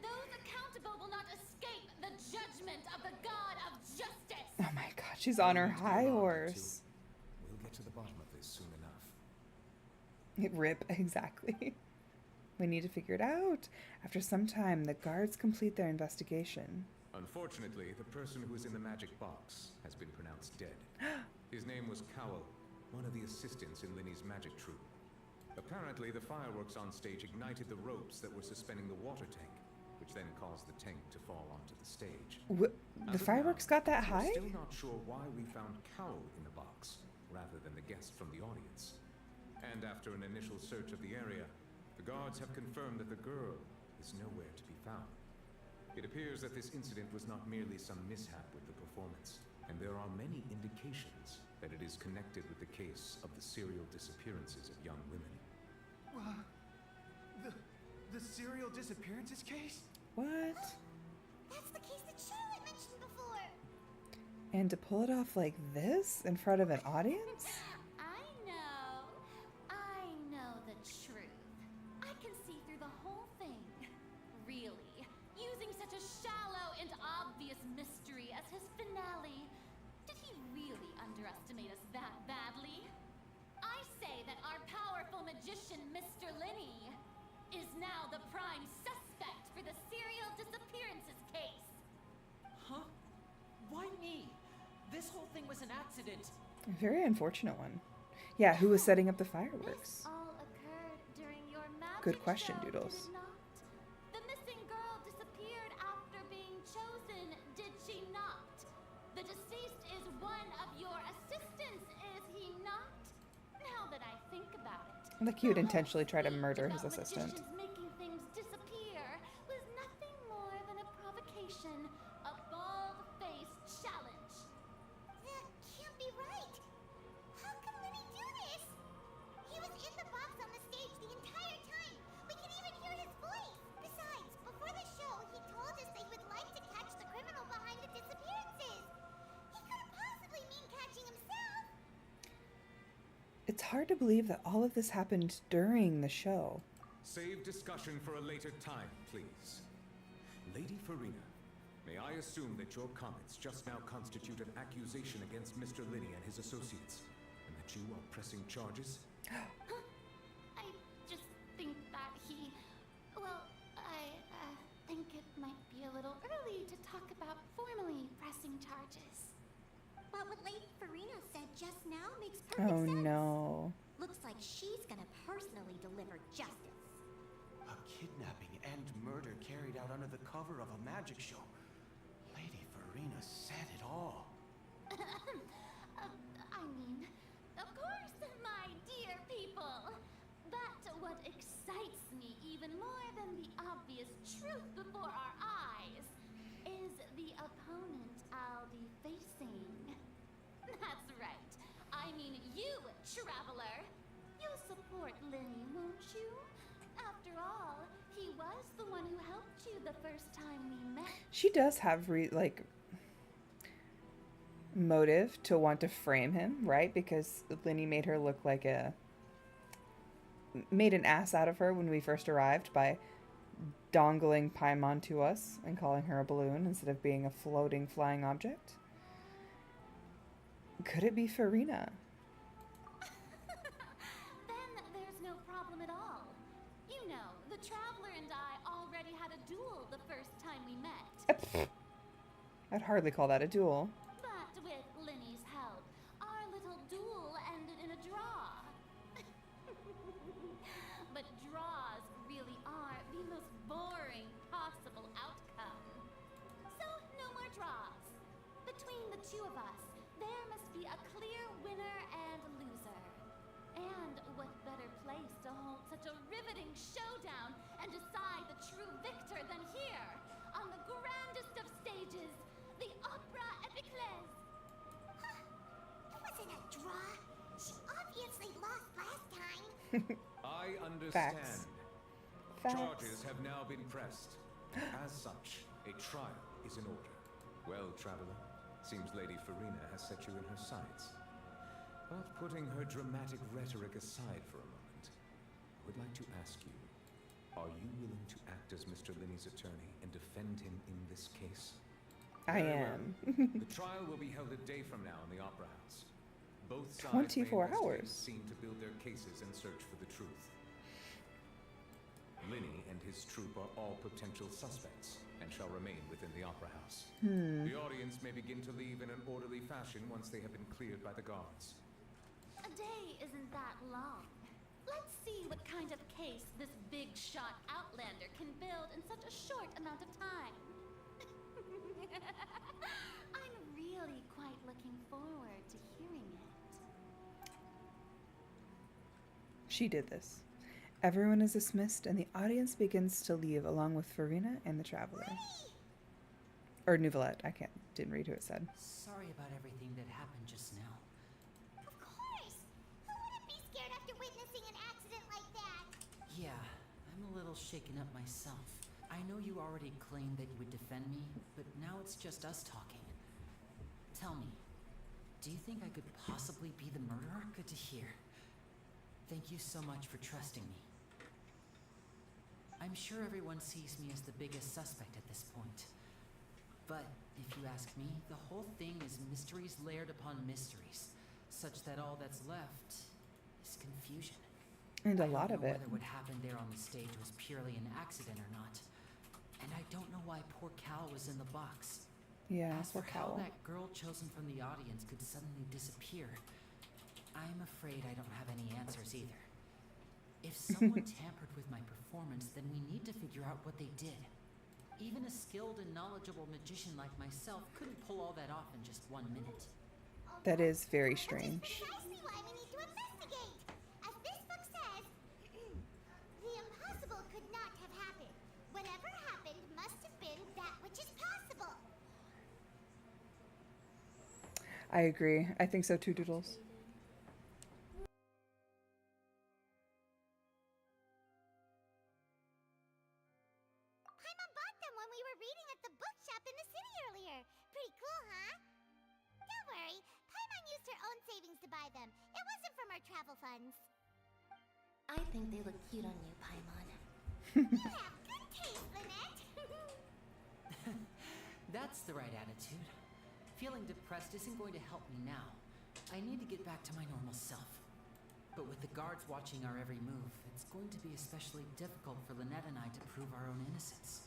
those accountable will not escape the judgment of the God of justice. Oh my god, she's on her high horse. We'll get to the bottom of this soon enough. Rip, exactly. We need to figure it out. After some time, the guards complete their investigation. Unfortunately, the person who is in the magic box has been pronounced dead. His name was Cowell, one of the assistants in Linny's magic troupe. Apparently, the fireworks on stage ignited the ropes that were suspending the water tank, which then caused the tank to fall onto the stage. The fireworks got that high? We're still not sure why we found Cowell in the box, rather than the guest from the audience. And after an initial search of the area, the guards have confirmed that the girl is nowhere to be found. It appears that this incident was not merely some mishap with the performance, and there are many indications that it is connected with the case of the serial disappearances of young women. The serial disappearances case? What? That's the case that Charlotte mentioned before. And to pull it off like this in front of an audience? I know. can see through the whole thing. Really, using such a shallow and obvious mystery as his finale. Did he really underestimate us that badly? I say that our powerful magician, Mr. Linney, is now the prime suspect for the serial disappearances case. Huh? Why me? This whole thing was an accident. A very unfortunate one. Yeah, who was setting up the fireworks? All occurred during your magic Good question, show, Doodles. did it not? The missing girl disappeared after being chosen, did she not? The deceased is one of your assistants, is he not? Now that I think about it, Like he would intentionally try to murder his assistant. magicians making things disappear was nothing more than a provocation, a bald-faced challenge. That can't be right. How can Lenny do this? He was in the box on the stage the entire time. We could even hear his voice. Besides, before the show, he told us they would like to catch the criminal behind the disappearances. He couldn't possibly mean catching himself. It's hard to believe that all of this happened during the show. Save discussion for a later time, please. Lady Farina, may I assume that your comments just now constitute an accusation against Mr. Linney and his associates, and that you are pressing charges? I just think that he... Well, I think it might be a little early to talk about formally pressing charges. But what Lady Farina said just now makes perfect Oh sense. no. Looks like she's gonna personally deliver justice. A kidnapping and murder carried out under the cover of a magic show. Lady Farina said it all. I mean, of course, my dear people. But what excites me even more than the obvious truth before our eyes is the opponent I'll be facing. That's right. I mean you, Traveler. You'll support Lenny, won't you? After all, he was the one who helped you the first time we met. She does have motive to want to frame him, right? Because Linny made her look like made an ass out of her when we first arrived by dongling Paimon to us and calling her a balloon instead of being a floating flying object. Could it be Farina? Then there's no problem at all. You know, the Traveler and I already had a duel the first time we met. I'd hardly call that a duel. But with Lenny's help, our little duel ended in a draw. But draws really are the most boring possible outcome. So, no more draws. Between the two of us, there must be a clear winner and loser. And what better place to hold such a riveting showdown and decide the true victor than here, on the grandest of stages, the Opera Epiclese. It wasn't a draw. She obviously lost last time. I understand. Facts. Charges have now been pressed. As such, a trial is in order. Well, Traveler, seems Lady Farina has set you in her sights. But putting her dramatic rhetoric aside for a moment, I would like to ask you, are you willing to act as Mr. Linney's attorney and defend him in this case? I Very am. well. The trial will be held a day from now in the Opera House. Both sides 24 may investigate hours. the scene to build their cases and search for the truth. Linney and his troupe are all potential suspects and shall remain within the Opera House. The audience may begin to leave in an orderly fashion once they have been cleared by the guards. A day isn't that long. Let's see what kind of case this big shot outlander can build in such a short amount of time. I'm really quite looking forward to hearing it. She did this. Everyone is dismissed and the audience begins to leave along with Farina and the Traveler. Or Nouvelette. Didn't read who it said. Sorry about everything that happened just now. Of course. Who wouldn't be scared after witnessing an accident like that? Yeah, I'm a little shaken up myself. I know you already claimed that you would defend me, but now it's just us talking. Tell me, do you think I could possibly be the murderer? Good to hear. Thank you so much for trusting me. I'm sure everyone sees me as the biggest suspect at this point. But if you ask me, the whole thing is mysteries layered upon mysteries, such that all that's left is confusion. And a I lot don't of know it. whether what happened there on the stage was purely an accident or not. And I don't know why poor Cal was in the box. Yeah, As poor for how Cal. that girl chosen from the audience could suddenly disappear, I'm afraid I don't have any answers either. If someone tampered with my performance, then we need to figure out what they did. Even a skilled and knowledgeable magician like myself couldn't pull all that off in just 1 minute. That is very strange. Precisely why we need to investigate. As this book says, the impossible could not have happened. Whatever happened must have been that which is possible. I agree. I think so too, Doodles. Paimon bought them when we were reading at the bookshop in the city earlier. Pretty cool, huh? Don't worry, Paimon used her own savings to buy them. It wasn't from our travel funds. I think they look cute on you, Paimon. You have good taste, Lynette. That's the right attitude. Feeling depressed isn't going to help me now. I need to get back to my normal self. But with the guards watching our every move, it's going to be especially difficult for Lynette and I to prove our own innocence.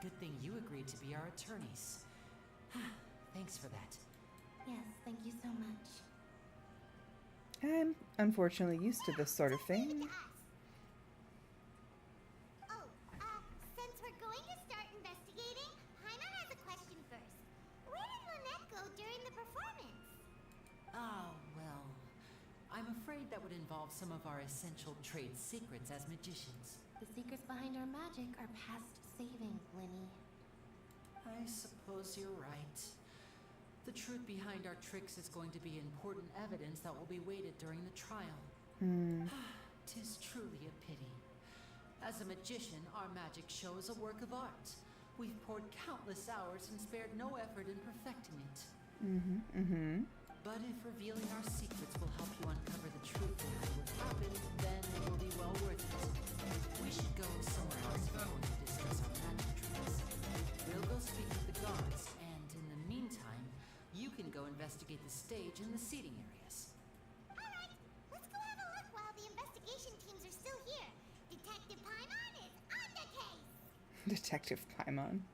Good thing you agreed to be our attorneys. Thanks for that. Yes, thank you so much. I'm unfortunately used to this sort of thing. Oh, since we're going to start investigating, Paimon has a question first. Where did Lynette go during the performance? Oh, well, I'm afraid that would involve some of our essential trade secrets as magicians. The secrets behind our magic are past saving, Linny. I suppose you're right. The truth behind our tricks is going to be important evidence that will be weighted during the trial. 'Tis truly a pity. As a magician, our magic show is a work of art. We've poured countless hours and spared no effort in perfecting it. But if revealing our secrets will help you uncover the truth behind what happened, then it will be well worth it. We should go somewhere else if we're going to discuss our magic tricks. We'll go speak with the guards, and in the meantime, you can go investigate the stage and the seating areas. Alright, let's go have a look while the investigation teams are still here. Detective Paimon is on the case! Detective Paimon.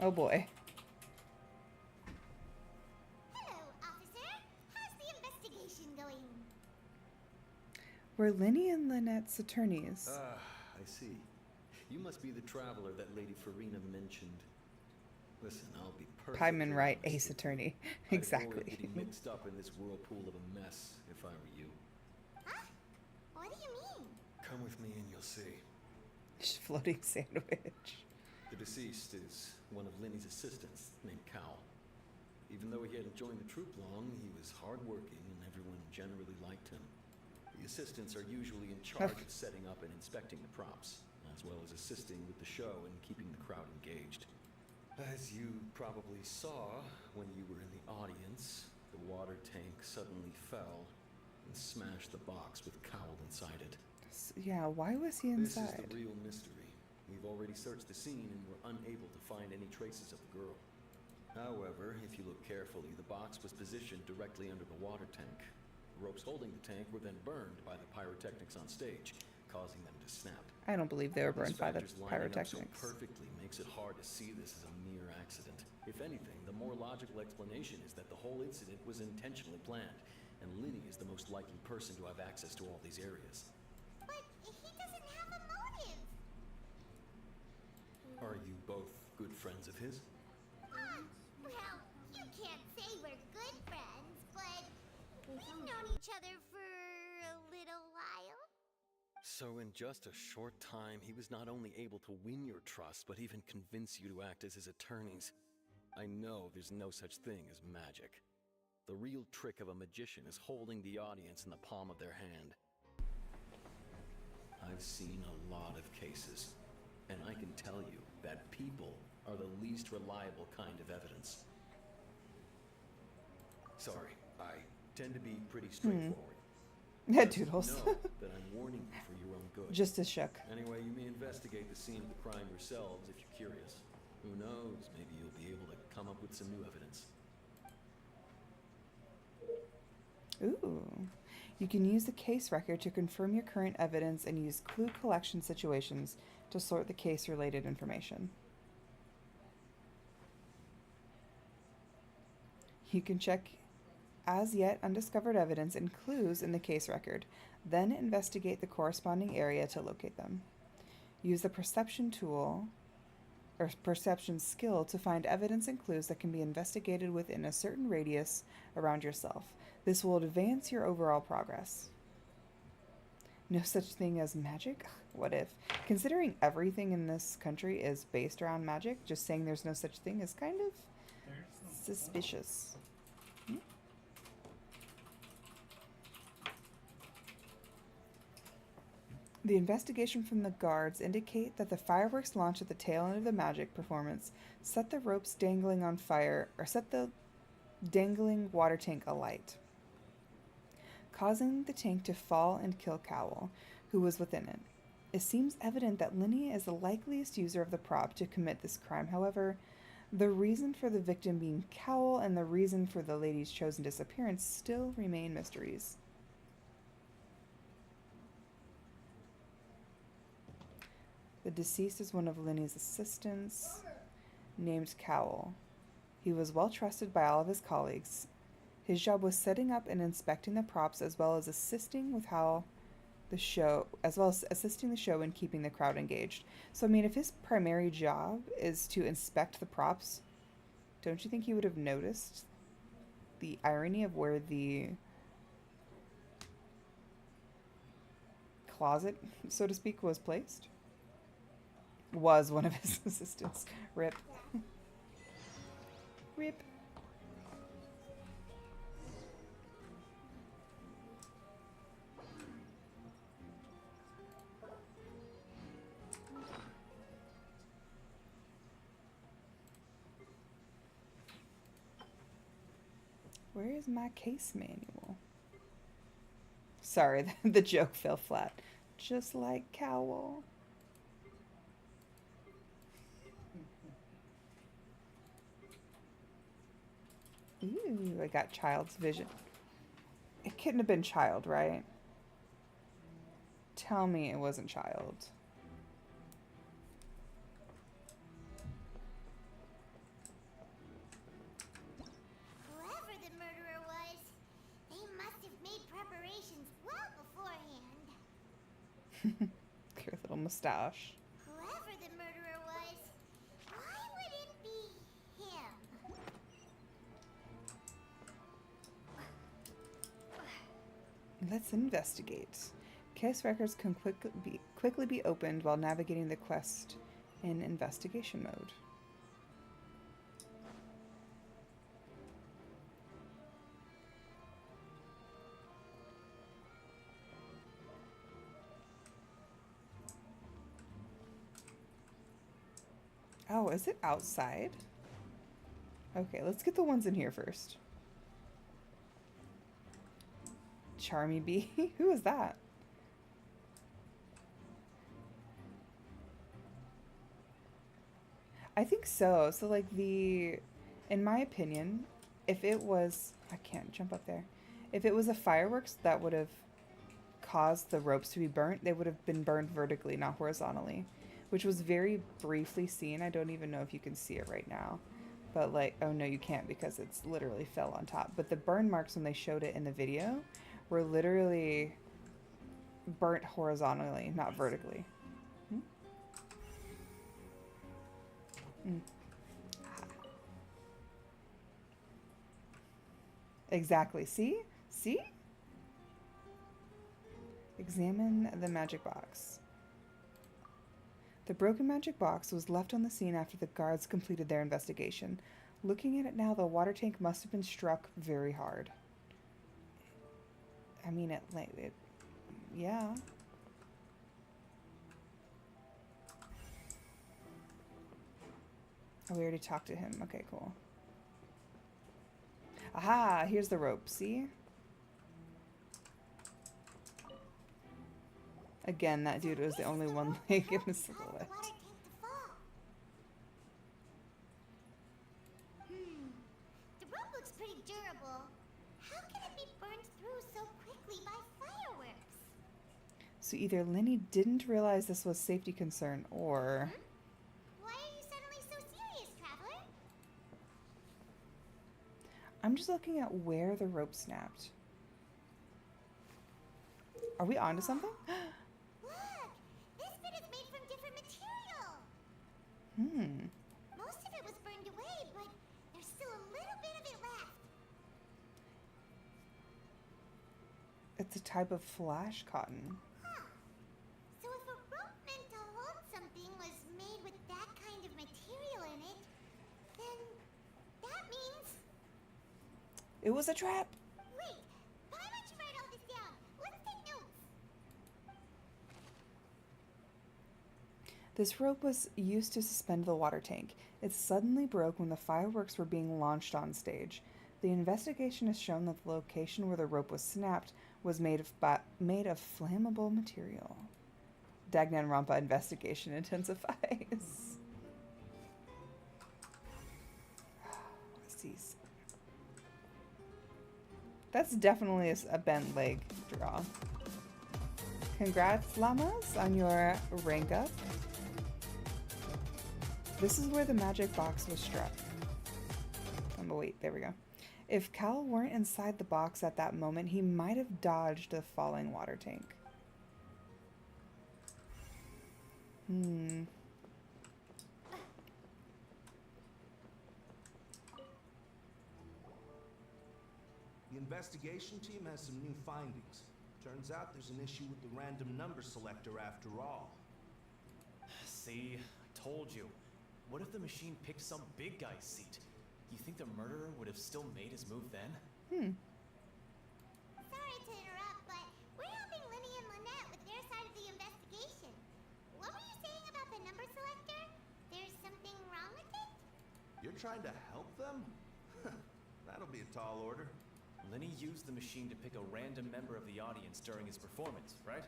Oh boy. Hello, officer. How's the investigation going? We're Linny and Lynette's attorneys. Ah, I see. You must be the traveler that Lady Farina mentioned. Listen, I'll be perfect. Paimon Wright, ace attorney. Exactly. I'd avoid getting mixed up in this whirlpool of a mess if I were you. Huh? What do you mean? Come with me and you'll see. Floating sandwich. The deceased is one of Linny's assistants named Cal. Even though he hadn't joined the troupe long, he was hardworking and everyone generally liked him. The assistants are usually in charge of setting up and inspecting the props, as well as assisting with the show and keeping the crowd engaged. As you probably saw when you were in the audience, the water tank suddenly fell and smashed the box with Cowell inside it. Yeah, why was he This is inside? the real mystery. We've already searched the scene and were unable to find any traces of the girl. However, if you look carefully, the box was positioned directly under the water tank. The ropes holding the tank were then burned by the pyrotechnics on stage, causing them to snap. I don't believe they were burned by the These factors lining up pyrotechnics. so perfectly makes it hard to see this as a mere accident. If anything, the more logical explanation is that the whole incident was intentionally planned, and Linny is the most likely person to have access to all these areas. But he doesn't have a motive. Are you both good friends of his? Well, you can't say we're good friends, but we've known each other for a little while. So in just a short time, he was not only able to win your trust, but even convince you to act as his attorneys. I know there's no such thing as magic. The real trick of a magician is holding the audience in the palm of their hand. I've seen a lot of cases, and I can tell you that people are the least reliable kind of evidence. Sorry, I tend to be pretty straightforward. Yeah, Doodles. Know that I'm warning you for your own Good. Just as shook. Anyway, you may investigate the scene of the crime yourselves if you're curious. Who knows, maybe you'll be able to come up with some new evidence. Ooh. You can use the case record to confirm your current evidence and use clue collection situations to sort the case-related information. You can check as yet undiscovered evidence and clues in the case record, then investigate the corresponding area to locate them. Use the perception tool or perception skill to find evidence and clues that can be investigated within a certain radius around yourself. This will advance your overall progress. No such thing as magic? What if? Considering everything in this country is based around magic, just saying there's no such thing is kind of suspicious. The investigation from the guards indicate that the fireworks launched at the tail end of the magic performance set the ropes dangling on fire, or set the dangling water tank alight, causing the tank to fall and kill Cowell, who was within it. It seems evident that Linny is the likeliest user of the prop to commit this crime. However, the reason for the victim being Cowell and the reason for the lady's chosen disappearance still remain mysteries. The deceased is one of Linny's assistants, named Cowell. He was well trusted by all of his colleagues. His job was setting up and inspecting the props, as well as assisting the show and keeping the crowd engaged. So I mean, if his primary job is to inspect the props, don't you think he would have noticed the irony of where the closet, so to speak, was placed? Was one of his assistants. Rip. Rip. Where is my case manual? Sorry, the joke fell flat. Just like Cowell. Ooh, I got child's vision. It couldn't have been child, right? Tell me it wasn't child. Whoever the murderer was, they must have made preparations well beforehand. Your little mustache. Whoever the murderer was, why would it be him? Let's investigate. Case records can quickly be opened while navigating the quest in investigation mode. Oh, is it outside? Okay, let's get the ones in here first. Charmy Bee? Who is that? I think so. So, like, in my opinion, if it was, I can't jump up there. If it was a fireworks that would have caused the ropes to be burnt, they would have been burned vertically, not horizontally, which was very briefly seen. I don't even know if you can see it right now. But, like, oh no, you can't because it's literally fell on top. But the burn marks when they showed it in the video were literally burnt horizontally, not vertically. Exactly. See? See? Examine the magic box. The broken magic box was left on the scene after the guards completed their investigation. Looking at it now, the water tank must have been struck very hard. I mean, yeah. Oh, we already talked to him. Okay, cool. Aha, here's the rope, see? Again, that dude was the only one leg in the silhouette. The rope looks pretty durable. How can it be burned through so quickly by fireworks? So either Linny didn't realize this was a safety concern, or... Why are you suddenly so serious, Traveler? I'm just looking at where the rope snapped. Are we onto something? Look! This bit is made from different material! Most of it was burned away, but there's still a little bit of it left. It's a type of flash cotton. So if a rope meant to hold something was made with that kind of material in it, then that means... It was a trap! Wait! Why don't you write all this down? Let's take notes! This rope was used to suspend the water tank. It suddenly broke when the fireworks were being launched on stage. The investigation has shown that the location where the rope was snapped was made of flammable material. Danganronpa investigation intensifies. Cease. That's definitely a bent leg draw. Congrats, llamas, on your rank up. This is where the magic box was struck. Oh, wait, there we go. If Cal weren't inside the box at that moment, he might have dodged the falling water tank. The investigation team has some new findings. Turns out there's an issue with the random number selector after all. See, I told you. What if the machine picked some big guy's seat? You think the murderer would have still made his move then? Sorry to interrupt, but we're helping Linny and Lynette with their side of the investigation. What were you saying about the number selector? There's something wrong with it? You're trying to help them? That'll be a tall order. Linny used the machine to pick a random member of the audience during his performance, right?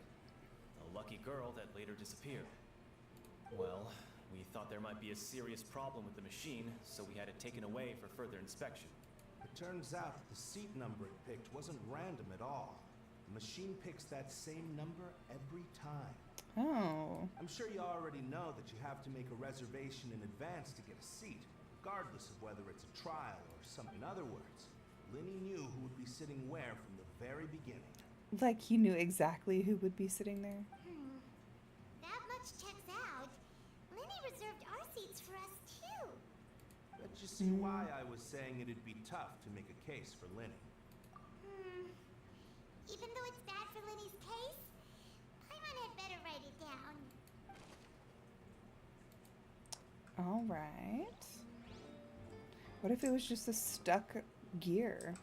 A lucky girl that later disappeared. Well, we thought there might be a serious problem with the machine, so we had it taken away for further inspection. It turns out the seat number it picked wasn't random at all. The machine picks that same number every time. Oh. I'm sure you already know that you have to make a reservation in advance to get a seat, regardless of whether it's a trial or some. In other words, Linny knew who would be sitting where from the very beginning. Like he knew exactly who would be sitting there. That much checks out. Linny reserved our seats for us too. That you see why I was saying it'd be tough to make a case for Linny. Even though it's bad for Linny's case, Paimon had better write it down. All right. What if it was just a stuck gear?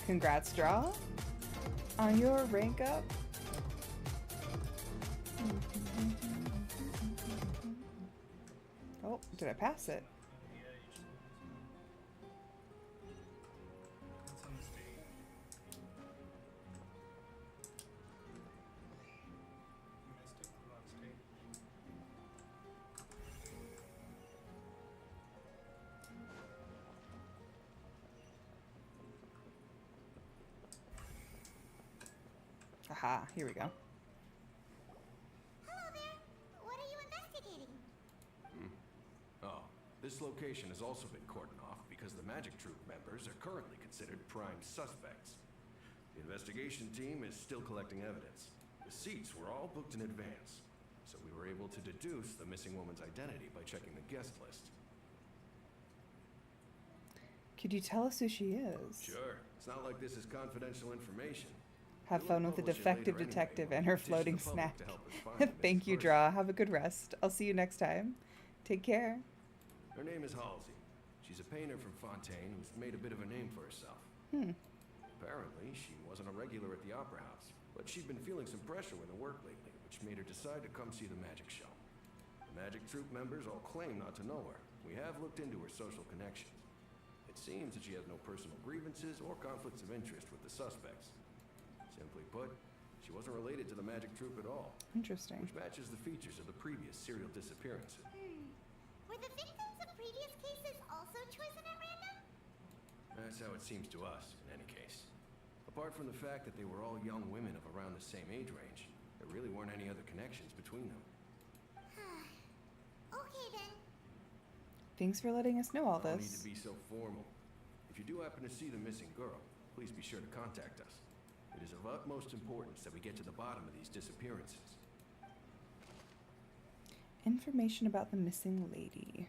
Congrats, Draw, on your rank up. Oh, did I pass it? Aha, here we go. Hello there. What are you investigating? Oh, this location has also been cordoned off because the Magic Troop members are currently considered prime suspects. The investigation team is still collecting evidence. The seats were all booked in advance, so we were able to deduce the missing woman's identity by checking the guest list. Could you tell us who she is? Sure, it's not like this is confidential information. Have fun with the defective detective and her floating snack. Thank you, Draw. Have a good rest. I'll see you next time. Take care. Her name is Halsey. She's a painter from Fontaine who's made a bit of a name for herself. Apparently, she wasn't a regular at the Opera House, but she'd been feeling some pressure with her work lately, which made her decide to come see the magic show. The Magic Troop members all claim not to know her. We have looked into her social connections. It seems that she has no personal grievances or conflicts of interest with the suspects. Simply put, she wasn't related to the magic troupe at all. Interesting. Which matches the features of the previous serial disappearances. Were the victims of previous cases also chosen at random? That's how it seems to us, in any case. Apart from the fact that they were all young women of around the same age range, there really weren't any other connections between them. Okay then. Thanks for letting us know all No need this. to be so formal. If you do happen to see the missing girl, please be sure to contact us. It is of utmost importance that we get to the bottom of these disappearances. Information about the missing lady.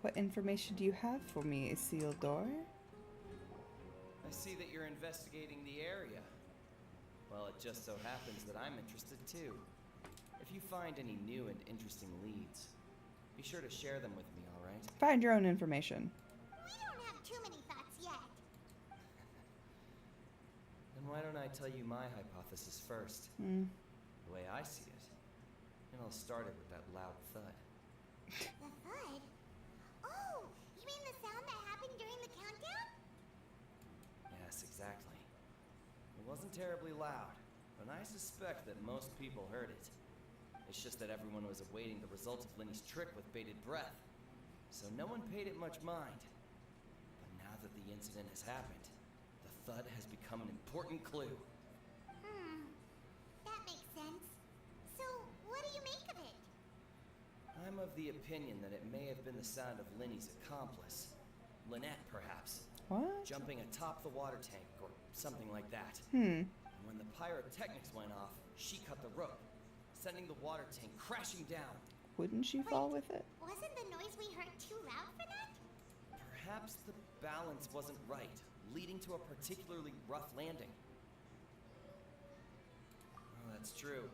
What information do you have for me, Isildur? I see that you're investigating the area. Well, it just so happens that I'm interested too. If you find any new and interesting leads, be sure to share them with me, alright? Find your own information. We don't have too many thoughts yet. Then why don't I tell you my hypothesis first? Hmm. The way I see it. And I'll start it with that loud thud. The thud? Oh, you mean the sound that happened during the countdown? Yes, exactly. It wasn't terribly loud, but I suspect that most people heard it. It's just that everyone was awaiting the result of Lenny's trick with bated breath, so no one paid it much mind. But now that the incident has happened, the thud has become an important clue. That makes sense. So, what do you make of it? I'm of the opinion that it may have been the sound of Lenny's accomplice. Lynette, perhaps. What? Jumping atop the water tank, or something like that. Hmm. And when the pyrotechnics went off, she cut the rope, sending the water tank crashing down. Wouldn't she fall with it? Wasn't the noise we heard too loud for that? Perhaps the balance wasn't right, leading to a particularly rough landing. Oh, that's true.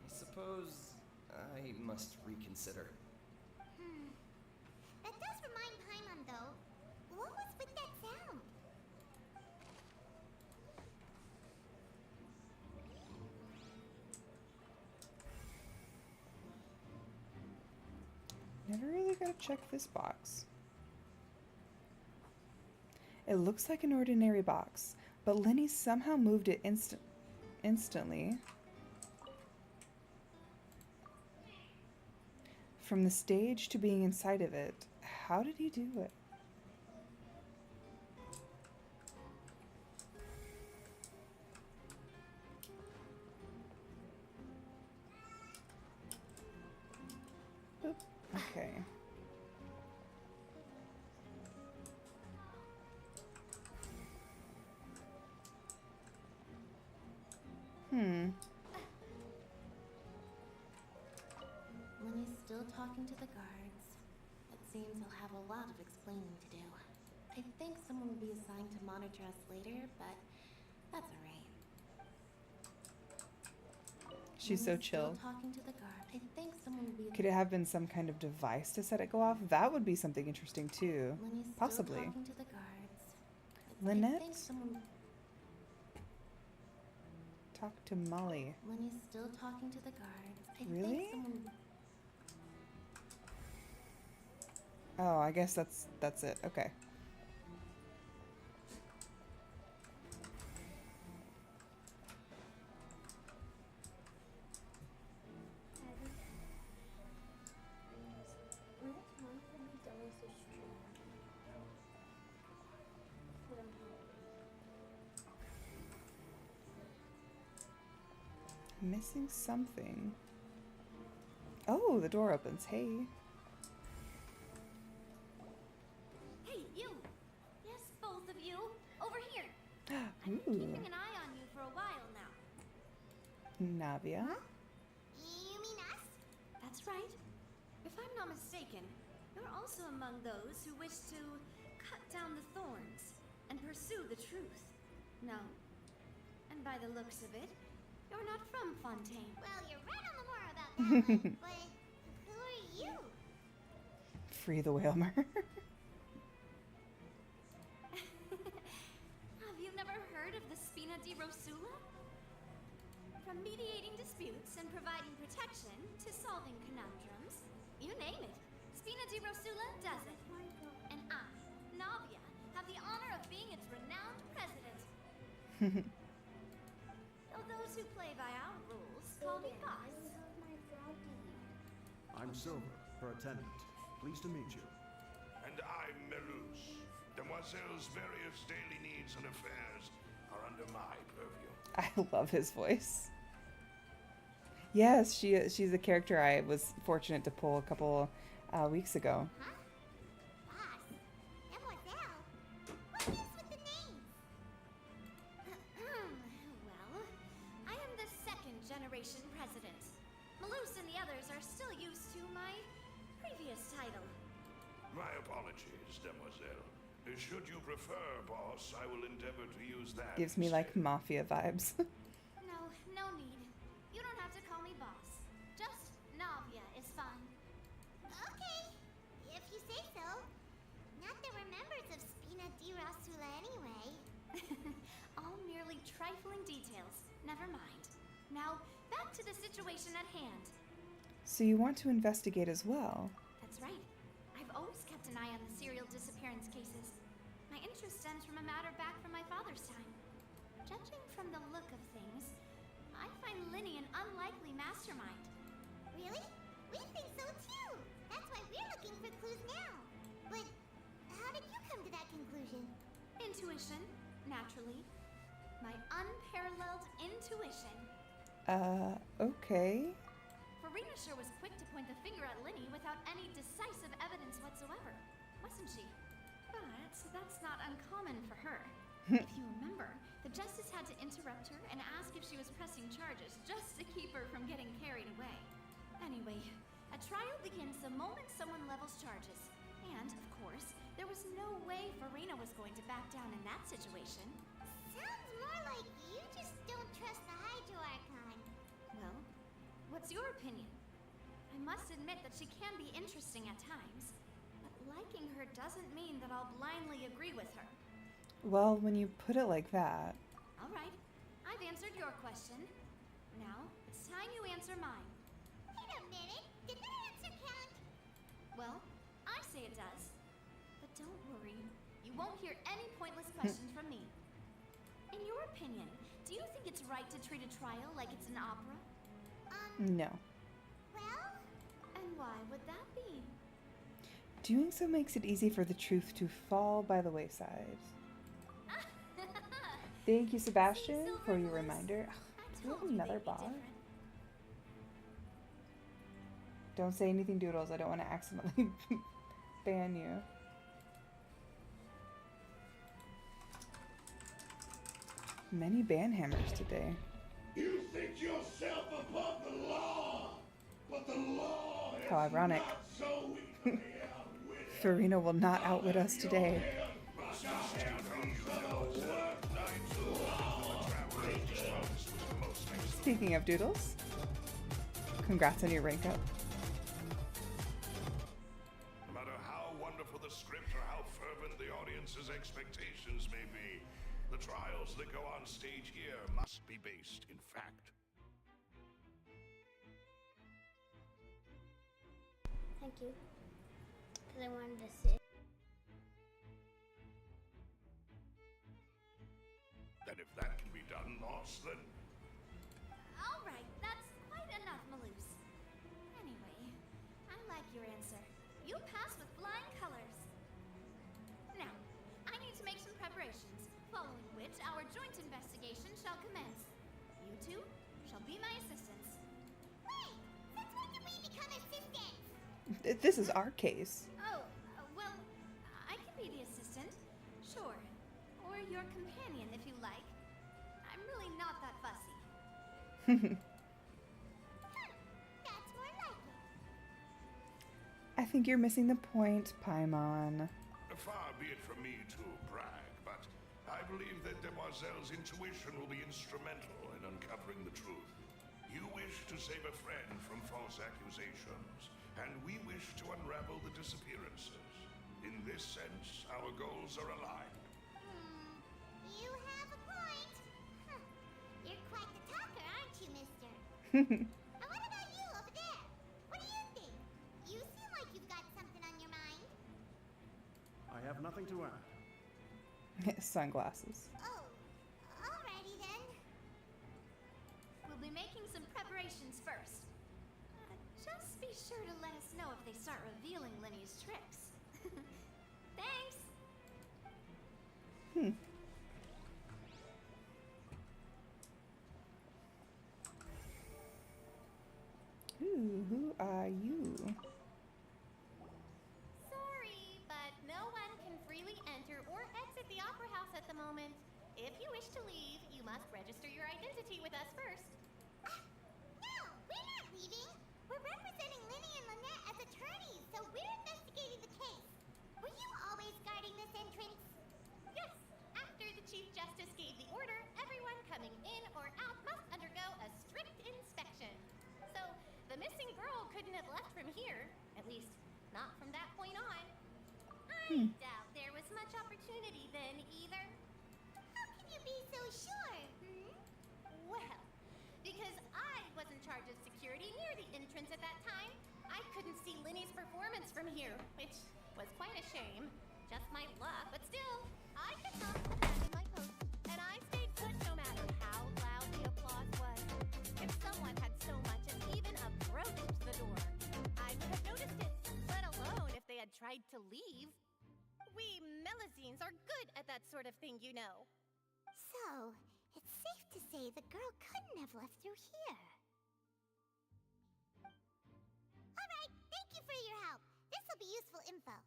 I suppose I must reconsider. That does remind Paimon, though. What was with that sound? Never really gotta check this box. It looks like an ordinary box, but Lenny somehow moved it instantly. From the stage to being inside of it. How did he do it? Oop. Okay. Lenny's still talking to the guards. It seems he'll have a lot of explaining to do. I think someone will be assigned to monitor us later, but that's alright. She's so chill. Still talking to the guard. I think someone will be. Could it have been some kind of device to set it go off? That would be something interesting too. Lenny's Possibly. Still talking to the guards. Lynette? I think someone. Talk to Molly. Lenny's still talking to the guards. I Really? think someone. Oh, I guess that's it. Okay. Missing something. Oh, the door opens. Hey. Hey, you! Yes, both of you! Over here! I've been Ooh. keeping an eye on you for a while now. Navia. You mean us? That's right. If I'm not mistaken, you're also among those who wish to cut down the thorns and pursue the truth. No. And by the looks of it, you're not from Fontaine. Well, you're right on the moor about that one, but who are you? Free the Whalmer. Spina di Rosula? From mediating disputes and providing protection to solving conundrums, you name it, Spina di Rosula does it. And I, Navia, have the honor of being its renowned president. Though those who play by our rules call me boss. I'm Silver, her attendant. Pleased to meet you. And I'm Melus. Demoiselle's various daily needs and affairs are under my purview. I love his voice. Yes, she's a character I was fortunate to pull a couple weeks ago. Huh? Boss? Demoiselle? What is with the names? Well, I am the second generation president. Malus and the others are still used to my previous title. My apologies, Demoiselle. Should you prefer, boss, I will endeavor to use that. Gives me like mafia vibes. No need. You don't have to call me boss. Just Navia is fine. Okay, if you say so. Not that we're members of Spina di Rosula anyway. All merely trifling details. Never mind. Now, back to the situation at hand. So you want to investigate as well? That's right. I've always kept an eye on the serial disappearance cases. My interest stems from a matter back from my father's time. Judging from the look of things, I find Linny an unlikely mastermind. Really? We think so too. That's why we're looking for clues now. But how did you come to that conclusion? Intuition, naturally. My unparalleled intuition. Okay. Farina sure was quick to point the finger at Linny without any decisive evidence whatsoever, wasn't she? But that's not uncommon for her. If you remember, the justice had to interrupt her and ask if she was pressing charges just to keep her from getting carried away. Anyway, a trial begins the moment someone levels charges. And, of course, there was no way Farina was going to back down in that situation. Sounds more like you just don't trust the Hydro Archon. Well, what's your opinion? I must admit that she can be interesting at times, but liking her doesn't mean that I'll blindly agree with her. Well, when you put it like that. All right, I've answered your question. Now, it's time you answer mine. Wait a minute, did that answer count? Well, I say it does. But don't worry, you won't hear any pointless questions from me. In your opinion, do you think it's right to treat a trial like it's an opera? No. Well, and why would that be? Doing so makes it easy for the truth to fall by the wayside. Thank you, Sebastian, for your reminder. Do we have another bar? Don't say anything, Doodles. I don't want to accidentally ban you. Many ban hammers today. You think yourself above the law, but the law is How ironic. not so easily outwitted. Farina will not outwit us today. Speaking of Doodles, congrats on your rank up. No matter how wonderful the script or how fervent the audience's expectations may be, the trials that go on stage here must be based in fact. Thank you. Because I wanted to sit. And if that can be done, boss, then All right, that's quite enough, Malus. Anyway, I like your answer. You pass with flying colors. Now, I need to make some preparations, following which our joint investigation shall commence. You two shall be my assistants. Wait, since when did we become assistants? This is our case. Oh, well, I can be the assistant, sure. Or your companion, if you like. I'm really not that fussy. That's more like it. I think you're missing the point, Paimon. far be it from me to brag, but I believe that Demoiselle's intuition will be instrumental in uncovering the truth. You wish to save a friend from false accusations, and we wish to unravel the disappearances. In this sense, our goals are aligned. You have a point. And what about you over there? What do you think? You seem like you've got something on your mind. I have nothing to add. Sunglasses. Oh, alrighty then. We'll be making some preparations first. Just be sure to let us know if they start revealing Lenny's tricks. Thanks! Ooh, who are you? Sorry, but no one can freely enter or exit the Opera House at the moment. If you wish to leave, you must register your identity with us first. No, we're not leaving. We're representing Linny and Lynette as attorneys, so we're investigating the case. Were you always guarding this entrance? Yes, after the Chief Justice gave the order, everyone coming in or out must undergo a strict inspection. So, the missing girl couldn't have left from here. At least, not from that point on. I doubt there was much opportunity then either. How can you be so sure? Well, because I was in charge of security near the entrance at that time, I couldn't see Linny's performance from here, which was quite a shame. Just my luck, but still, I could not abandon my post, and I stayed put no matter how loud the applause was. If someone had so much as even approached the door, I would have noticed it, let alone if they had tried to leave. We Melazines are good at that sort of thing, you know. So, it's safe to say the girl couldn't have left through here. Alright, thank you for your help. This will be useful info.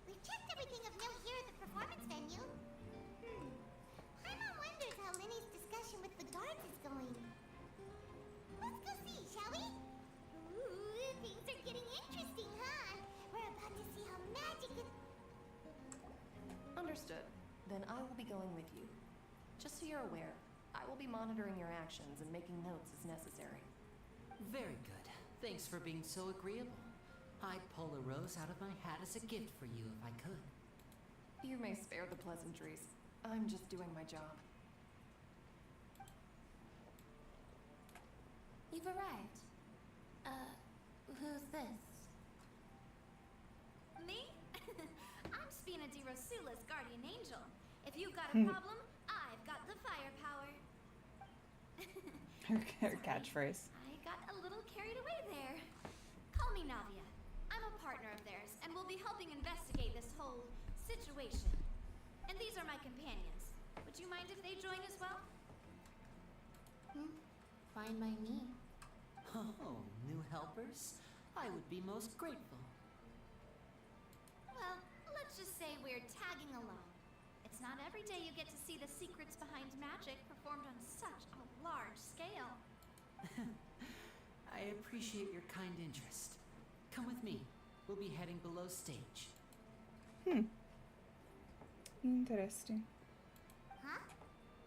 We've checked everything of note here at the performance venue. Paimon wonders how Linny's discussion with the guards is going. Let's go see, shall we? Ooh, things are getting interesting, huh? We're about to see how magic is... Understood. Then I will be going with you. Just so you're aware, I will be monitoring your actions and making notes as necessary. Very good. Thanks for being so agreeable. I'd pull a rose out of my hat as a gift for you if I could. You may spare the pleasantries. I'm just doing my job. You've arrived. Who's this? Me? I'm Spina di Rosula's guardian angel. If you've got a problem, I've got the firepower. Her catchphrase. I got a little carried away there. Call me Navia. I'm a partner of theirs, and we'll be helping investigate this whole situation. And these are my companions. Would you mind if they join as well? Fine by me. Oh, new helpers? I would be most grateful. Well, let's just say we're tagging along. It's not every day you get to see the secrets behind magic performed on such a large scale. I appreciate your kind interest. Come with me. We'll be heading below stage. Interesting. Huh?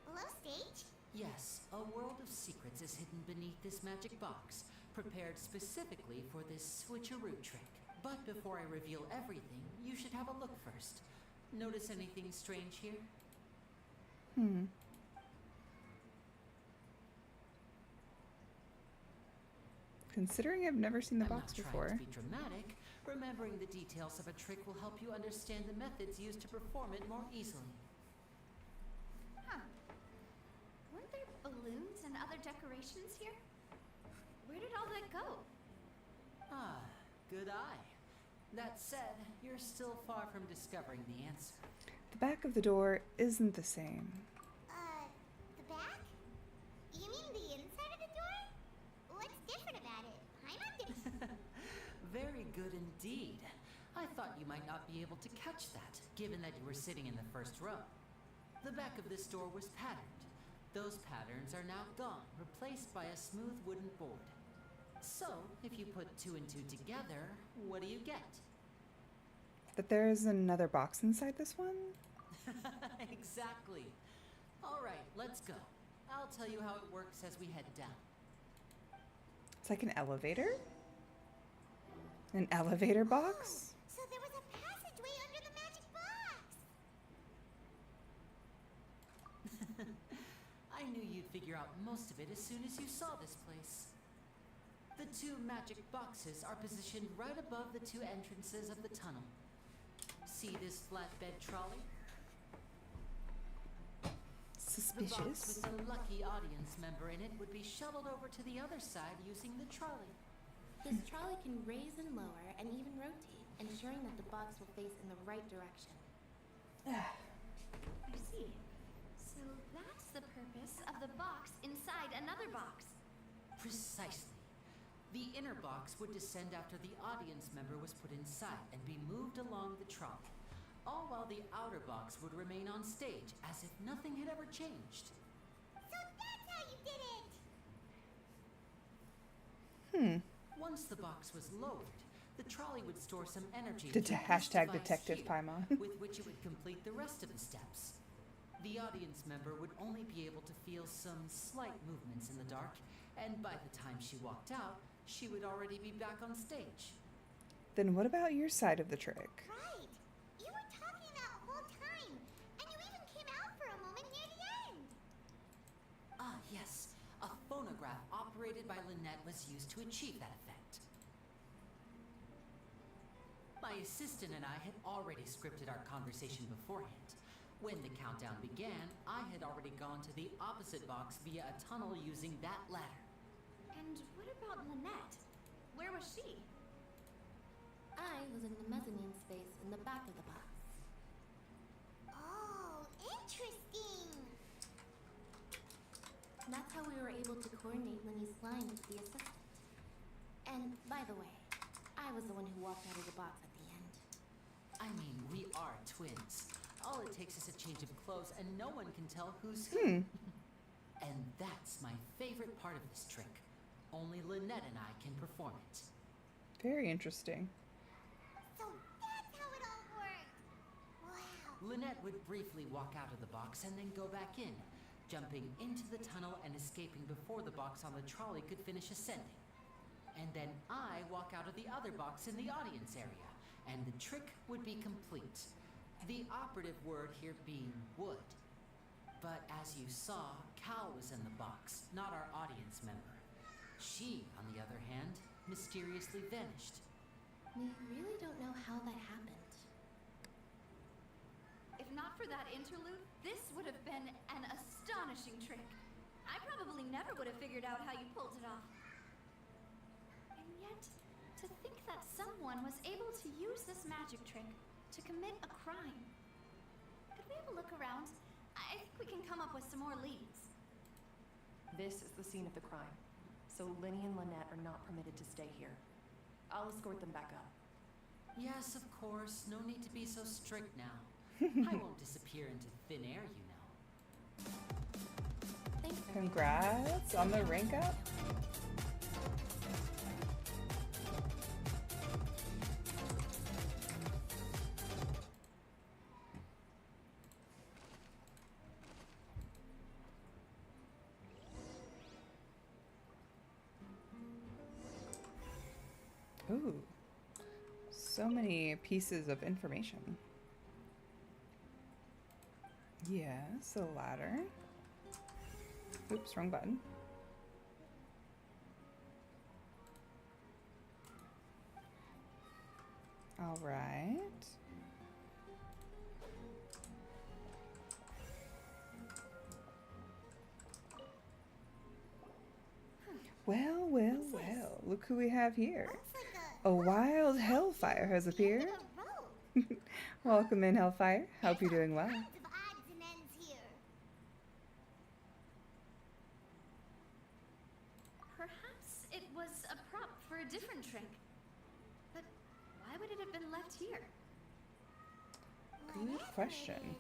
Below stage? Yes, a world of secrets is hidden beneath this magic box, prepared specifically for this switcheroo trick. But before I reveal everything, you should have a look first. Notice anything strange here? Considering I've never seen the I'm box not before. trying to be dramatic. Remembering the details of a trick will help you understand the methods used to perform it more easily. Huh. Weren't there balloons and other decorations here? Where did all that go? Ah, good eye. That said, you're still far from discovering the answer. The back of the door isn't the same. The back? You mean the inside of the door? What's different about it? Paimon did... Very good indeed. I thought you might not be able to catch that, given that you were sitting in the first row. The back of this door was patterned. Those patterns are now gone, replaced by a smooth wooden board. So, if you put two and two together, what do you get? That there is another box inside this one? Exactly. All right, let's go. I'll tell you how it works as we head down. It's like an elevator? An elevator box? So there was a passageway under the magic box. I knew you'd figure out most of it as soon as you saw this place. The two magic boxes are positioned right above the two entrances of the tunnel. See this flatbed trolley? The box Suspicious. with the lucky audience member in it would be shuttled over to the other side using the trolley. This trolley can raise and lower and even rotate, ensuring that the box will face in the right direction. I see. So that's the purpose of the box inside another box. Precisely. The inner box would descend after the audience member was put inside and be moved along the trolley, all while the outer box would remain on stage as if nothing had ever changed. So that's how you did it! Once the box was lowered, the trolley would store some energy Det- into this hashtag device Detective here, Paimon. with which it would complete the rest of the steps. The audience member would only be able to feel some slight movements in the dark, and by the time she walked out, she would already be back on stage. Then what about your side of the trick? Right! You were talking that whole time, and you even came out for a moment near the end! Ah, yes. A phonograph operated by Lynette was used to achieve that effect. My assistant and I had already scripted our conversation beforehand. When the countdown began, I had already gone to the opposite box via a tunnel using that ladder. And what about Lynette? Where was she? I was in the mezzanine space in the back of the box. Oh, interesting! That's how we were able to coordinate Linny's line with the assistant. And by the way, I was the one who walked out of the box at the end. I mean, we are twins. All it takes is a change of clothes and no one can tell who's who. And that's my favorite part of this trick. Only Lynette and I can perform it. Very interesting. So that's how it all worked! Wow! Lynette would briefly walk out of the box and then go back in, jumping into the tunnel and escaping before the box on the trolley could finish ascending. And then I walk out of the other box in the audience area, and the trick would be complete. The operative word here being would. But as you saw, Cal was in the box, not our audience member. She, on the other hand, mysteriously vanished. We really don't know how that happened. If not for that interlude, this would have been an astonishing trick. I probably never would have figured out how you pulled it off. And yet, to think that someone was able to use this magic trick to commit a crime. Could we have a look around? I think we can come up with some more leads. This is the scene of the crime, so Linny and Lynette are not permitted to stay here. I'll escort them back up. Yes, of course. No need to be so strict now. I won't disappear into thin air, you know. Thanks, Congrats on the rank up. Ooh, so many pieces of information. Yes, a ladder. Oops, wrong button. All right. Well, well, well. Look who we have here. A wild hellfire has appeared. Welcome in, Hellfire. Hope you're doing well. Odds and ends here. Perhaps it was a prop for a different trick. But why would it have been left here? Good question.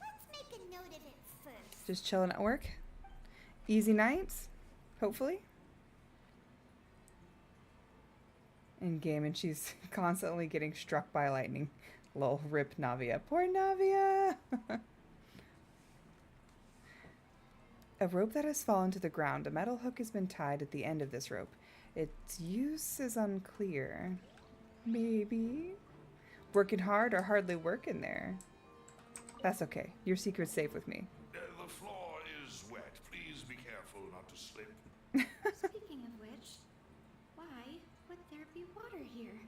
Let's make a note of it first. Just chilling at work. Easy nights, hopefully. In game, and she's constantly getting struck by lightning. Lol, rip Navia. Poor Navia! A rope that has fallen to the ground. A metal hook has been tied at the end of this rope. Its use is unclear. Maybe working hard or hardly working there. That's okay. Your secret's safe with me. The floor is wet. Please be careful not to slip. Speaking of which, why would there be water here?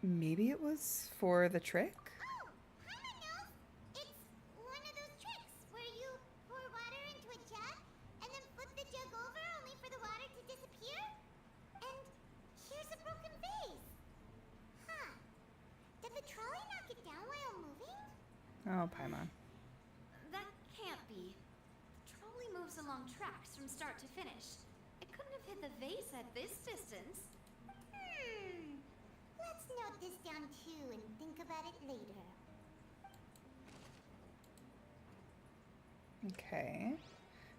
Maybe it was for the trick? Oh, Paimon knows. It's one of those tricks where you pour water into a jug and then flip the jug over only for the water to disappear. And here's a broken vase. Huh. Did the trolley knock it down while moving? Oh, Paimon. That can't be. The trolley moves along tracks from start to finish. It couldn't have hit the vase at this distance. Let's note this down too and think about it later. Okay.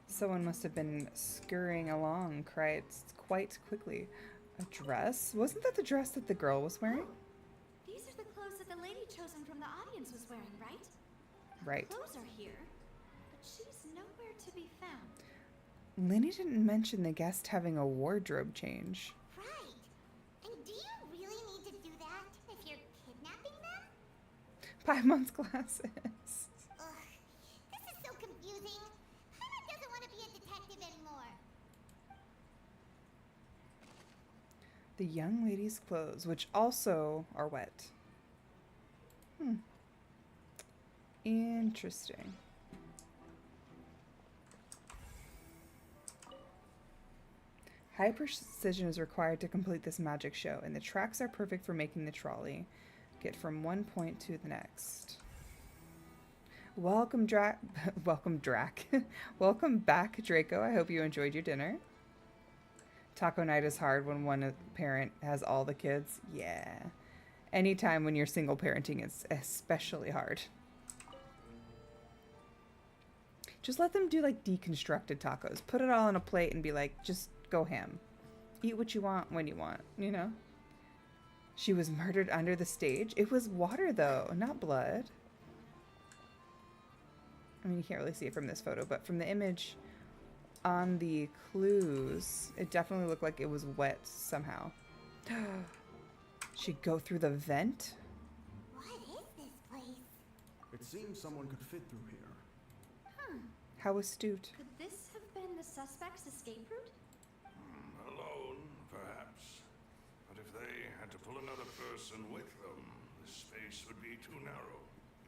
Someone must have been scurrying along quite quickly. A dress? Wasn't that the dress that the girl was wearing? These are the clothes that the lady chosen from the audience was wearing, right? Right. Clothes are here, but she's nowhere to be found. Linny didn't mention the guest having a wardrobe change. Right. And do you really need to do that if you're kidnapping them? Paimon's glasses. Ugh, this is so confusing. Paimon doesn't want to be a detective anymore. The young lady's clothes, which also are wet. Interesting. High precision is required to complete this magic show, and the tracks are perfect for making the trolley get from one point to the next. Welcome, Welcome, Drac. Welcome back, Draco. I hope you enjoyed your dinner. Taco night is hard when one parent has all the kids. Yeah. Anytime when you're single parenting is especially hard. Just let them do like deconstructed tacos. Put it all on a plate and be like, just go ham. Eat what you want when you want, you know? She was murdered under the stage. It was water though, not blood. I mean, you can't really see it from this photo, but from the image on the clues, it definitely looked like it was wet somehow. She'd go through the vent? What is this place? It seems someone could fit through here. How astute. Could this have been the suspect's escape route? Alone, perhaps. But if they had to pull another person with them, the space would be too narrow.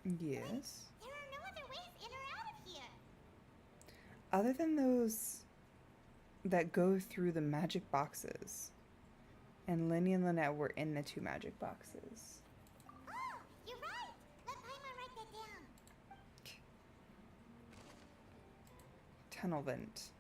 Yes. There are no other ways in or out of here. Other than those that go through the magic boxes. And Linny and Lynette were in the 2 magic boxes. Oh, you're right. Let Paimon write that down. Tunnel vent.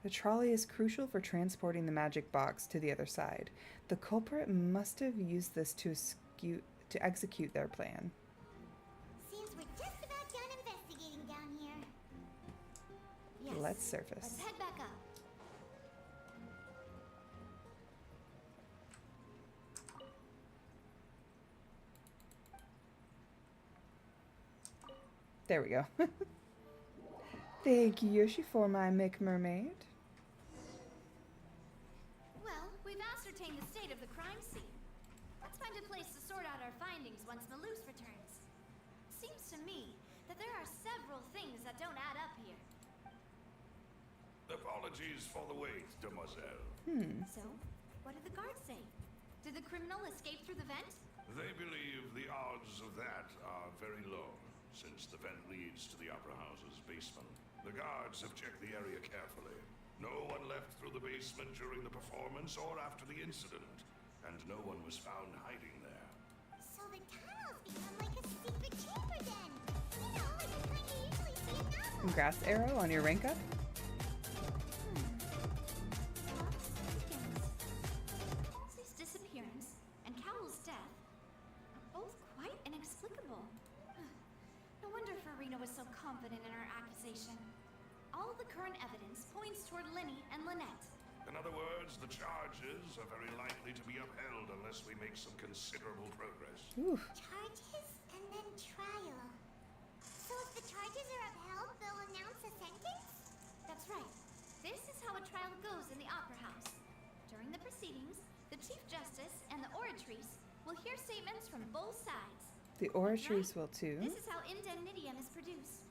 The trolley is crucial for transporting the magic box to the other side. The culprit must have used this to execute their plan. Seems we're just about done investigating down here. Yes. Let's surface. Let's head back up. There we go. Thank you, Yoshi, for my mermaid. Well, we've ascertained the state of the crime scene. Let's find a place to sort out our findings once Malus returns. Seems to me that there are several things that don't add up here. Apologies for the wait, demoiselle. So, what did the guards say? Did the criminal escape through the vent? They believe the odds of that are very low, since the vent leads to the Opera House's basement. The guards have checked the area carefully. No one left through the basement during the performance or after the incident, and no one was found hiding there. So the tunnels become like a secret chamber then. You know, like the kind you usually see in novels. Grass arrow on your rank up. Halsey's disappearance and Cowell's death are both quite inexplicable. No wonder Farina was so confident in her accusation. All the current evidence points toward Linny and Lynette. In other words, the charges are very likely to be upheld unless we make some considerable progress. Charges and then trial. So if the charges are upheld, they'll announce That's right. This is how a trial goes in the Opera House. During the proceedings, the Chief Justice and the Oratrice will hear statements from both sides. The Oratrice will too. This is how indemnitium is produced.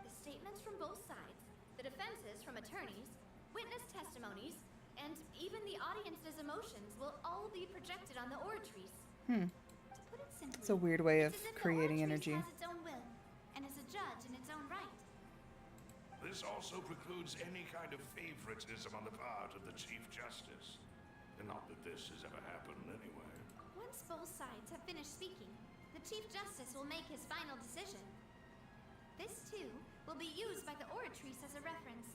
The statements from both sides, the defenses from attorneys, witness testimonies, and even the audience's emotions will all be projected on the Oratrice. Hmm. To put it simply, It's a weird way of it's as if creating the energy. Oratrice has its own will, and is a judge in its own right. This also precludes any kind of favoritism on the part of the Chief Justice. And not that this has ever happened anyway. Once both sides have finished speaking, the Chief Justice will make his final decision. This, too, will be used by the Oratrice as a reference.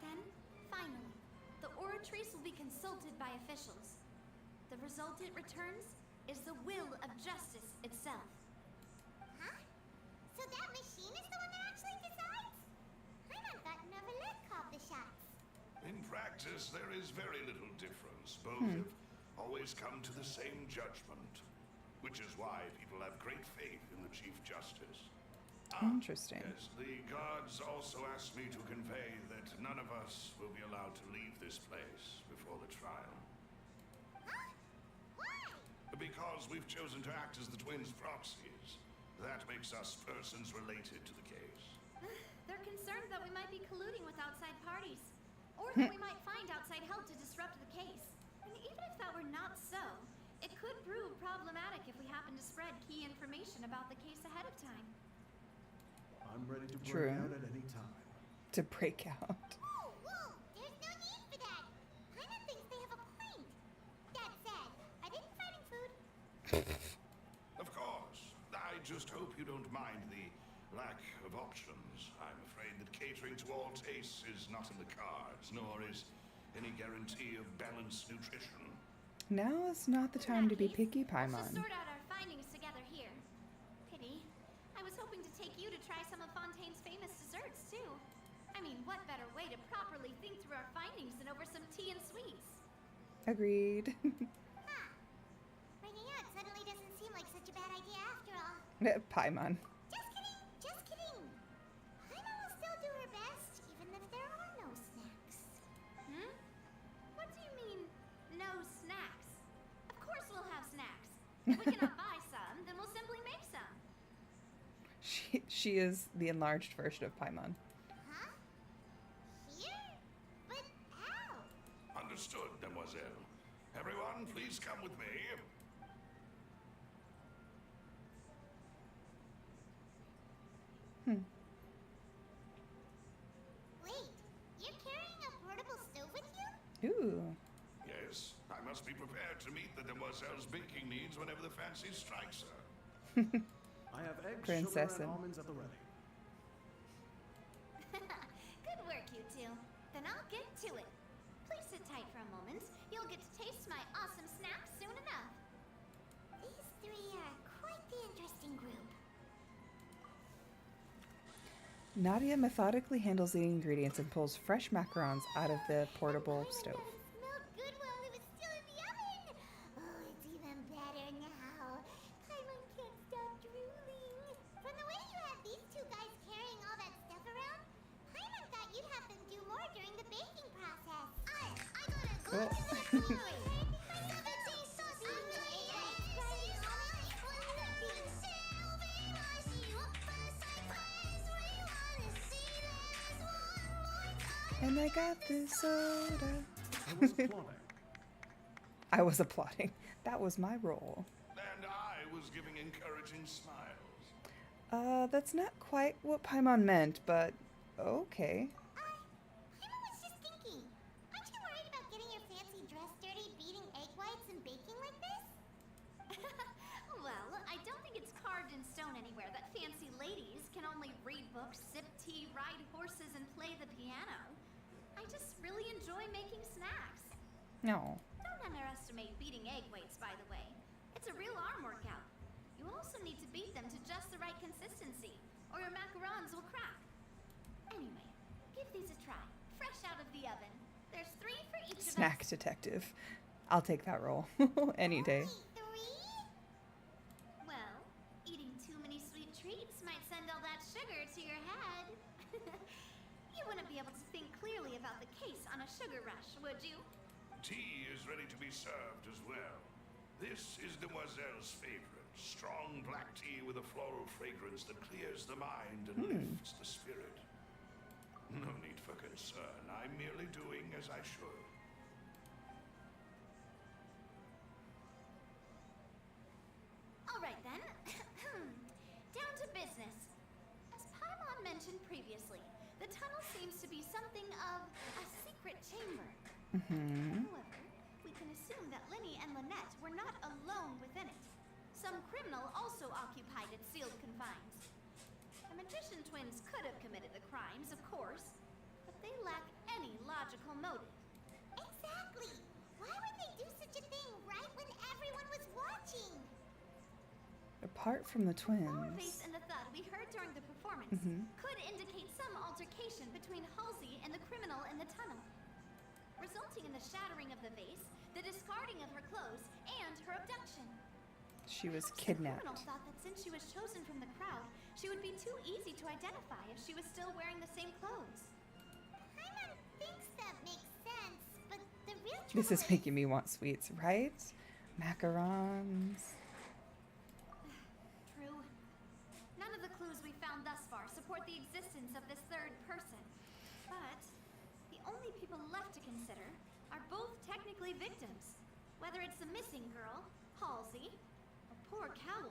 Then, finally, the Oratrice will be consulted by officials. The result it returns is the will of justice itself. Huh? So that machine is the one that actually decides? Paimon thought Lurk called the shots. In practice, there is very little difference. Both have always come to the same judgment, which is why people have great faith in the Chief Justice. Interesting. Yes, the guards also asked me to convey that none of us will be allowed to leave this place before the trial. Huh? Why? Because we've chosen to act as the twins' proxies. That makes us persons related to the case. They're concerned that we might be colluding with outside parties, or that we might find outside help to disrupt the case. And even if that were not so, it could prove problematic if we happen to spread key information about the case ahead of time. I'm ready to break True. out at any time. To break out. Whoa, whoa! There's no need for that! Paimon thinks they have a point. That said, are they providing food? Of course. I just hope you don't mind the lack of options. I'm afraid that catering to all tastes is not in the cards, nor is any guarantee of balanced nutrition. Now is not the time to be picky, Let's Paimon. just sort out our findings together here. Pity. I was hoping to take you to try some of Fontaine's famous desserts, too. I mean, what better way to properly think through our findings than over some tea and sweets? Agreed. Huh. Breaking out suddenly doesn't seem like such a bad idea after all. Paimon. Just kidding! Just kidding! Paimon will still do her best, even if there are no snacks. Hmm? What do you mean, no snacks? Of course we'll have snacks. If we cannot buy some, then we'll simply make some. She is the enlarged version of Paimon. Huh? Here? But how? Understood, Demoiselle. Everyone, please come with me. Wait, you're carrying a portable stove with you? Ooh. Yes, I must be prepared to meet the Demoiselle's baking needs whenever the fancy strikes her. I have eggs, Princess sugar, and and- almonds at the ready. Good work, you two. Then I'll get to it. Please sit tight for a moment. You'll get to taste my awesome snacks soon enough. These three are quite the interesting group. Nadia methodically handles the ingredients and pulls fresh macarons out of the portable stove. It smelled good while it was still in the oven. Oh, it's even better now. Paimon can't stop drooling. From the way you had these two guys carrying all that stuff around, Paimon thought you'd have them do more during the baking process. I gotta go to my And I got this soda. I was applauding. I was applauding. That was my role. And I was giving encouraging smiles. That's not quite what Paimon meant, but okay. Paimon was just thinking. Aren't you worried about getting your fancy dress dirty beating egg whites and baking like this? Well, I don't think it's carved in stone anywhere that fancy ladies can only read books, sip tea, ride horses, and play the piano. I just really enjoy making snacks. No. Don't underestimate beating egg whites, by the way. It's a real arm workout. You also need to beat them to just the right consistency, or your macarons will crack. Anyway, give these a try. Fresh out of the oven. There's 3 for each of us. Snack detective. I'll take that role any day. Well, eating too many sweet treats might send all that sugar to your head. You wouldn't be able to think clearly about the case on a sugar rush, would you? Tea is ready to be served as well. This is Demoiselle's favorite. Strong black tea with a floral fragrance that clears the mind and lifts the spirit. No need for concern. I'm merely doing as I should. All right then. Down to business. As Paimon mentioned previously, the tunnel seems to be something of a secret chamber. However, we can assume that Linny and Lynette were not alone within it. Some criminal also occupied its sealed confines. The magician twins could have committed the crimes, of course, but they lack any logical motive. Exactly! Why would they do such a thing right when everyone was watching? Apart from the Our twins. bass and the thud we heard during the performance could indicate some altercation between Halsey and the criminal in the tunnel, resulting in the shattering of the vase, the discarding of her clothes, and her abduction. She was The kidnapped. criminal thought that since she was chosen from the crowd, she would be too easy to identify if she was still wearing the same clothes. Paimon thinks that makes sense, but the real This is trouble making me want sweets, right? Macarons. True. None of the clues we found thus far support the existence of this third person. But the only people left to consider are both technically victims. Whether it's the missing girl, Halsey, or poor Cowl.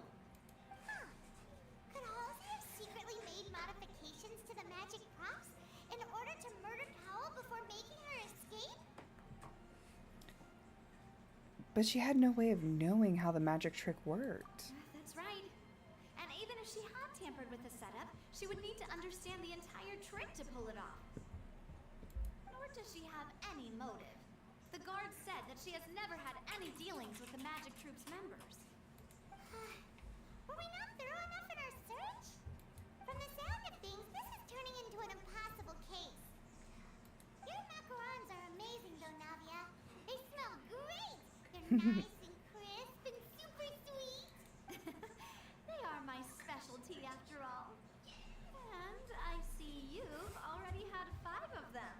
Could Halsey have secretly made modifications to the magic props in order to murder Cowl before making her escape? But she had no way of knowing how the magic trick worked. That's right. And even if she had tampered with the setup, she would need to understand the entire trick to pull it off. Nor does she have any motive. The guard said that she has never had any dealings with the magic troop's members. Were we not thorough enough in our search? From the sound of things, this is turning into an impossible case. Your macarons are amazing though, Navia. They smell great! They're nice and crisp and super sweet. They are my specialty after all. And I see you've already had 5 of them.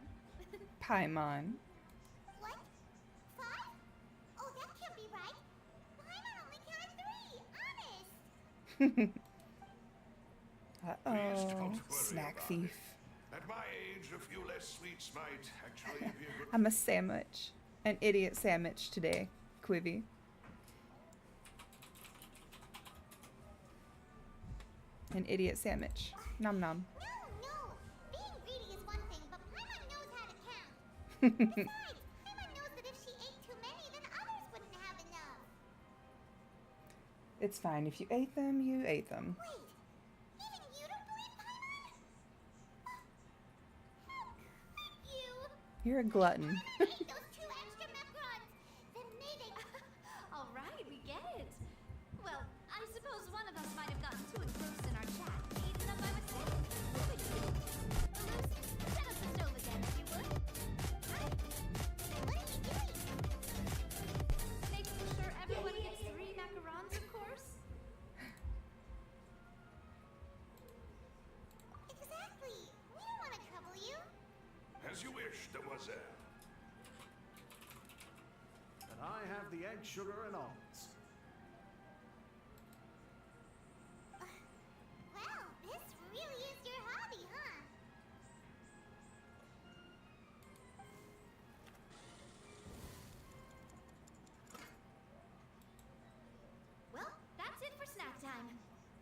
Paimon. What? 5? Oh, that can't be right. Paimon only counted 3, honest. Uh-oh. Snack thief. At my age, a few less sweets might actually be a good I'm a sandwich. An idiot sandwich today, Quivy. An idiot sandwich. Nom nom. No. Being greedy is one thing, but Paimon knows how to count. Besides, Paimon knows that if she ate too many, then others wouldn't have enough. It's fine. If you ate them, you ate them. Wait, even you don't believe Paimon? How could you? You're a glutton. Paimon ate those 2 extra macarons. Then maybe. All right, we get it. Well, I suppose one of us might have gotten too engrossed in our chat, eaten them by mistake. Lucy, set up the stove again, if you would. What are you doing? Making sure everyone gets 3 macarons, of course. Exactly. We don't want to trouble you. As you wish, demoiselle. And I have the egg, sugar, and almonds. Well, this really is your hobby, huh? Well, that's it for snack time.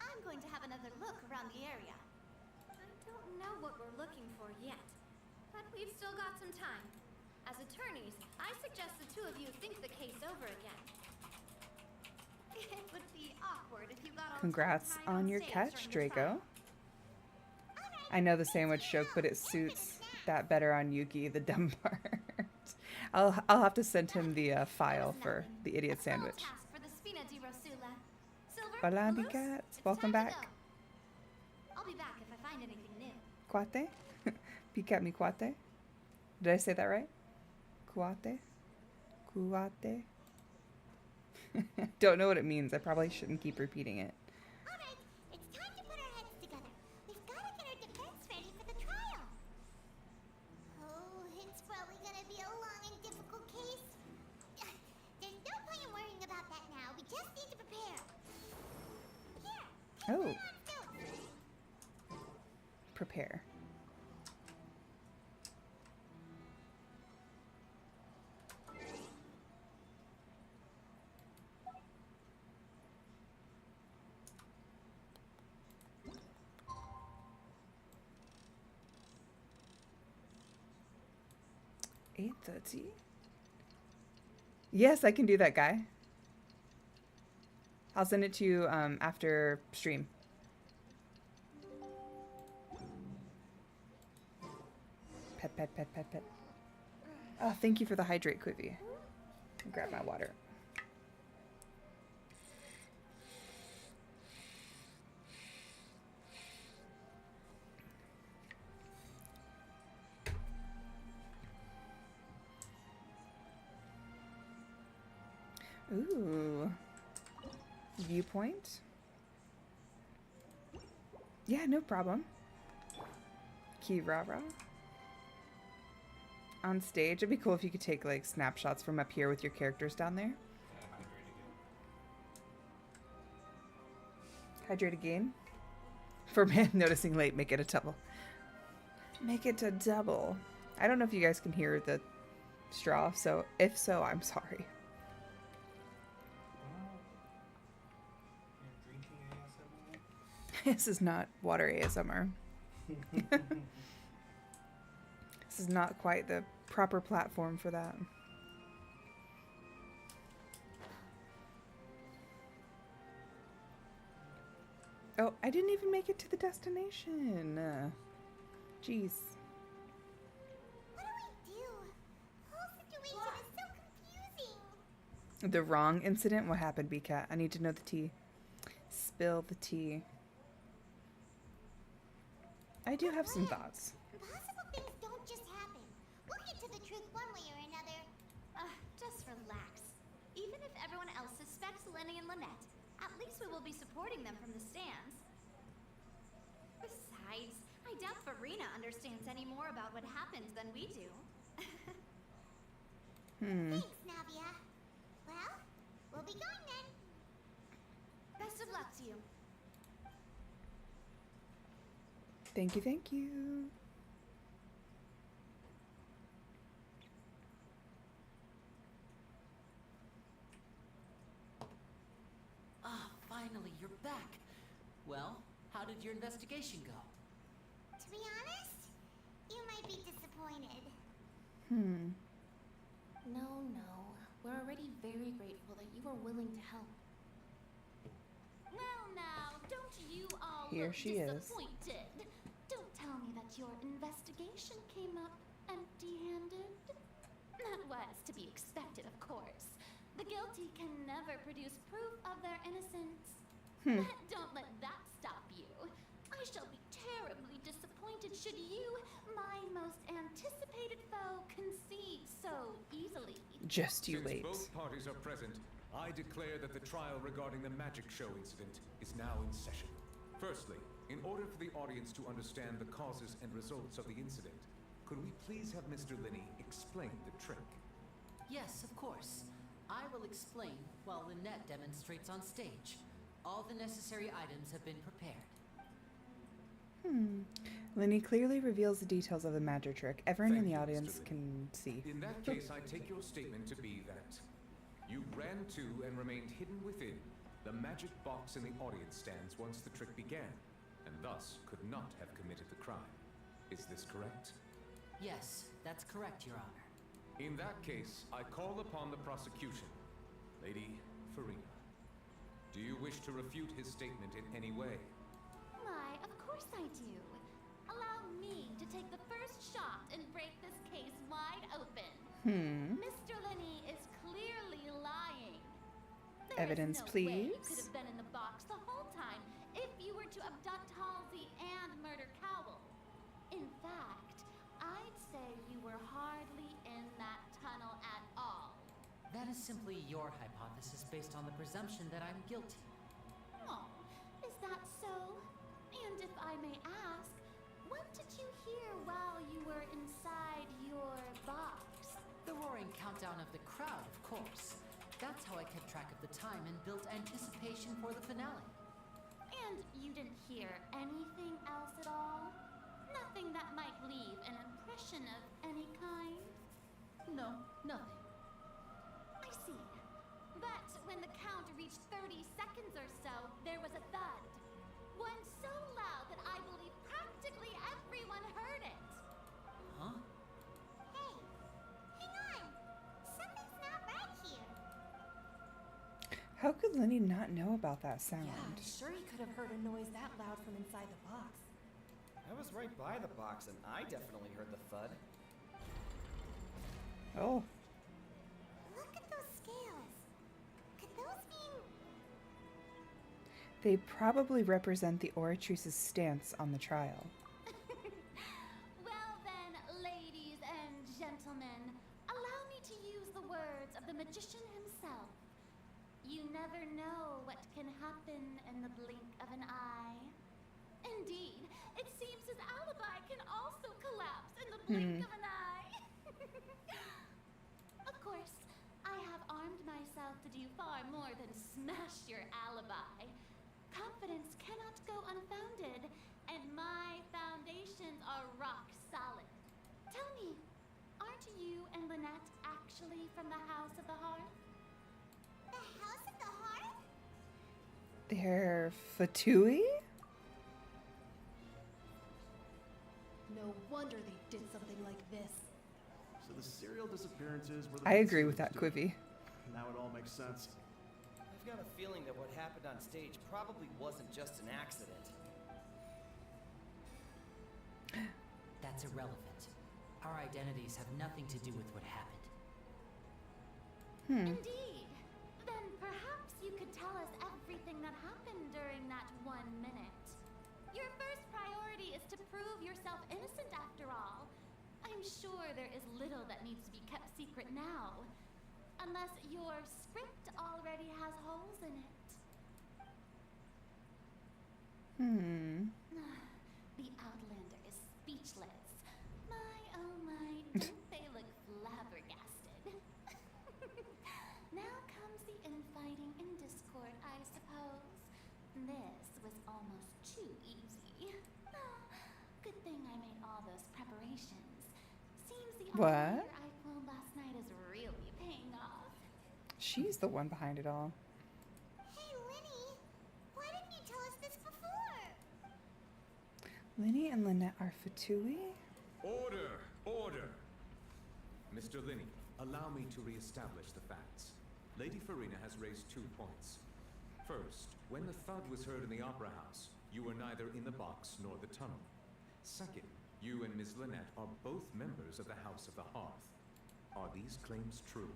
I'm going to have another look around the area. I don't know what we're looking for yet, but we've still got some time. As attorneys, I suggest the 2 of you think the case over again. It would be awkward if you got all Congrats tongue-tied on your stage catch, during the trial. Draco. I know the sandwich joke, but it suits that better on Yuki, the dumb part. I'll have to send him the file for the idiot sandwich. Task for the Spina di Rosula. Silver, Hola, Malus, cats. it's Welcome time to back. go. I'll be back if I find anything new. Cuate? Peek at me, cuate. Did I say that right? Cuate? Cuate? Don't know what it means. I probably shouldn't keep repeating it. All right, it's time to put our heads together. We've got to get our defense ready for the trial. prepare. $8:30. Yes, I can do that, guy. I'll send it to you after stream. Pet, pet, pet, pet, pet. Oh, thank you for the hydrate, Quivy. Grab my water. Ooh. Viewpoint. Yeah, no problem. Kirara. On stage, it'd be cool if you could take like snapshots from up here with your characters down there. Hydrate again. For man noticing late, make it a double. Make it a double. I don't know if you guys can hear the straw, so if so, I'm sorry. This is not water ASMR. This is not quite the proper platform for that. Oh, I didn't even make it to the destination. Jeez. What do we do? The whole situation is so confusing. The wrong incident? What happened, B-Cat? I need to know the tea. Spill the tea. I do have some thoughts. Impossible things don't just happen. We'll get to the truth one way or another. Just relax. Even if everyone else suspects Lenny and Lynette, at least we will be supporting them from the stands. Besides, I doubt Farina understands any more about what happened than we do. Thanks, Navia. Well, we'll be going then. Best of luck to you. Thank you, thank you. Ah, finally, you're back. Well, how did your investigation go? To be honest, you might be disappointed. No, no. We're already very grateful that you were willing to help. Well, now, don't you all Here look she is. disappointed? Don't tell me that your investigation came up empty-handed. That was to be expected, of course. The guilty can never produce proof of their innocence. But don't let that stop you. I shall be terribly disappointed should you, my most anticipated foe, concede so easily. Just you Since wait. both parties are present, I declare that the trial regarding the magic show incident is now in session. Firstly, in order for the audience to understand the causes and results of the incident, could we please have Mr. Linney explain the trick? Yes, of course. I will explain while Lynette demonstrates on stage. All the necessary items have been prepared. Lenny clearly reveals the details of the magic trick. Everyone in Thank the you, Mr. audience Linney. can see. In that case, I take your statement to be that you ran to and remained hidden within the magic box in the audience stands once the trick began, and thus could not have committed the crime. Is this correct? Yes, that's correct, Your Honor. In that case, I call upon the prosecution. Lady Farina, do you wish to refute his statement in any way? Why, of course I do. Allow me to take the first shot and break this case wide open. Mr. Linney is clearly lying. There Evidence, is no way please. you could have been in the box the whole time if you were to abduct Halsey and murder Cowell. In fact, I'd say you were hardly in that tunnel at all. That is simply your hypothesis based on the presumption that I'm guilty. Oh, is that so? And if I may ask, what did you hear while you were inside your box? The roaring countdown of the crowd, of course. That's how I kept track of the time and built anticipation for the finale. And you didn't hear anything else at all? Nothing. I see. But when the count reached 30 seconds or so, there was a thud. One so loud that I believe practically everyone heard it. Huh? Hey, hang on. Something's not right here. How could Lenny not know about that sound? Yeah, I'm sure he could have heard a noise that loud from inside the box. I was right by the box and I definitely heard the thud. Oh. Look at those scales. Could those mean... They probably represent the Oratrice's stance on the trial. Well then, ladies and gentlemen, allow me to use the words of the magician himself. You never know what can happen in the blink of an eye. Indeed, it seems his alibi can also collapse in the blink of an eye. Of course, I have armed myself to do far more than smash your alibi. Confidence cannot go unfounded, and my foundations are rock solid. Tell me, aren't you and Lynette actually from the House of the Hearth? The House of the Hearth? They're Fatui? No wonder they did something like this. So the serial disappearances were the I agree with that, Fatui. Quivy. Now it all makes sense. I've got a feeling that what happened on stage probably wasn't just an accident. That's irrelevant. Our identities have nothing to do with what happened. Indeed. Then perhaps you could tell us everything that happened during that 1 minute. Your first priority is to prove yourself innocent after all. I'm sure there is little that needs to be kept secret now. Unless your script already has holes in it. The Outlander is speechless. My, oh my, don't they look flabbergasted? Now comes the infighting and discord, I suppose. This was almost too easy. Good thing I made all those preparations. Seems the What? idea I pulled last night is really paying off. She's the one behind it all. Hey, Linny, why didn't you tell us this before? Lenny and Lynette are Fatui? Order! Order! Mr. Linney, allow me to re-establish the facts. Lady Farina has raised 2 points. First, when the thud was heard in the Opera House, you were neither in the box nor the tunnel. Second, you and Ms. Lynette are both members of the House of the Hearth. Are these claims true?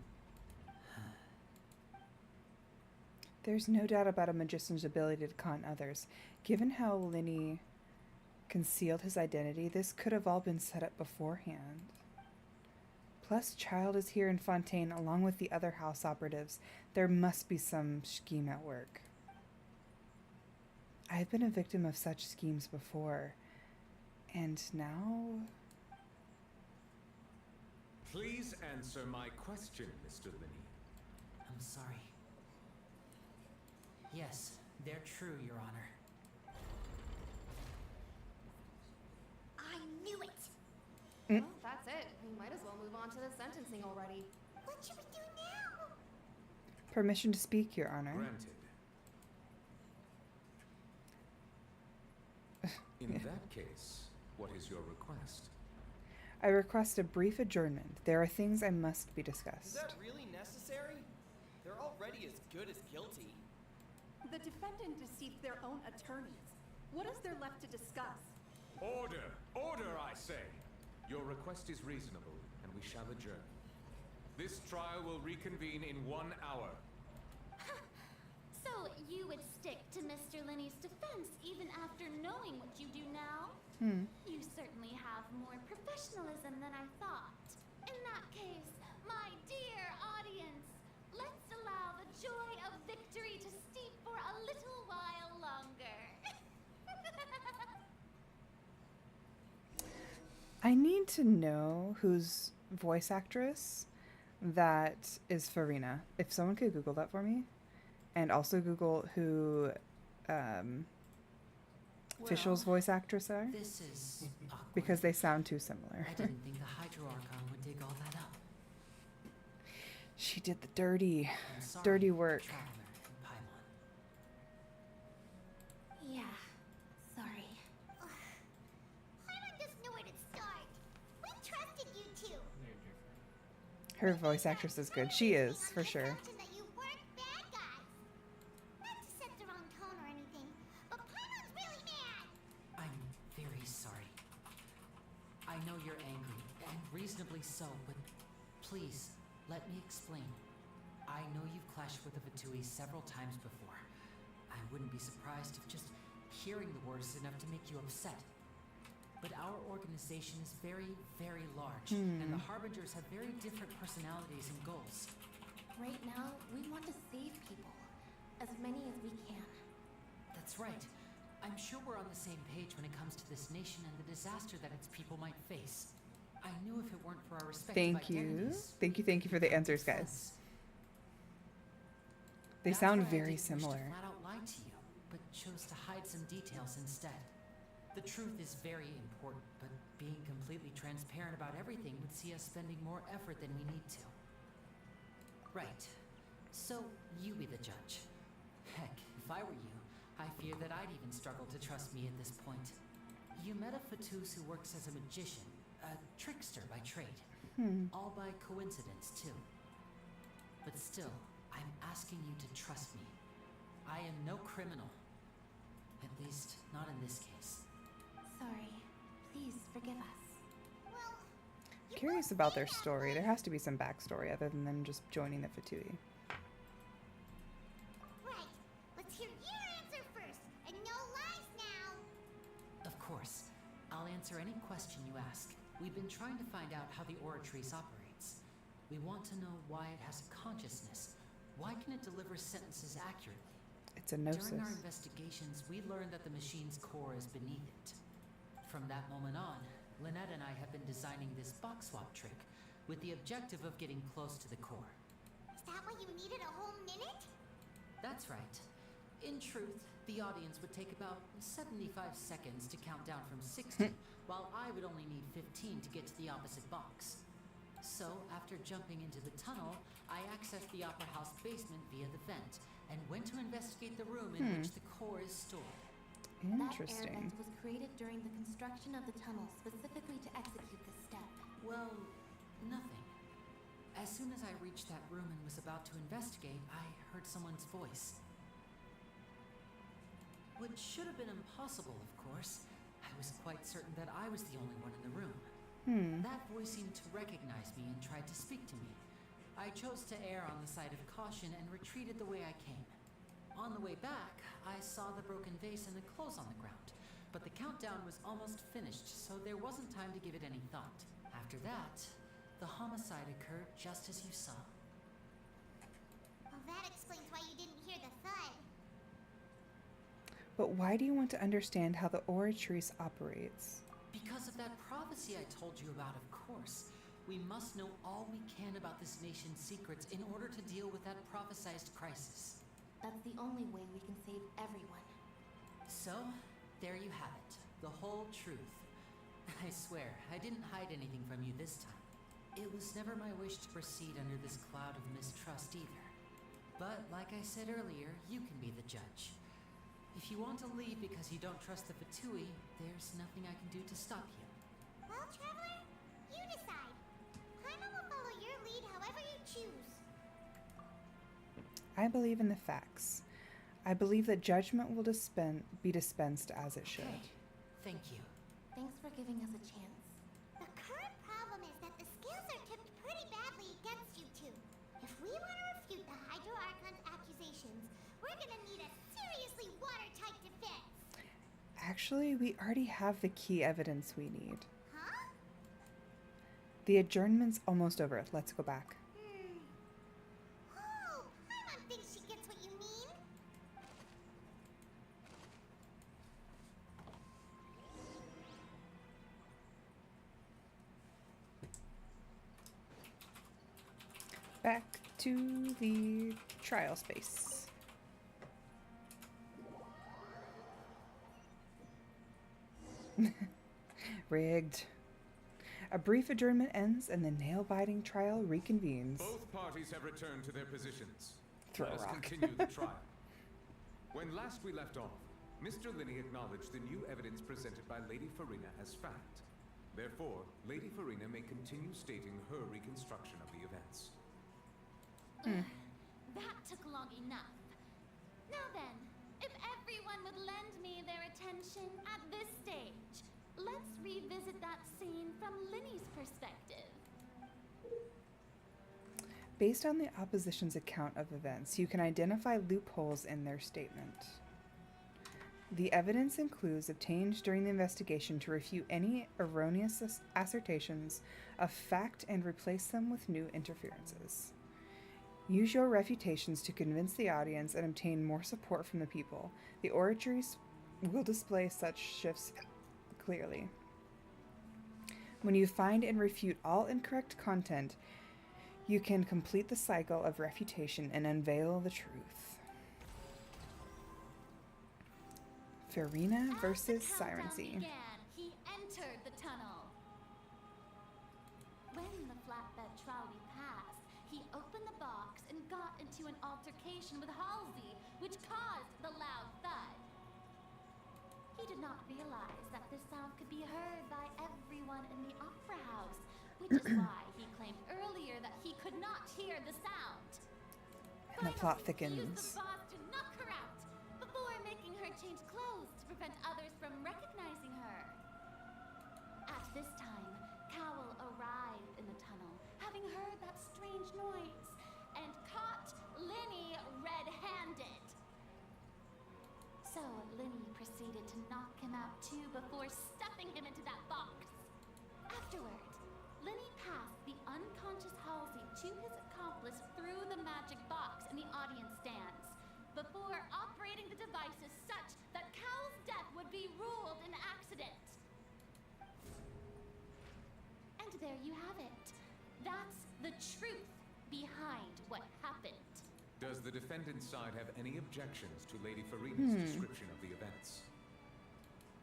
There's no doubt about a magician's ability to con others. Given how Lenny concealed his identity, this could have all been set up beforehand. Plus, Child is here in Fontaine along with the other house operatives. There must be some scheme at work. I've been a victim of such schemes before. And now... Please answer my question, Mr. Linney. I'm sorry. Yes, they're true, Your Honor. I knew it! Well, that's it. We might as well move on to the sentencing already. What should we do now? Permission to speak, Your Honor. Granted. In that case, what is your request? I request a brief adjournment. There are things I must be Is discussed. that really necessary? They're already as good as guilty. The defendant deceived their own attorneys. What is there left to discuss? Order! Order, I say! Your request is reasonable, and we shall adjourn. This trial will reconvene in 1 hour. So you would stick to Mr. Linney's defense even after knowing what you do now? You certainly have more professionalism than I thought. In that case, my dear audience, let's allow the joy of victory to steep for a little while longer. I need to know whose voice actress that is Farina. If someone could Google that for me. And also Google who Fischl's voice actress are. This is awkward. Because they sound too similar. I didn't think the Hydro Archon would dig all that up. She did the dirty, I'm sorry, dirty work. Traveler and Paimon. Yeah, sorry. Paimon doesn't know where to start. We trusted you two. Her voice actress is good. She is, for sure. Assumption that you weren't bad guys. Not to set the wrong tone or anything, but Paimon's really mad. I'm very sorry. I know you're angry, and reasonably so, but please, let me explain. I know you've clashed with the Fatui several times before. I wouldn't be surprised if just hearing the words is enough to make you upset. But our organization is very, very large, and the Harbingers have very different personalities and goals. Right now, we want to save people. As many as we can. That's right. I'm sure we're on the same page when it comes to this nation and the disaster that its people might face. I knew if it weren't for our respective Thank you. identities, Thank you for the answers, guys. They That's sound why I very didn't wish to similar. flat out lie to you, but chose to hide some details instead. The truth is very important, but being completely transparent about everything would see us spending more effort than we need to. Right. So, you be the judge. Heck, if I were you, I fear that I'd even struggle to trust me at this point. You met a Fatus who works as a magician, a trickster by trade. All by coincidence, too. But still, I'm asking you to trust me. I am no criminal. At least, not in this case. Sorry. Please forgive us. Well, Curious about their story. There has to be some backstory other than them just joining the Fatui. right. Let's hear your answer first, and no lies now. Of course. I'll answer any question you ask. We've been trying to find out how the Oratrice operates. We want to know why it has a consciousness. Why can it deliver sentences accurately? It's a gnosis. During our investigations, we learned that the machine's core is beneath it. From that moment on, Lynette and I have been designing this box swap trick with the objective of getting close to the core. Is that why you needed a whole minute? That's right. In truth, the audience would take about 75 seconds to count down from 60, while I would only need 15 to get to the opposite box. So, after jumping into the tunnel, I accessed the Opera House basement via the vent, and went to investigate the room in which the core is stored. That air Interesting. vent was created during the construction of the tunnel specifically to execute this step. Well, nothing. As soon as I reached that room and was about to investigate, I heard someone's voice. Which should have been impossible, of course. I was quite certain that I was the only one in the room. That voice seemed to recognize me and tried to speak to me. I chose to err on the side of caution and retreated the way I came. On the way back, I saw the broken vase and the clothes on the ground, but the countdown was almost finished, so there wasn't time to give it any thought. After that, the homicide occurred just as you saw. Well, that explains why you didn't hear the thud. But why do you want to understand how the Oratrice operates? Because of that prophecy I told you about, of course. We must know all we can about this nation's secrets in order to deal with that prophesized crisis. That's the only way we can save everyone. So, there you have it. The whole truth. I swear, I didn't hide anything from you this time. It was never my wish to proceed under this cloud of mistrust either. But, like I said earlier, you can be the judge. If you want to leave because you don't trust the Fatui, there's nothing I can do to stop you. Well, Traveler, you decide. Paimon will follow your lead however you choose. I believe in the facts. I believe that judgment will be dispensed as it should. Okay. Thank you. Thanks for giving us a chance. The current problem is that the scales are tipped pretty badly against you two. If we want to refute the Hydro Archon's accusations, we're gonna need a seriously watertight defense. Actually, we already have the key evidence we need. Huh? The adjournment's almost over. Let's go back. Oh, Paimon thinks she gets what you mean. Back to the trial space. Rigged. A brief adjournment ends and the nail-biting trial reconvenes. Both parties have returned to their positions. Throw Let a us rock. continue the trial. When last we left off, Mr. Linney acknowledged the new evidence presented by Lady Farina as fact. Therefore, Lady Farina may continue stating her reconstruction of the events. That took long enough. Now then, if everyone would lend me their attention at this stage, let's revisit that scene from Linny's perspective. Based on the opposition's account of events, you can identify loopholes in their statement. The evidence and clues obtained during the investigation to refute any erroneous assertions of fact and replace them with new interferences. Use your refutations to convince the audience and obtain more support from the people. The oratories will display such shifts clearly. When you find and refute all incorrect content, you can complete the cycle of refutation and unveil the truth. Farina versus Sirency. He entered the tunnel. When the flatbed trolley passed, he opened the box and got into an altercation with Halsey, which caused the loud thud. He did not realize that this sound could be heard by everyone in the opera house, which is why he claimed earlier that he could not hear the sound. And the plot He used thickens. the boss to knock her out before making her change clothes to prevent others from recognizing her. At this time, Cowell arrived in the tunnel, having heard that strange noise, and caught Linny red-handed. So Linny proceeded to knock him out too before stuffing him into that box. Afterward, Linny passed the unconscious Halsey to his accomplice through the magic box in the audience stands, before operating the devices such that Cowell's death would be ruled an accident. And there you have it. That's the truth behind what happened. Does the defendant's side have any objections to Lady Farina's description of the events?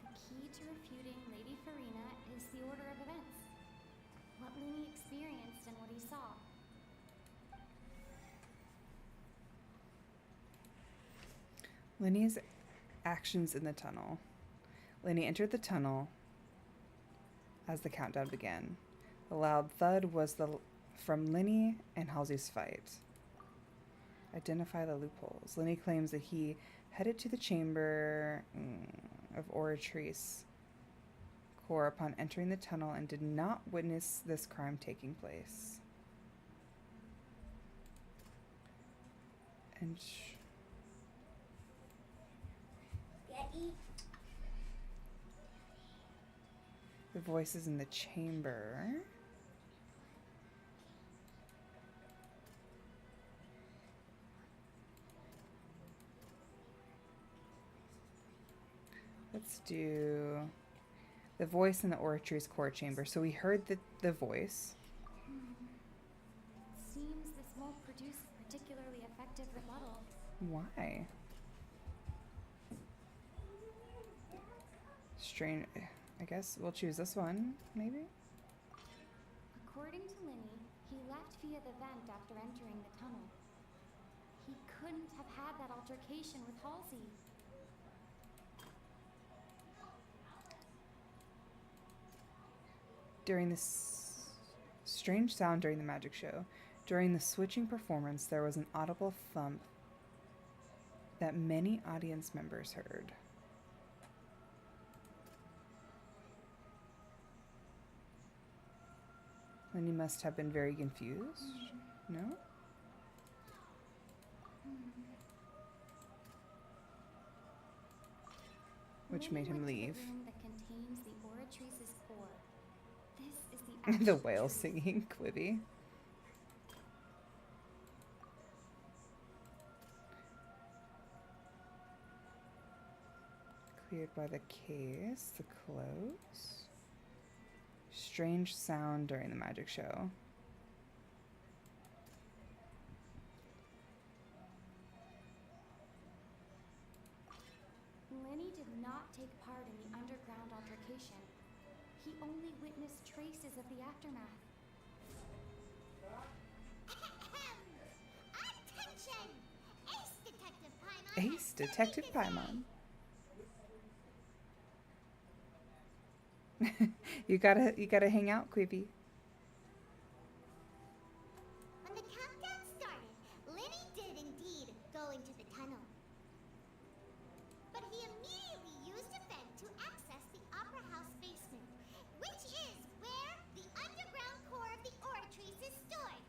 The key to refuting Lady Farina is the order of events. What Linny experienced and what he saw. Linny's actions in the tunnel. Linny entered the tunnel as the countdown began. The loud thud was from Linny and Halsey's fight. Identify the loopholes. Linny claims that he headed to the chamber of Oratrice Core upon entering the tunnel and did not witness this crime taking place. And the voices in the chamber. Let's do the voice in the Oratrice Core chamber. So we heard the voice. Seems this won't produce a particularly effective rebuttal. Why? Strange. I guess we'll choose this one, maybe? According to Linny, he left via the vent after entering the tunnel. He couldn't have had that altercation with Halsey. During this strange sound during the magic show, during the switching performance, there was an audible thump that many audience members heard. Linny must have been very confused. No? Which made him leave. Room that contains the Oratrice's core. This is the The whale singing, Quibi. Cleared by the case, the close. Strange sound during the magic show. Linny did not take part in the underground altercation. He only witnessed traces of the aftermath. Attention! Ace Detective Paimon. Ace Detective Paimon. You gotta hang out, Quibi. When the countdown started, Lenny did indeed go into the tunnel. But he immediately used a vent to access the Opera House basement, which is where the underground core of the Oratrice is stored.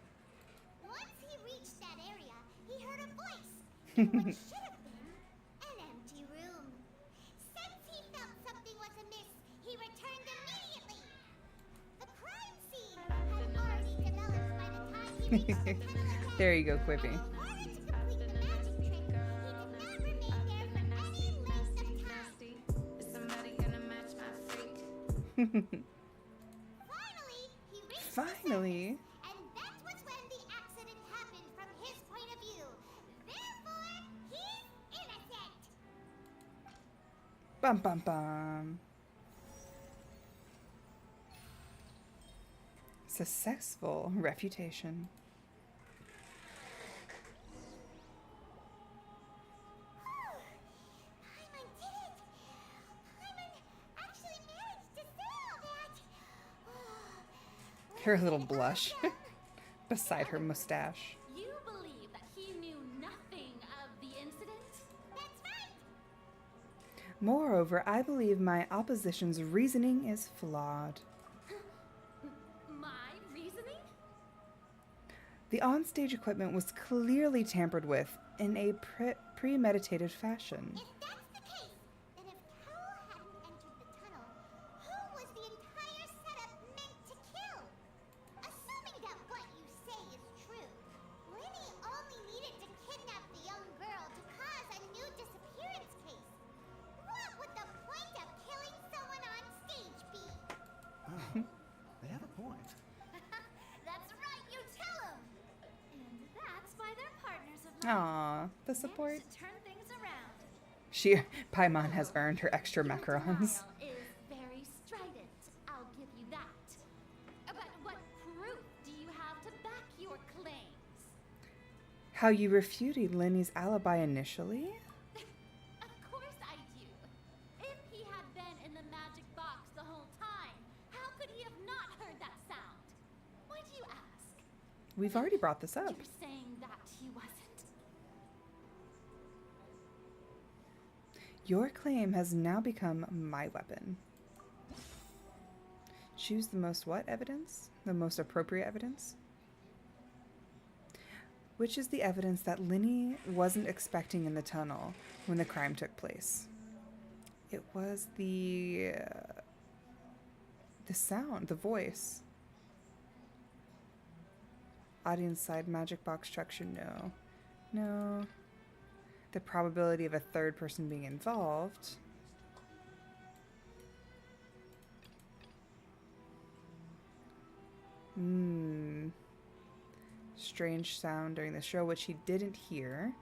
Once he reached that area, he heard a voice in what should have been an empty room. Since he felt something was amiss, he returned immediately. The crime scene had already developed by the time he reached the tunnel again. There you go, Quibi. In order to complete the magic trick, he did not remain there for any length of time. Is somebody gonna match my freak? Finally, he reached Finally. the surface, and that was when the accident happened from his point of view. Therefore, he's innocent. Bum bum bum. Successful refutation. Paimon did it! Paimon actually managed to say all that! Her little blush beside her mustache. You believe that he knew nothing of the incident? That's right! Moreover, I believe my opposition's reasoning is flawed. My reasoning? The onstage equipment was clearly tampered with in a premeditated fashion. If that's the case, then if Cowell hadn't entered the tunnel, who was the entire setup meant to kill? Assuming that what you say is true, Lenny only needed to kidnap the young girl to cause a new disappearance case. What would the point of killing someone on stage be? Oh, they have a point. That's right, you tell him! And that's why they're partners of mine. Aww, the support. Managed to turn things around. Paimon has earned her extra macarons. Denial is very strident, I'll give you that. But what proof do you have to back your claims? How you refuted Lenny's alibi initially? Of course I do. If he had been in the magic box the whole time, how could he have not heard that sound? Why do you ask? We've already brought this up. You're saying that he wasn't? Your claim has now become my weapon. Choose the most what evidence? The most appropriate evidence? Which is the evidence that Lenny wasn't expecting in the tunnel when the crime took place? It was the sound, the voice. Audience side magic box structure, no. No. The probability of a third person being involved. Strange sound during the show, which he didn't hear.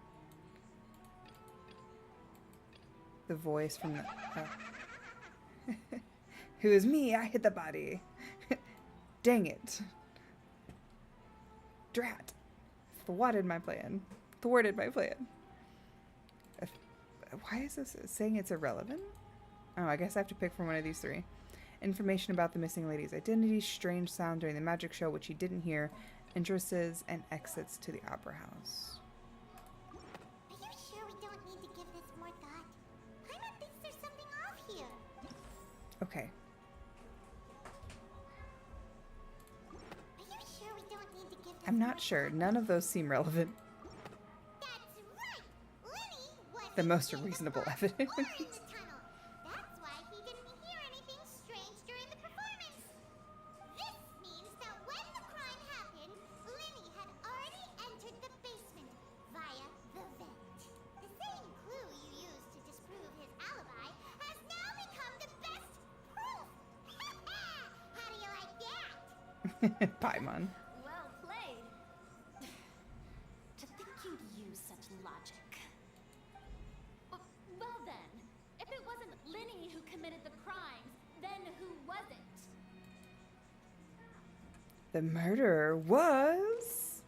The voice from the... Who is me? I hit the body. Dang it. Drat. Thwarted my plan. Why is this saying it's irrelevant? Oh, I guess I have to pick from one of these three. Information about the missing lady's identity, strange sound during the magic show, which he didn't hear, entrances and exits to the opera house. Are you sure we don't need to give this more thought? Paimon thinks there's something off here. Okay. Are you sure we don't need to give this I'm not sure. None of those seem relevant. That's right! Lenny wasn't The most in the reasonable box evidence. or in the tunnel. That's why he didn't hear anything strange during the performance. This means that when the crime happened, Lenny had already entered the basement via the vent. The same clue you used to disprove his alibi has now become the best proof! How do you like that? Paimon. Well played. To think you'd use such logic. Well then, if it wasn't Lenny who committed the crimes, then who was it? The murderer was...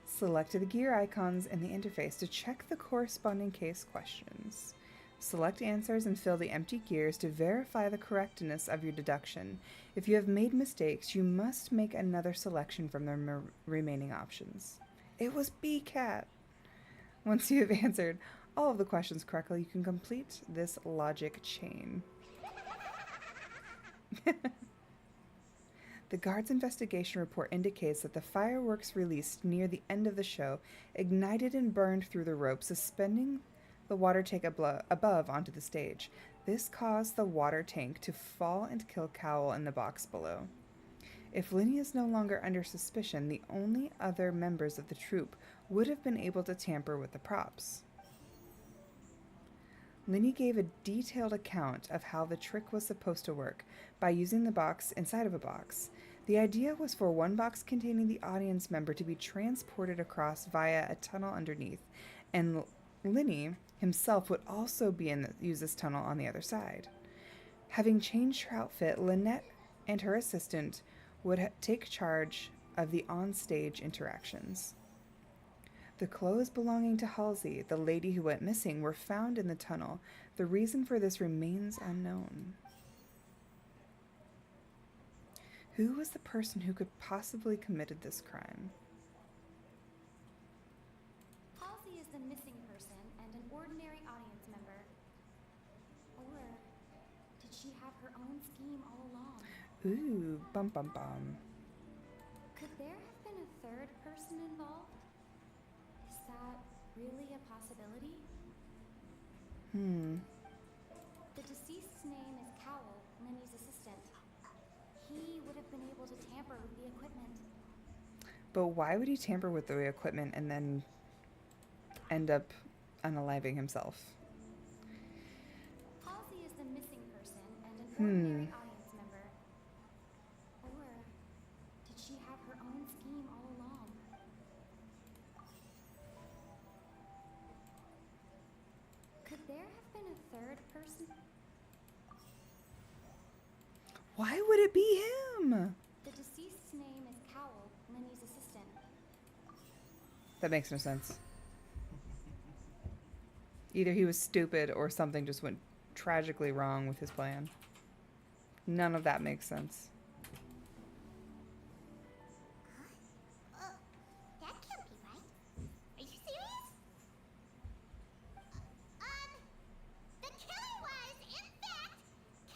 Select the gear icons in the interface to check the corresponding case questions. Select answers and fill the empty gears to verify the correctness of your deduction. If you have made mistakes, you must make another selection from the remaining options. It was B-Cat. Once you have answered all of the questions correctly, you can complete this logic chain. The guard's investigation report indicates that the fireworks released near the end of the show ignited and burned through the rope, suspending the water tank above onto the stage. This caused the water tank to fall and kill Cowell in the box below. If Linny is no longer under suspicion, the only other members of the troupe would have been able to tamper with the props. Linny gave a detailed account of how the trick was supposed to work by using the box inside of a box. The idea was for one box containing the audience member to be transported across via a tunnel underneath, and Linny himself would also use this tunnel on the other side. Having changed her outfit, Lynette and her assistant would take charge of the on-stage interactions. The clothes belonging to Halsey, the lady who went missing, were found in the tunnel. The reason for this remains unknown. Who was the person who could possibly committed this crime? Halsey is the missing person and an ordinary audience member. Or did she have her own scheme all along? Ooh, bum bum bum. Could there have been a third person involved? Is that really a possibility? The deceased's name is Cowell, Linny's assistant. He would have been able to tamper with the equipment. But why would he tamper with the equipment and then end up unaliving himself? Halsey is the missing person and an ordinary audience member. Or did she have her own scheme all along? Could there have been a third person? Why would it be him? The deceased's name is Cowell, Linny's assistant. That makes no sense. Either he was stupid or something just went tragically wrong with his plan. None of that makes sense. That can't be right. Are you serious? The killer was, in fact,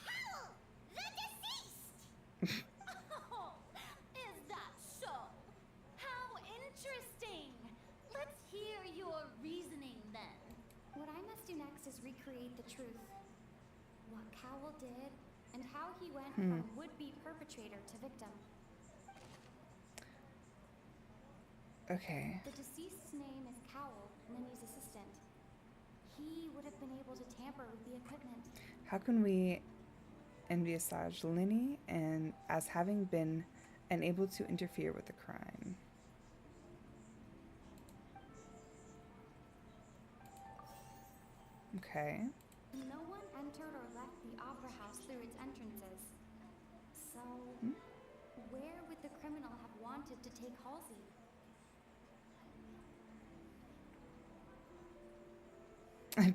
Cowell, the deceased! Oh, is that so? How interesting! Let's hear your reasoning then. What I must do next is recreate the truth. What Cowell did, and how he went from would-be perpetrator to victim. Okay. The deceased's name is Cowell, Linny's assistant. He would have been able to tamper with the equipment. How can we envisage Linny and as having been unable to interfere with the crime? Okay. No one entered or left the opera house through its entrances. So, where would the criminal have wanted to take Halsey?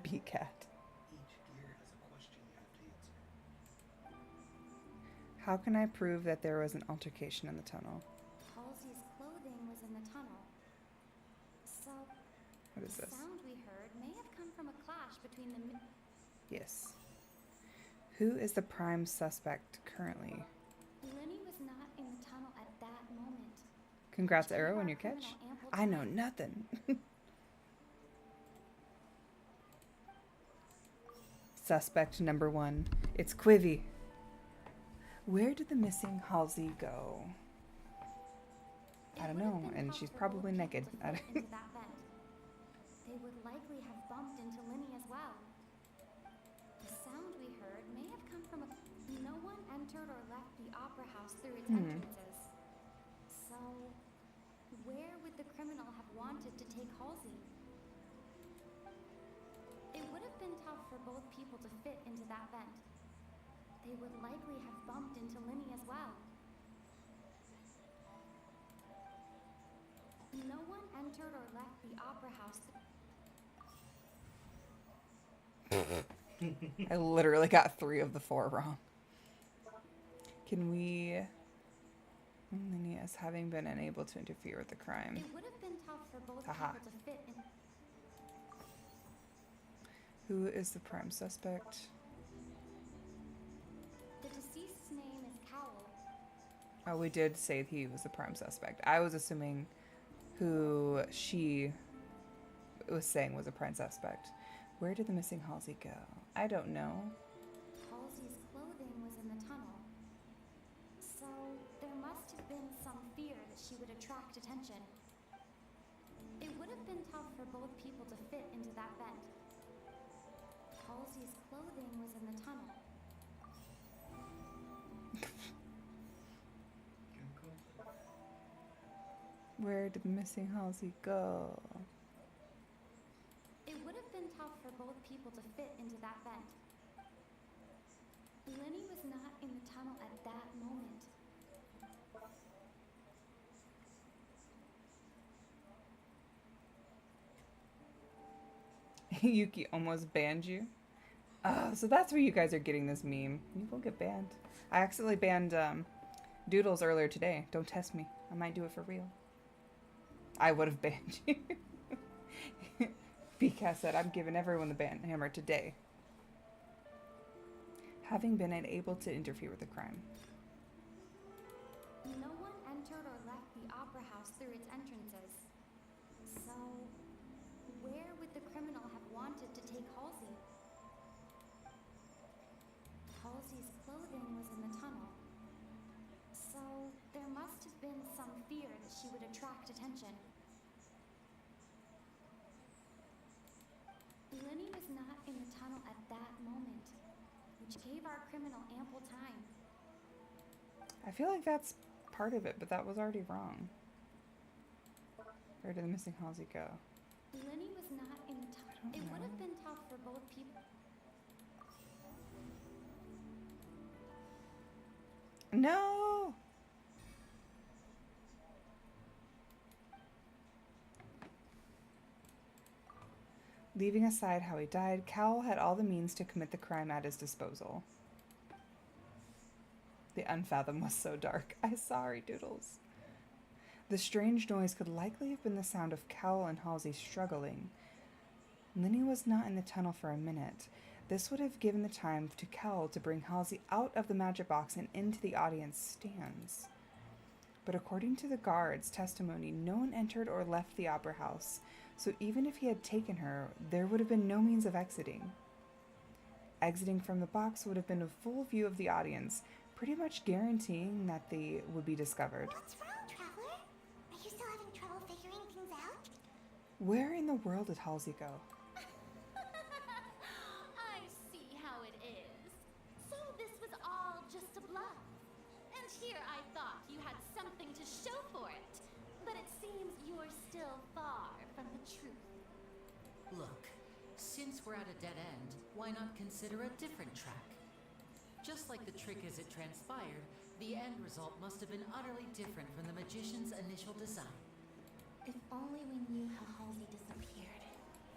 B-Cat. How can I prove that there was an altercation in the tunnel? Halsey's clothing was in the tunnel. So, What is the this? sound we heard may have come from a clash between the... Yes. Who is the prime suspect currently? Linny was not in the tunnel at that moment. Congrats, Arrow, on your catch. I know nothing. Suspect number 1. It's Quivy. Where did the missing Halsey go? I don't know, and she's probably naked. Into that vent. They would likely have bumped into Linny as well. The sound we heard may have come from a... No one entered or left the opera house through its entrances. So, where would the criminal have wanted to take Halsey? It would have been tough for both people to fit into that vent. They would likely have bumped into Linny as well. the Opera House. I literally got 3 of the 4 wrong. Can we... Lenny as having been unable to interfere with the crime. It would have been tough for both Haha. people to fit in. Who is the prime suspect? The deceased's name is Cowell. Oh, we did say he was the prime suspect. I was assuming who she was saying was a prime suspect. Where did the missing Halsey go? I don't know. Halsey's clothing was in the tunnel. So there must have been some fear that she would attract attention. It would have been tough for both people to fit into that vent. Halsey's clothing was in the tunnel. Where did the missing Halsey go? It would have been tough for both people to fit into that vent. Lenny was not in the tunnel at that moment. Yuki almost banned you. Oh, so that's where you guys are getting this meme. You will get banned. I accidentally banned Doodles earlier today. Don't test me. I might do it for real. I would have banned you. BCAS said, I'm giving everyone the ban hammer today. Having been unable to interfere with the crime. No one entered or left the Opera House through its entrances. So, where would the criminal have wanted to take Halsey? Halsey's clothing was in the tunnel. So, there must have been some fear that she would attract attention. Lenny was not in the tunnel at that moment, which gave our criminal ample time. I feel like that's part of it, but that was already wrong. Where did the missing Halsey go? Lenny was not in the tunnel. It would have been tough for both people. No! Leaving aside how he died, Cowell had all the means to commit the crime at his disposal. The unfathom was so dark. I'm sorry, Doodles. The strange noise could likely have been the sound of Cowell and Halsey struggling. Lenny was not in the tunnel for a minute. This would have given the time to Cowell to bring Halsey out of the magic box and into the audience stands. But according to the guard's testimony, no one entered or left the opera house, so even if he had taken her, there would have been no means of exiting. Exiting from the box would have been a full view of the audience, pretty much guaranteeing that they would be discovered. What's wrong, Traveler? Are you still having trouble figuring things out? Where in the world did Halsey go? I see how it is. So this was all just a bluff. And here I thought you had something to show for it. But it seems you're still far from the truth. Look, since we're at a dead end, why not consider a different track? Just like the trick as it transpired, the end result must have been utterly different from the magician's initial design. If only we knew how Halsey disappeared.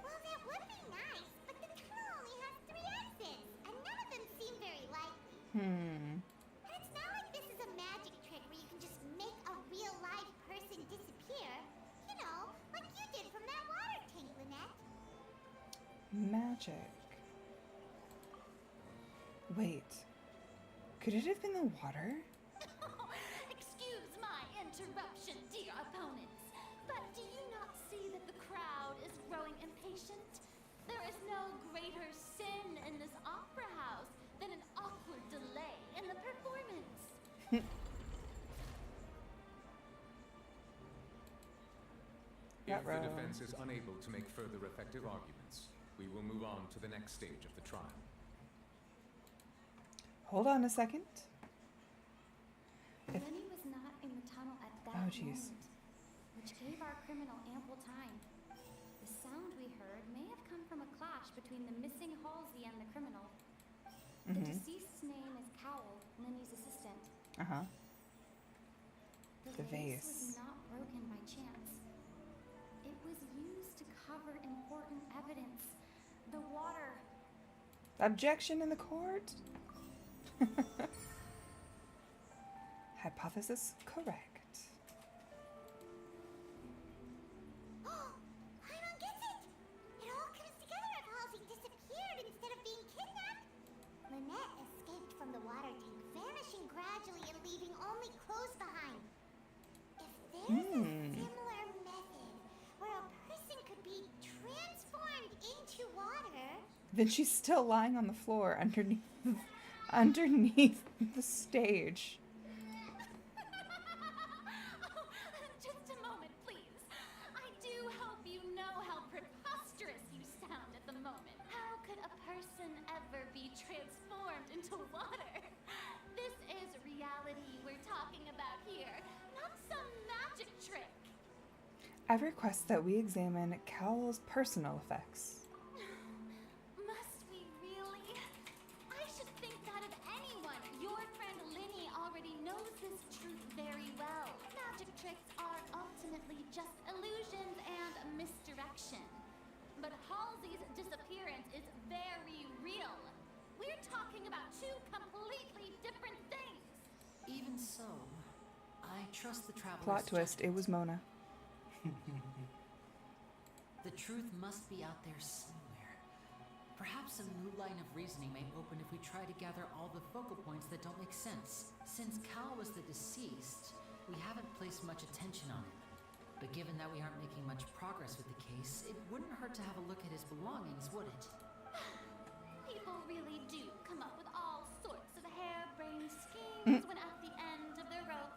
Well, that would be nice, but the tunnel only has 3 exits, and none of them seem very likely. And it's not like this is a magic trick where you can just make a real live person disappear. You know, like you did from that water tank, Lynette. Magic. Wait. Could it have been the water? Excuse my interruption, dear opponents, but do you not see that the crowd is growing impatient? There is no greater sin in this opera house than an awkward delay in the performance. If the defense is unable to make further effective arguments, we will move on to the next stage of the trial. Hold on a second. Lenny was not in the tunnel at that moment, which gave our criminal ample time. The sound we heard may have come from a clash between the missing Halsey and the criminal. The deceased's name is Cowell, Lenny's assistant. The vase was not broken by chance. It was used to cover important evidence. The water. Objection in the court? Hypothesis correct. Paimon gets it! It all comes together if Halsey disappeared instead of being kidnapped. Lynette escaped from the water tank, vanishing gradually and leaving only clothes behind. If there's a similar method where a person could be transformed into water... Then she's still lying on the floor underneath the stage. Just a moment, please. I do hope you know how preposterous you sound at the moment. How could a person ever be transformed into water? This is reality we're talking about here, not some magic trick. I request that we examine Cowl's personal effects. Must we really? I should think that of anyone. Your friend Linny already knows this truth very well. Magic tricks are ultimately just illusions and misdirection. But Halsey's disappearance is very real. We're talking about two completely different things. Even so, I trust the traveler's Plot twist, it was Mona. The truth must be out there somewhere. Perhaps a new line of reasoning may open if we try to gather all the focal points that don't make sense. Since Cal was the deceased, we haven't placed much attention on him. But given that we aren't making much progress with the case, it wouldn't hurt to have a look at his belongings, would it? People really do come up with all sorts of harebrained schemes when at the end of their rope.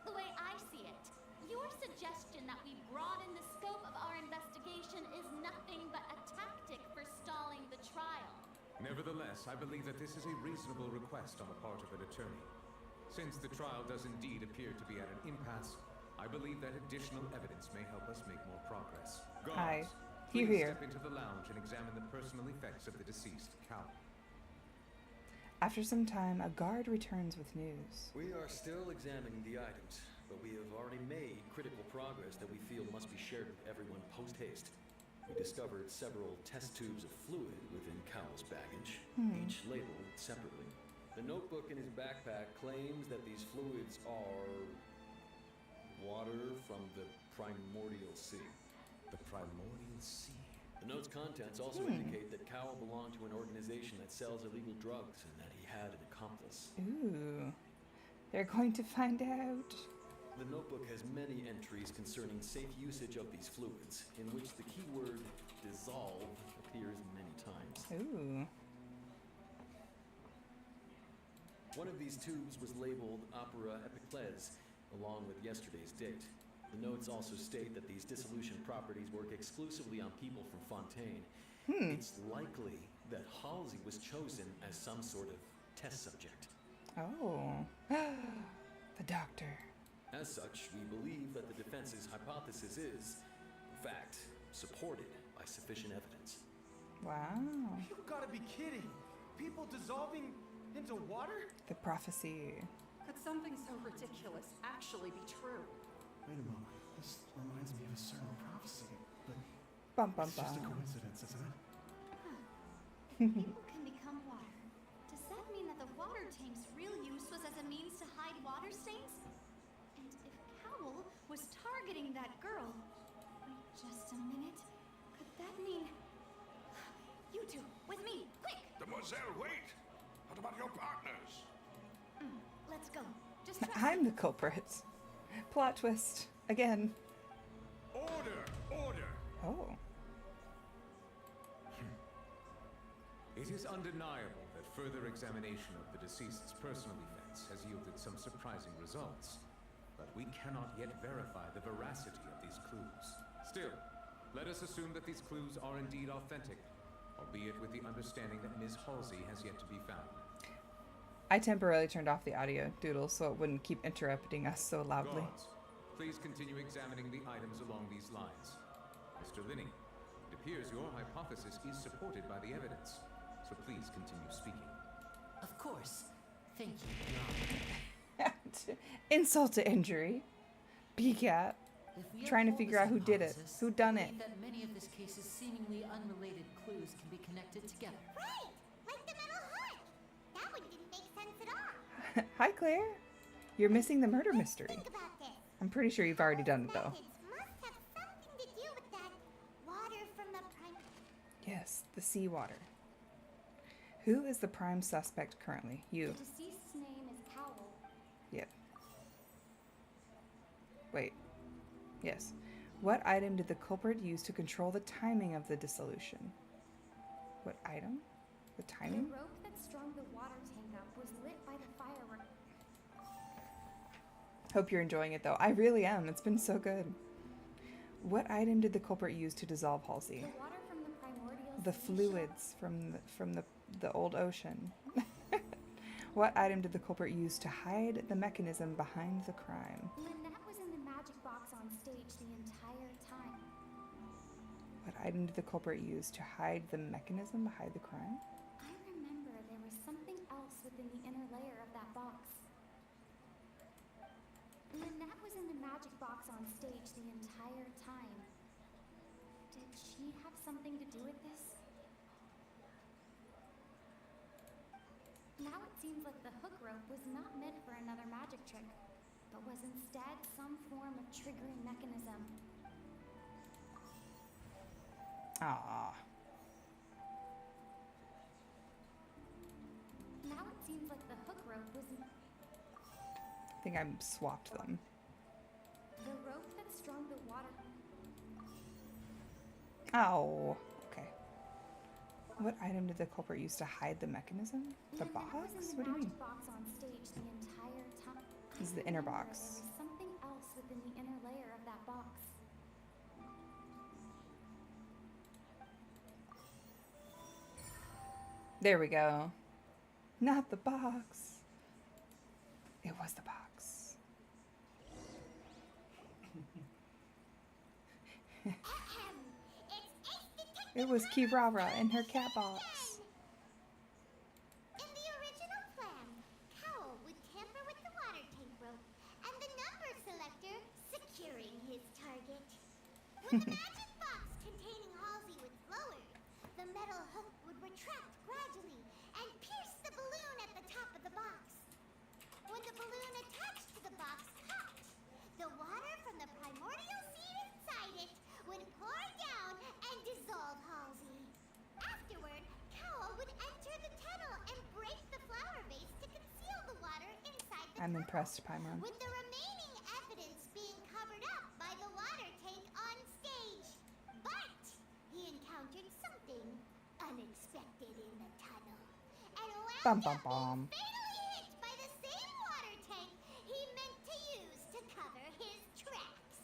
The way I see it, your suggestion that we broaden the scope of our investigation is nothing but a tactic for stalling the trial. Nevertheless, I believe that this is a reasonable request on the part of an attorney. Since the trial does indeed appear to be at an impasse, I believe that additional evidence may help us make more progress. Guards, Hear, please hear. step into the lounge and examine the personal effects of the deceased Cal. After some time, a guard returns with news. We are still examining the items, but we have already made critical progress that we feel must be shared with everyone post-haste. We discovered several test tubes of fluid within Cowl's baggage, each labeled separately. The notebook in his backpack claims that these fluids are water from the primordial sea. The primordial sea? The note's contents also indicate that Cowell belonged to an organization that sells illegal drugs and that he had an accomplice. Ooh. They're going to find out. The notebook has many entries concerning safe usage of these fluids, in which the keyword dissolve appears many times. Ooh. One of these tubes was labeled Opera Epiclese, along with yesterday's date. The notes also state that these dissolution properties work exclusively on people from Fontaine. It's likely that Halsey was chosen as some sort of test subject. Oh. The doctor. As such, we believe that the defense's hypothesis is, in fact, supported by sufficient evidence. Wow. You gotta be kidding! People dissolving into water? The prophecy. Could something so ridiculous actually be true? Wait a moment. This reminds me of a certain prophecy, but Bum, it's just a coincidence, isn't it? People can become water. Does that mean that the water tank's real use was as a means to hide water stains? And if Cowell was targeting that girl... Wait just a minute. Could that mean... You two, with me, quick! Demoiselle, wait! What about your partners? Let's go. Just I'm the culprit. Plot twist. Again. Order! Order! Oh. It is undeniable that further examination of the deceased's personal effects has yielded some surprising results. But we cannot yet verify the veracity of these clues. Still, let us assume that these clues are indeed authentic, albeit with the understanding that Ms. Halsey has yet to be found. I temporarily turned off the audio doodle so it wouldn't keep interrupting us so loudly. Guards, please continue examining the items along these lines. Mr. Linney, it appears your hypothesis is supported by the evidence, so please continue speaking. Of course. Thank you, Your Honor. Insult to injury. BCAT. If we Trying to uphold figure this out who did it. hypothesis, Who done I it. believe that many of this case's seemingly unrelated clues can be connected together. Right! Like the metal heart! That one didn't make sense at all. Hi, Claire. You're missing the murder mystery. Think about this. I'm pretty sure you've already done it, though. Methods must have something to do with that water from the prime... Yes, the seawater. Who is the prime suspect currently? You. The deceased's name is Cowell. Yep. Wait. Yes. What item did the culprit use to control the timing of the dissolution? What item? The timing? The rope that strung the water tank up was lit by the firework. Hope you're enjoying it, though. I really am. It's been so good. What item did the culprit use to dissolve Halsey? The water from the primordial The sea fluids from the old ocean. What item did the culprit use to hide the mechanism behind the crime? Lynette was in the magic box on stage the entire time. What item did the culprit use to hide the mechanism behind the crime? I remember there was something else within the inner layer of that box. Lynette was in the magic box on stage the entire time. Did she have something to do with this? Now it seems like the hook rope was not meant for another magic trick, but was instead some form of triggering mechanism. Ah. Now it seems like the hook rope was I think I swapped them. the rope that strung the water. Oh. Okay. What item did the culprit use to hide the mechanism? The Lynette box? was in the What do you mean? magic box on stage the entire time. This is I the inner remember box. There was something else within the inner layer of that box. There we go. Not the box. It was the box. It was Kirara in her cat box. In the original plan, Cowell would tamper with the water tank rope and the number selector securing his target. When the magic box containing Halsey was lowered, the metal hook would retract gradually and pierce the balloon at the top of the box. When the balloon attached to the box popped, the water from the primordial seed inside it would pour down and dissolve Halsey. Afterward, Cowell would enter the tunnel and break the flower vase to conceal the water inside the I'm tunnel, impressed, Paimon. with the remaining evidence being covered up by the water tank on stage. But he encountered something unexpected in the tunnel and Bum wound bum bum. up being fatally hit by the same water tank he meant to use to cover his tracks.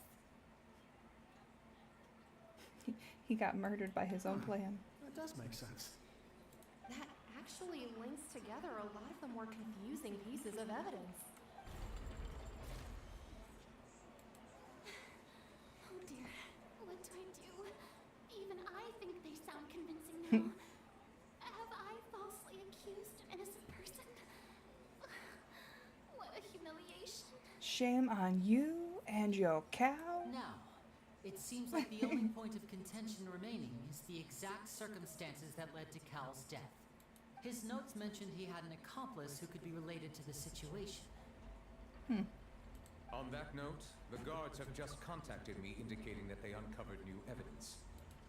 He got murdered by his own plan. That does make sense. That actually links together a lot of the more confusing pieces of evidence. Oh dear, what do I do? Even I think they sound convincing now. Have I falsely accused an innocent person? What a humiliation. Shame on you and your cow. Now, it seems like the only point of contention remaining is the exact circumstances that led to Cal's death. His notes mentioned he had an accomplice who could be related to the situation. On that note, the guards have just contacted me indicating that they uncovered new evidence.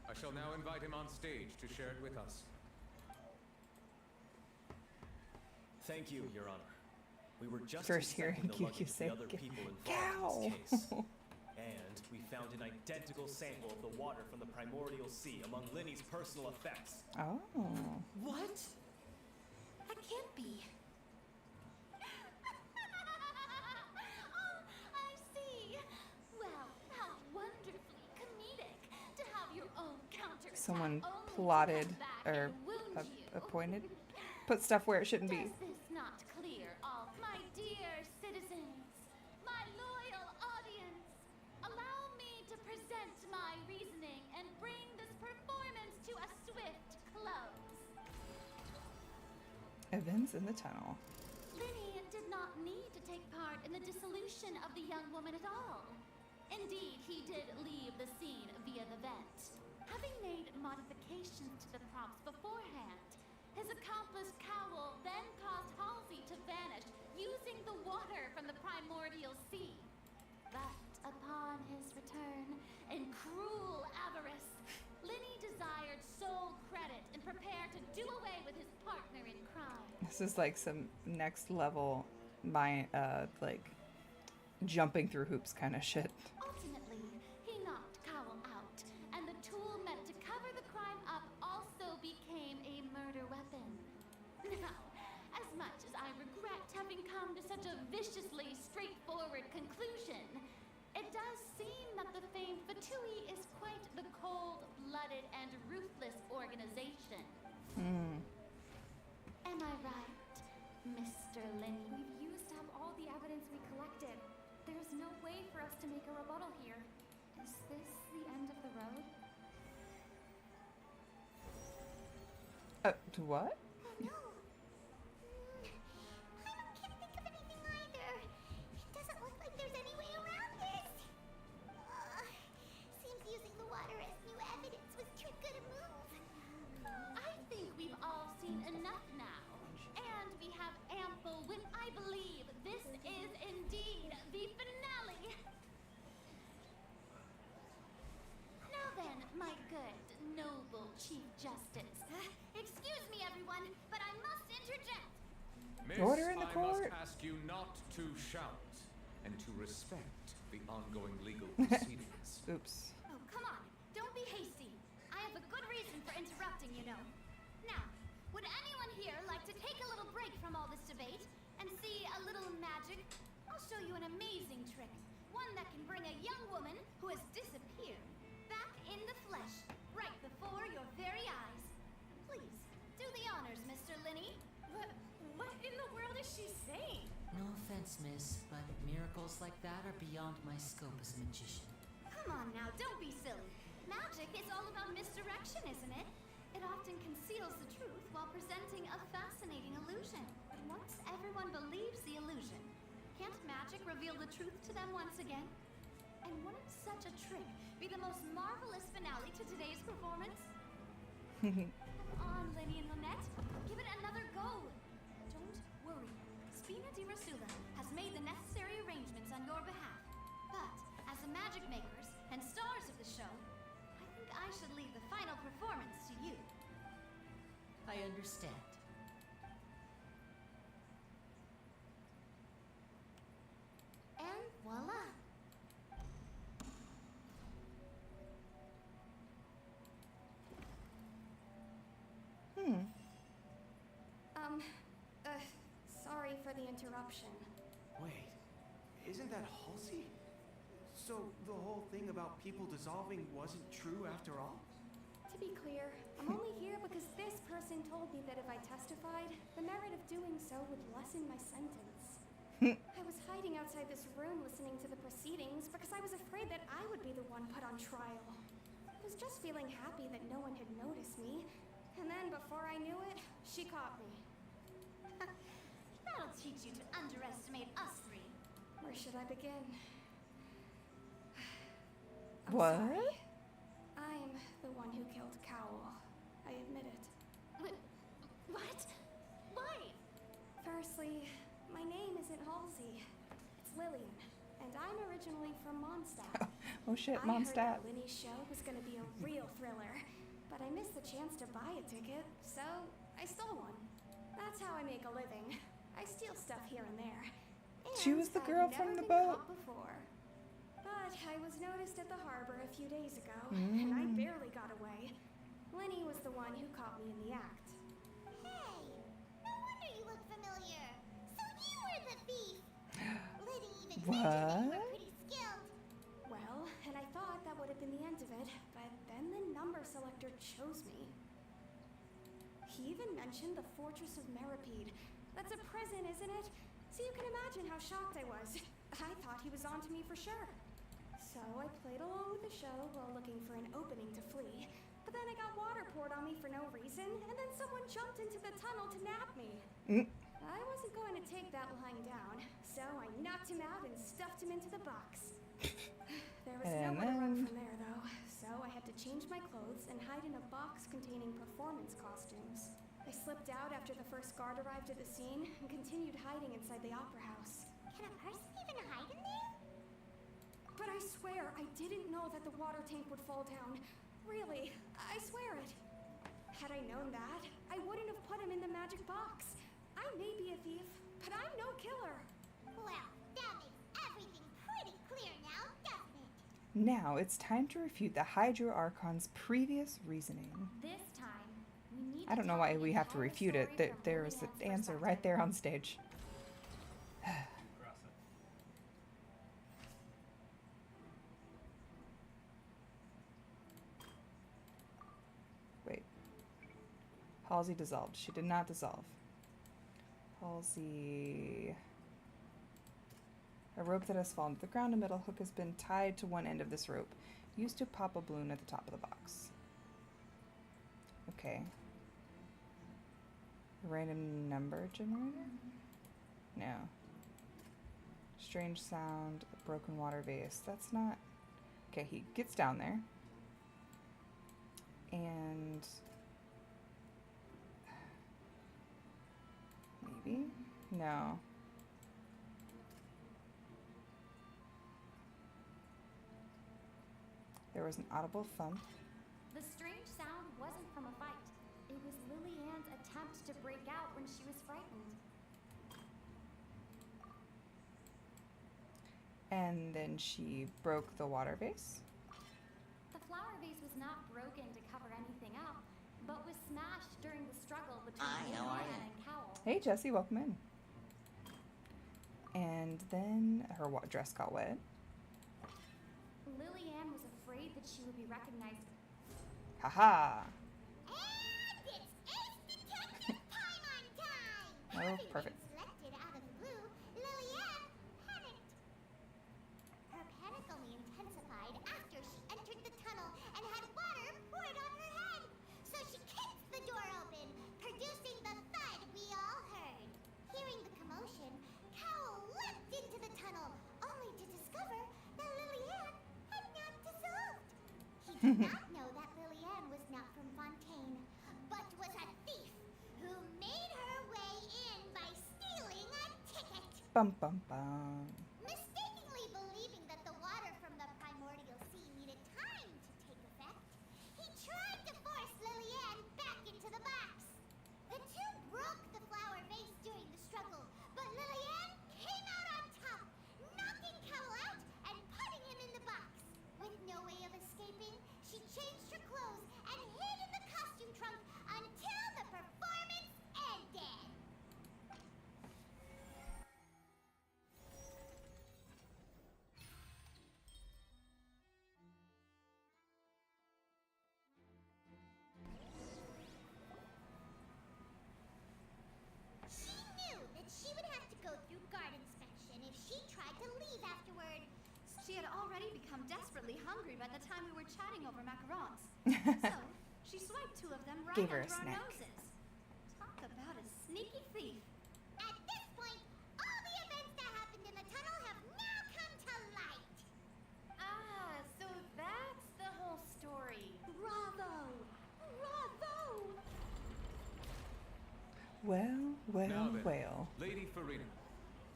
I shall now invite him on stage to share it with us. Thank you, Your Honor. We were just First inspecting hearing the luggage you of say the other people involved in this case. And we found an identical sample of the water from the primordial sea among Linny's personal effects. Oh. What? That can't be. Oh, I see. Well, how wonderfully comedic to have your own counter. Someone plotted or appointed. Put stuff where it shouldn't be. Does this not clear all my dear citizens, my loyal audience? Allow me to present my reasoning and bring this performance to a swift close. Events in the tunnel. Linny did not need to take part in the dissolution of the young woman at all. Indeed, he did leave the scene via the vent. Having made modifications to the props beforehand, his accomplice Cowl then caused Halsey to vanish using the water from the primordial sea. But upon his return, in cruel avarice, Linny desired sole credit and prepared to do away with his partner in crime. This is like some next level, like jumping through hoops kind of shit. Ultimately, he knocked Cowl out, and the tool meant to cover the crime up also became a murder weapon. Now, as much as I regret having come to such a viciously straightforward conclusion, it does seem that the famed Fatui is quite the cold-blooded and ruthless organization. Am I right, Mr. Linny? We've used up all the evidence we collected. There's no way for us to make a rebuttal here. Is this the end of the road? What? No. I can't think of anything either. It doesn't look like there's any way around this. Seems using the water as new evidence was too good a move. I think we've all seen enough now. And we have ample when I believe this is indeed the finale. Now then, my good, noble Chief Justice. Excuse me, everyone, but I must interject. Miss, Order in the I court. must ask you not to shout and to respect the ongoing legal proceedings. Oops. Oh, come on. Don't be hasty. I have a good reason for interrupting, you know. Now, would anyone here like to take a little break from all this debate and see a little magic? I'll show you an amazing trick. One that can bring a young woman who has disappeared back in the flesh, right before your very eyes. Please, do the honors, Mr. Linny. What in the world is she saying? No offense, miss, but miracles like that are beyond my scope as a magician. Come on now, don't be silly. Magic is all about misdirection, isn't it? It often conceals the truth while presenting a fascinating illusion. But once everyone believes the illusion, can't magic reveal the truth to them once again? And wouldn't such a trick be the most marvelous finale to today's performance? Come on, Linny and Lynette. Give it another go. Don't worry. Spina di Rasula has made the necessary arrangements on your behalf. But as the magic makers and stars of the show, I think I should leave the final performance to you. I understand. And voila. Sorry for the interruption. Wait, isn't that Halsey? So the whole thing about people dissolving wasn't true after all? To be clear, I'm only here because this person told me that if I testified, the merit of doing so would lessen my sentence. I was hiding outside this room listening to the proceedings because I was afraid that I would be the one put on trial. I was just feeling happy that no one had noticed me, and then before I knew it, she caught me. That'll teach you to underestimate us three. Where should I begin? I'm What? sorry. I'm the one who killed Cowl. I admit it. What? Why? Firstly, my name isn't Halsey. It's Lillian, and I'm originally from Mondstadt. Oh shit, I heard Mondstadt. that Linny's show was gonna be a real thriller, but I missed the chance to buy a ticket, so I stole one. That's how I make a living. I steal stuff here and there. She was the girl I've from never the been boat. caught before. But I was noticed at the harbor a few days ago, and I barely got away. Linny was the one who caught me in the act. Hey, no wonder you look familiar. So you were the thief. Liddy even mentioned that you were pretty skilled. Well, and I thought that would have been the end of it, but then the number selector chose me. He even mentioned the Fortress of Meripede. That's a prison, isn't it? So you can imagine how shocked I was. I thought he was onto me for sure. So I played along with the show while looking for an opening to flee. But then I got water poured on me for no reason, and then someone jumped into the tunnel to nab me. I wasn't going to take that lying down, so I knocked him out and stuffed him into the box. There was And nowhere to run then- from there, though, so I had to change my clothes and hide in a box containing performance costumes. I slipped out after the first guard arrived at the scene and continued hiding inside the opera house. Can a person even hide in there? But I swear, I didn't know that the water tank would fall down. Really, I swear it. Had I known that, I wouldn't have put him in the magic box. I may be a thief, but I'm no killer. Well, that makes everything pretty clear now, doesn't it? Now it's time to refute the Hydro Archon's previous reasoning. This time, we need I don't know why we have to refute it. There's the answer right there on stage. Wait. Halsey dissolved. She did not dissolve. Halsey... A rope that has fallen to the ground. A metal hook has been tied to one end of this rope, used to pop a balloon at the top of the box. Okay. Random number generator? No. Strange sound, a broken water vase. That's not... Okay, he gets down there. And... Maybe? No. There was an audible thump. The strange sound wasn't from a fight. It was Lily-Ann's attempt to break out when she was frightened. And then she broke the water vase. The flower vase was not broken to cover anything up, but was smashed during the struggle between Lily-Ann and Cowell. Hey Jesse, welcome in. And then her dress got wet. Lily-Ann was afraid that she would be recognized. Haha! And it's instant time on time! Oh, perfect. Selected out of the blue, Lily-Ann panicked. Her panic only intensified after she entered the tunnel and had water poured on her head. So she kicked the door open, producing the thud we all heard. Hearing the commotion, Cowell leapt into the tunnel, only to discover that Lily-Ann had not dissolved. He did not know that Lily-Ann was not from Fontaine, but was a thief who made her way in by stealing a ticket. Bum bum bum. Mistakenly believing that the water from the primordial sea needed time to take effect, he tried to force Lily-Ann back into the box. The two broke the flower vase during the struggle, but Lily-Ann came out on top, knocking Cowell out and putting him in the box. With no way of escaping, she changed her clothes and hid in the costume trunk until the performance ended. She knew that she would have to go through guard inspection if she tried to leave afterward. She had already become desperately hungry by the time we were chatting over macarons. So, she swiped two of them right Gave her a under our snack. noses. Talk about a sneaky thief. At this point, all the events that happened in the tunnel have now come to light. Ah, so that's the whole story. Bravo! Bravo! Well, well, Now then, well. Lady Farina,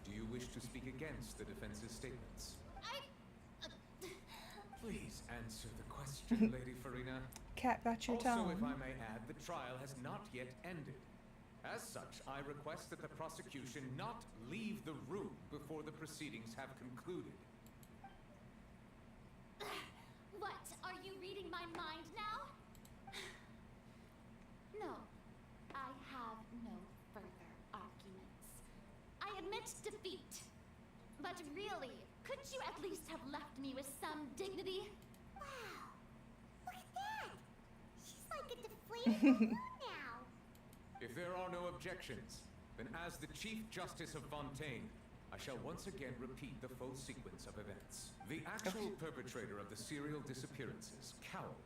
do you wish to speak against the defense's statements? Please answer the question, Lady Farina. Cat got your Also, tongue. if I may add, the trial has not yet ended. As such, I request that the prosecution not leave the room before the proceedings have concluded. What? Are you reading my mind now? No. I have no further arguments. I admit defeat. But really, couldn't you at least have left me with some dignity? Wow, look at that. She's like a deflated balloon now. If there are no objections, then as the Chief Justice of Fontaine, I shall once again repeat the full sequence of events. The actual perpetrator of the serial disappearances, Cowell,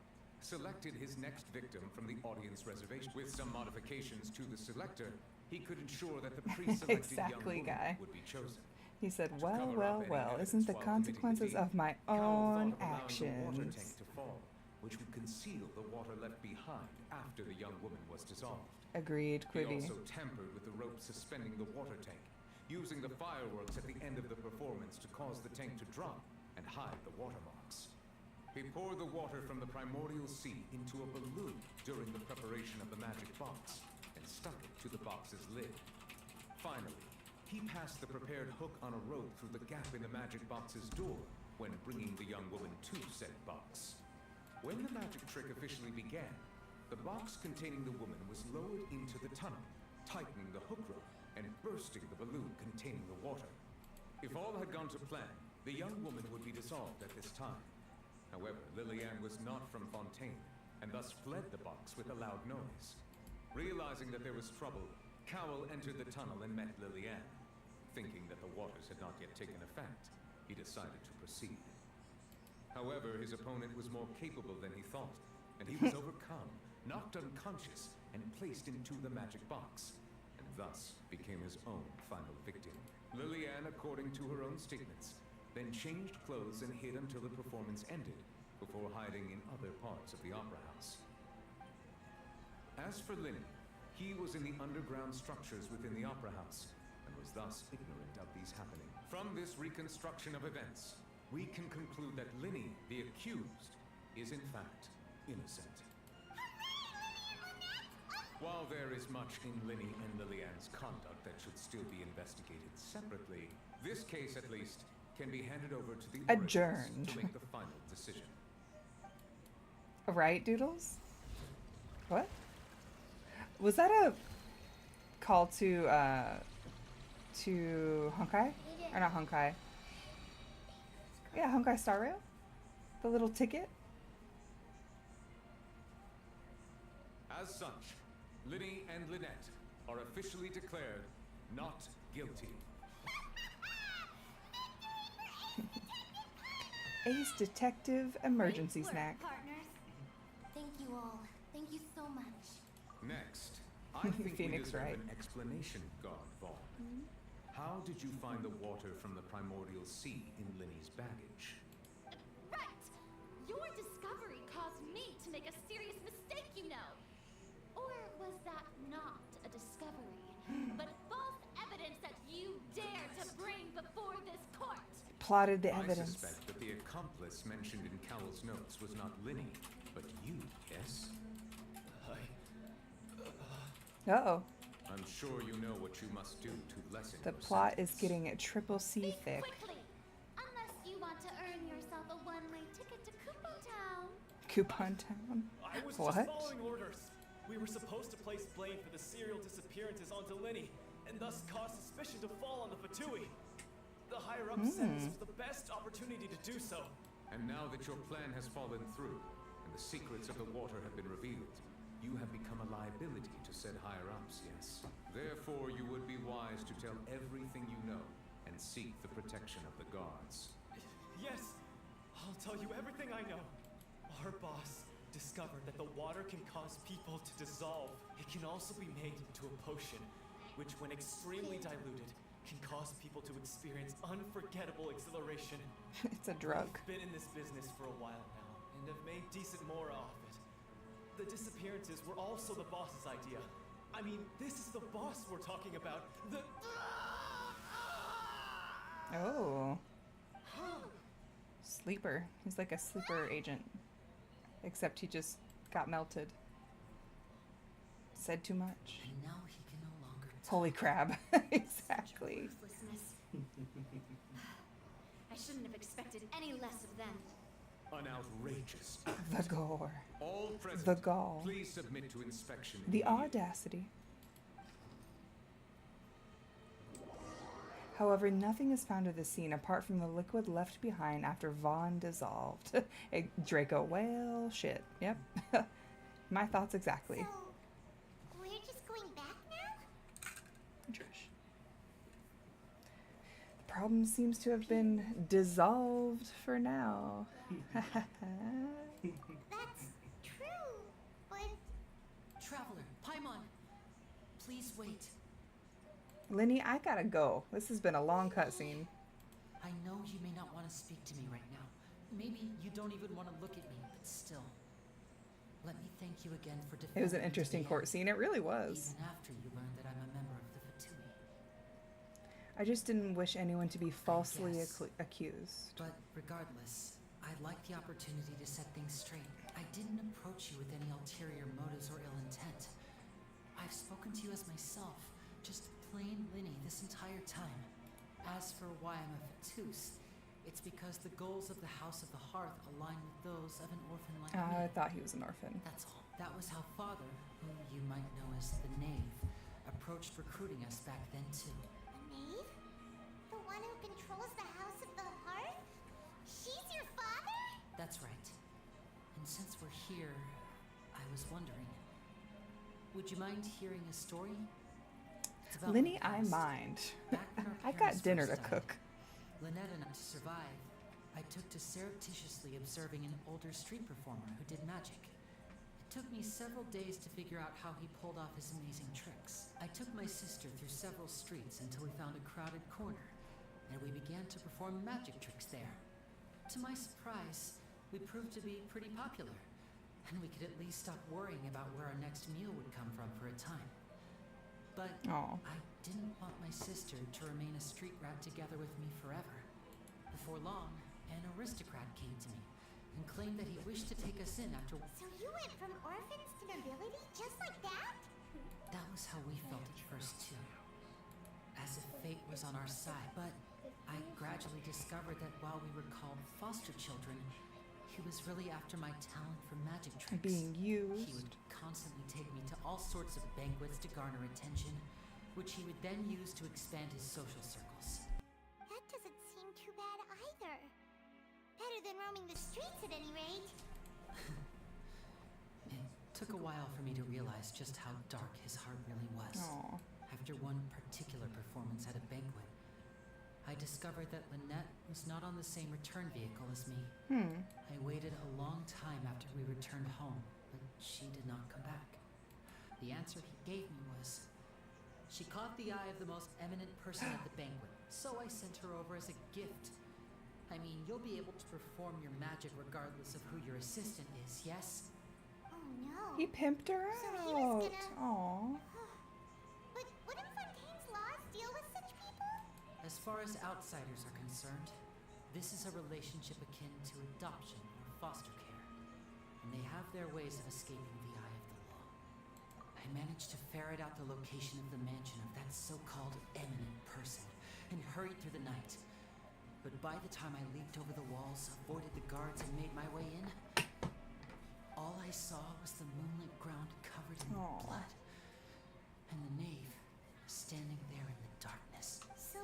selected his next victim from the audience reservation. With some modifications to the selector, he could ensure that the pre-selected Exactly, young woman guy. would be chosen. He said, To well, cover well, up any well, evidence isn't the while committing consequences deed, of my Cowell thought own of allowing the water actions. tank to fall, which would conceal the water left behind after the young woman was dissolved. Agreed, He Quibi. also tampered with the rope suspending the water tank, using the fireworks at the end of the performance to cause the tank to drop and hide the watermarks. He poured the water from the primordial sea into a balloon during the preparation of the magic box and stuck it to the box's lid. Finally, he passed the prepared hook on a rope through the gap in the magic box's door when bringing the young woman to said box. When the magic trick officially began, the box containing the woman was lowered into the tunnel, tightening the hook rope and bursting the balloon containing the water. If all had gone to plan, the young woman would be dissolved at this time. However, Lillian was not from Fontaine, and thus fled the box with a loud noise. Realizing that there was trouble, Cowell entered the tunnel and met Lillian. Thinking that the waters had not yet taken effect, he decided to proceed. However, his opponent was more capable than he thought, and he was overcome, knocked unconscious, and placed into the magic box, and thus became his own final victim. Lillian, according to her own statements, then changed clothes and hid until the performance ended, before hiding in other parts of the opera house. As for Linny, he was in the underground structures within the opera house, and was thus ignorant of these happening. From this reconstruction of events, we can conclude that Linny, the accused, is in fact innocent. While there is much in Linny and Lillian's conduct that should still be investigated separately, this case at least can be handed over to the orators Adjourned. to make the final decision. Right, Doodles? What? Was that a call to Honkai? Or not Honkai? Yeah, Honkai Star Rail? The little ticket? As such, Linny and Lynette are officially declared not guilty. Ace Detective Emergency Great work, Snack. partners. Thank you all. Thank you so much. Next, I think Phoenix we deserve Wright. an explanation, God Vaughn. How did you find the water from the primordial sea in Linny's baggage? Right! Your discovery caused me to make a serious mistake, you know. Or was that not a discovery, but false evidence that you dare to bring before this court? Plotted the I evidence. suspect that the accomplice mentioned in Cowell's notes was not Linny, but you, yes? Uh-oh. I'm sure you know what you must do to lessen The your plot is sentence. getting a triple C thick. Quickly! Unless you want to earn yourself a one-way ticket to Coupon Town. Coupon Town? I was What? just following orders. We were supposed to place blame for the serial disappearances onto Linny, and thus cause suspicion to fall on the Fatui. The higher-up said this was the best opportunity to do so. And now that your plan has fallen through, and the secrets of the water have been revealed, you have become a liability to said higher-ups, yes? Therefore, you would be wise to tell everything you know, and seek the protection of the guards. Yes, I'll tell you everything I know. Our boss discovered that the water can cause people to dissolve. It can also be made into a potion, which when extremely diluted, can cause people to experience unforgettable exhilaration. It's a drug. We've been in this business for a while now, and have made decent more off it. The disappearances were also the boss's idea. I mean, this is the boss we're talking about. The... Oh. Sleeper. He's like a sleeper agent. Except he just got melted. Said too much. And now he can no longer Holy crab. Exactly. Ruthlessness. I shouldn't have expected any less of them. An outrageous The gore. All present, The gall. please submit to inspection. The immediately. audacity. However, nothing is found at the scene apart from the liquid left behind after Vaughn dissolved. Draco whale shit. Yep. My thoughts exactly. So, we're just going back now? Trish. The problem seems to have been dissolved for now. That's true, but... Traveler, Paimon, please wait. Linny, I gotta go. This has been a long cutscene. I know you may not want to speak to me right now. Maybe you don't even want to look at me, but still. Let me thank you again for defending It was an me to interesting the court end, scene. It really was. even after you learned that I'm a member of the Fatui. I just didn't wish anyone to be falsely guess. accused. But regardless, I'd like the opportunity to set things straight. I didn't approach you with any ulterior motives or ill intent. I've spoken to you as myself, just plain Linny this entire time. As for why I'm a Fatus, it's because the goals of the House of the Hearth align with those of an orphan like me. I thought he was an orphan. That's all. That was how Father, whom you might know as the Knave, approached recruiting us back then too. The knave? The one who controls the House of the Hearth? She's your father? That's right. And since we're here, I was wondering, would you mind hearing a story? It's about Linny, my I past. mind. Back when our I got parents dinner to first died, cook. Lynette and I, to survive, I took to surreptitiously observing an older street performer who did magic. It took me several days to figure out how he pulled off his amazing tricks. I took my sister through several streets until we found a crowded corner, and we began to perform magic tricks there. To my surprise, we proved to be pretty popular, and we could at least stop worrying about where our next meal would come from for a time. But I didn't want my sister to remain a street rat together with me forever. Before long, an aristocrat came to me and claimed that he wished to take us in after. So you went from orphans to nobility just like that? That was how we felt at first too. As if fate was on our side. But I gradually discovered that while we were called foster children, he was really after my talent for magic tricks. Being used. He would constantly take me to all sorts of banquets to garner attention, which he would then use to expand his social circles. That doesn't seem too bad either. Better than roaming the streets at any rate. It took a while for me to realize just how dark his heart really was. After one particular performance at a banquet, I discovered that Lynette was not on the same return vehicle as me. I waited a long time after we returned home, but she did not come back. The answer he gave me was, she caught the eye of the most eminent person at the banquet, so I sent her over as a gift. I mean, you'll be able to perform your magic regardless of who your assistant is, yes? Oh no. He pimped her So out. he was gonna... Aw. But wouldn't Fontaine's laws deal with such people? As far as outsiders are concerned, this is a relationship akin to adoption or foster care, and they have their ways of escaping the eye of the law. I managed to ferret out the location of the mansion of that so-called eminent person and hurried through the night. But by the time I leaped over the walls, avoided the guards, and made my way in, all I saw was the moonlit ground covered in blood, and the knave standing there in the darkness. So,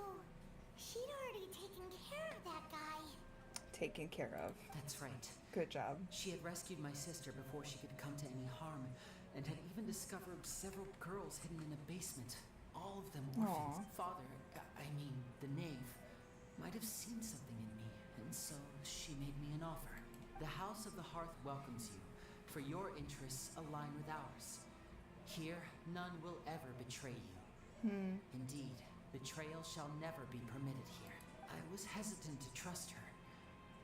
she'd already taken care of that guy. Taken care of. That's right. Good job. She had rescued my sister before she could come to any harm, and had even discovered several girls hidden in a basement. All of them orphans. Father, I mean, the knave, might have seen something in me, and so she made me an offer. The House of the Hearth welcomes you, for your interests align with ours. Here, none will ever betray you. Indeed, betrayal shall never be permitted here. I was hesitant to trust her.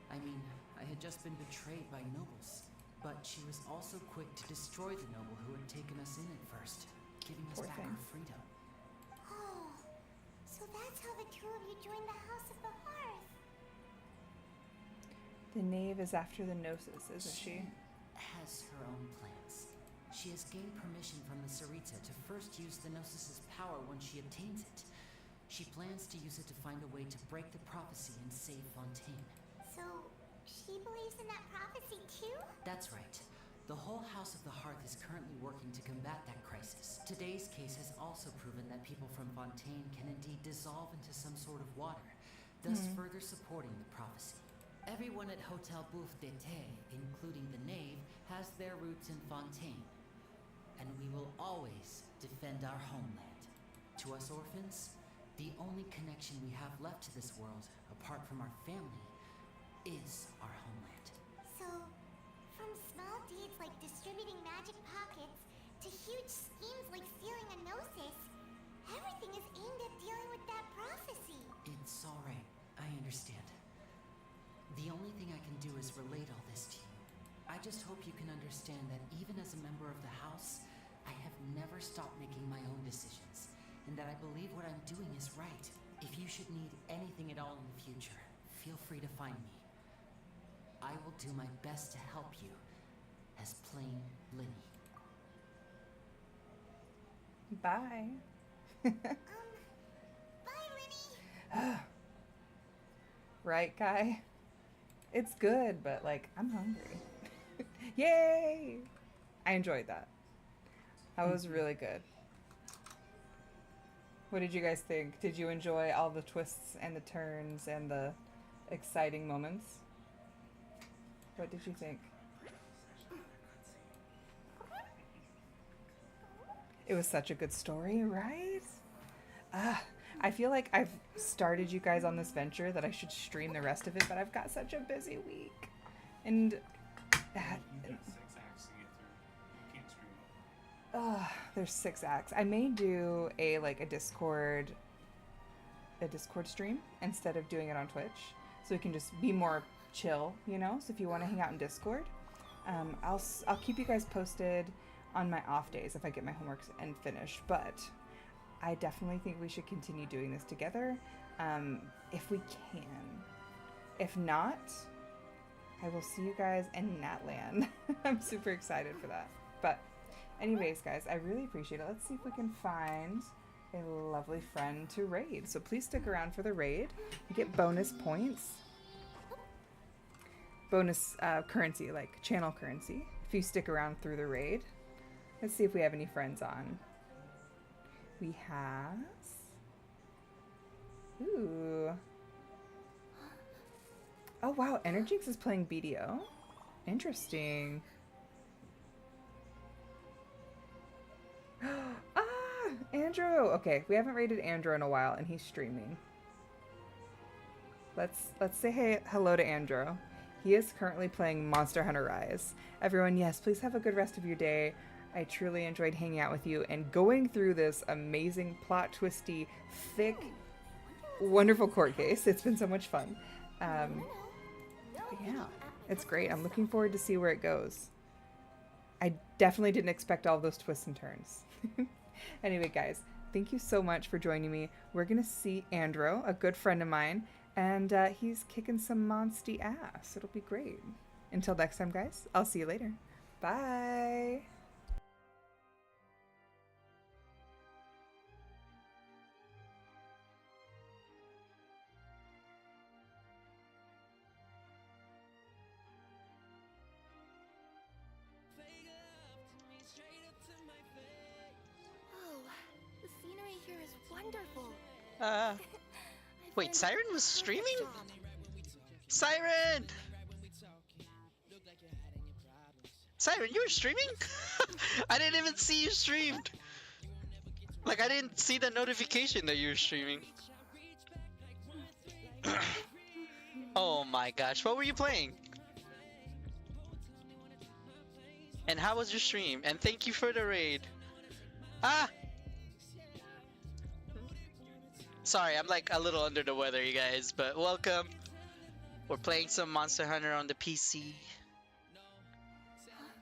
I mean, I had just been betrayed by nobles, but she was also quick to destroy the noble who had taken us in at first, giving us back our freedom. Oh, so that's how the two of you joined the House of the Hearth. The knave is after the Gnosis, isn't she? Has her own plans. She has gained permission from the Sarita to first use the Gnosis' power when she obtains it. She plans to use it to find a way to break the prophecy and save Fontaine. So, she believes in that prophecy too? That's right. The whole House of the Hearth is currently working to combat that crisis. Today's case has also proven that people from Fontaine can indeed dissolve into some sort of water, thus further supporting the prophecy. Everyone at Hotel Bouffe d'été, including the knave, has their roots in Fontaine. And we will always defend our homeland. To us orphans, the only connection we have left to this world, apart from our family, is our homeland. So, from small deeds like distributing magic pockets to huge schemes like stealing a Gnosis, Everything is aimed at dealing with that prophecy. It's alright. I understand. The only thing I can do is relate all this to you. I just hope you can understand that even as a member of the house, I have never stopped making my own decisions, and that I believe what I'm doing is right. If you should need anything at all in the future, feel free to find me. I will do my best to help you, as plain Linny. Bye. Bye, Linny. Right, Kai? It's good, but like, I'm hungry. Yay! I enjoyed that. That was really good. What did you guys think? Did you enjoy all the twists and the turns and the exciting moments? What did you think? It was such a good story, right? I feel like I've started you guys on this venture that I should stream the rest of it, but I've got such a busy week. And there's 6 acts. I may do a Discord stream instead of doing it on Twitch, so we can just be more chill, you know. So if you want to hang out in Discord, I'll keep you guys posted on my off days if I get my homework and finished. But I definitely think we should continue doing this together, if we can. If not, I will see you guys in Natlan. I'm super excited for that. But anyways, guys, I really appreciate it. Let's see if we can find a lovely friend to raid. So please stick around for the raid. You get bonus points. Bonus currency, like channel currency, if you stick around through the raid. Let's see if we have any friends on. We have... Ooh. Oh, wow. Energix is playing BDO. Interesting. Andrew! Okay, we haven't rated Andrew in a while, and he's streaming. Let's say hello to Andrew. He is currently playing Monster Hunter Rise. Everyone, yes, please have a good rest of your day. I truly enjoyed hanging out with you and going through this amazing, plot twisty, thick, wonderful court case. It's been so much fun. Yeah, it's great. I'm looking forward to see where it goes. I definitely didn't expect all those twists and turns. Anyway, guys, thank you so much for joining me. We're going to see Andrew, a good friend of mine, and he's kicking some monsty ass. It'll be great. Until next time, guys, I'll see you later. Bye! Whoa, the scenery here is wonderful. Wait, Siren was streaming? Siren! Siren, you were streaming? I didn't even see you streamed. Like, I didn't see the notification that you were streaming. Oh my gosh, what were you playing? And how was your stream? And thank you for the raid. Ah! Sorry, I'm like a little under the weather, you guys, but welcome. We're playing some Monster Hunter on the PC.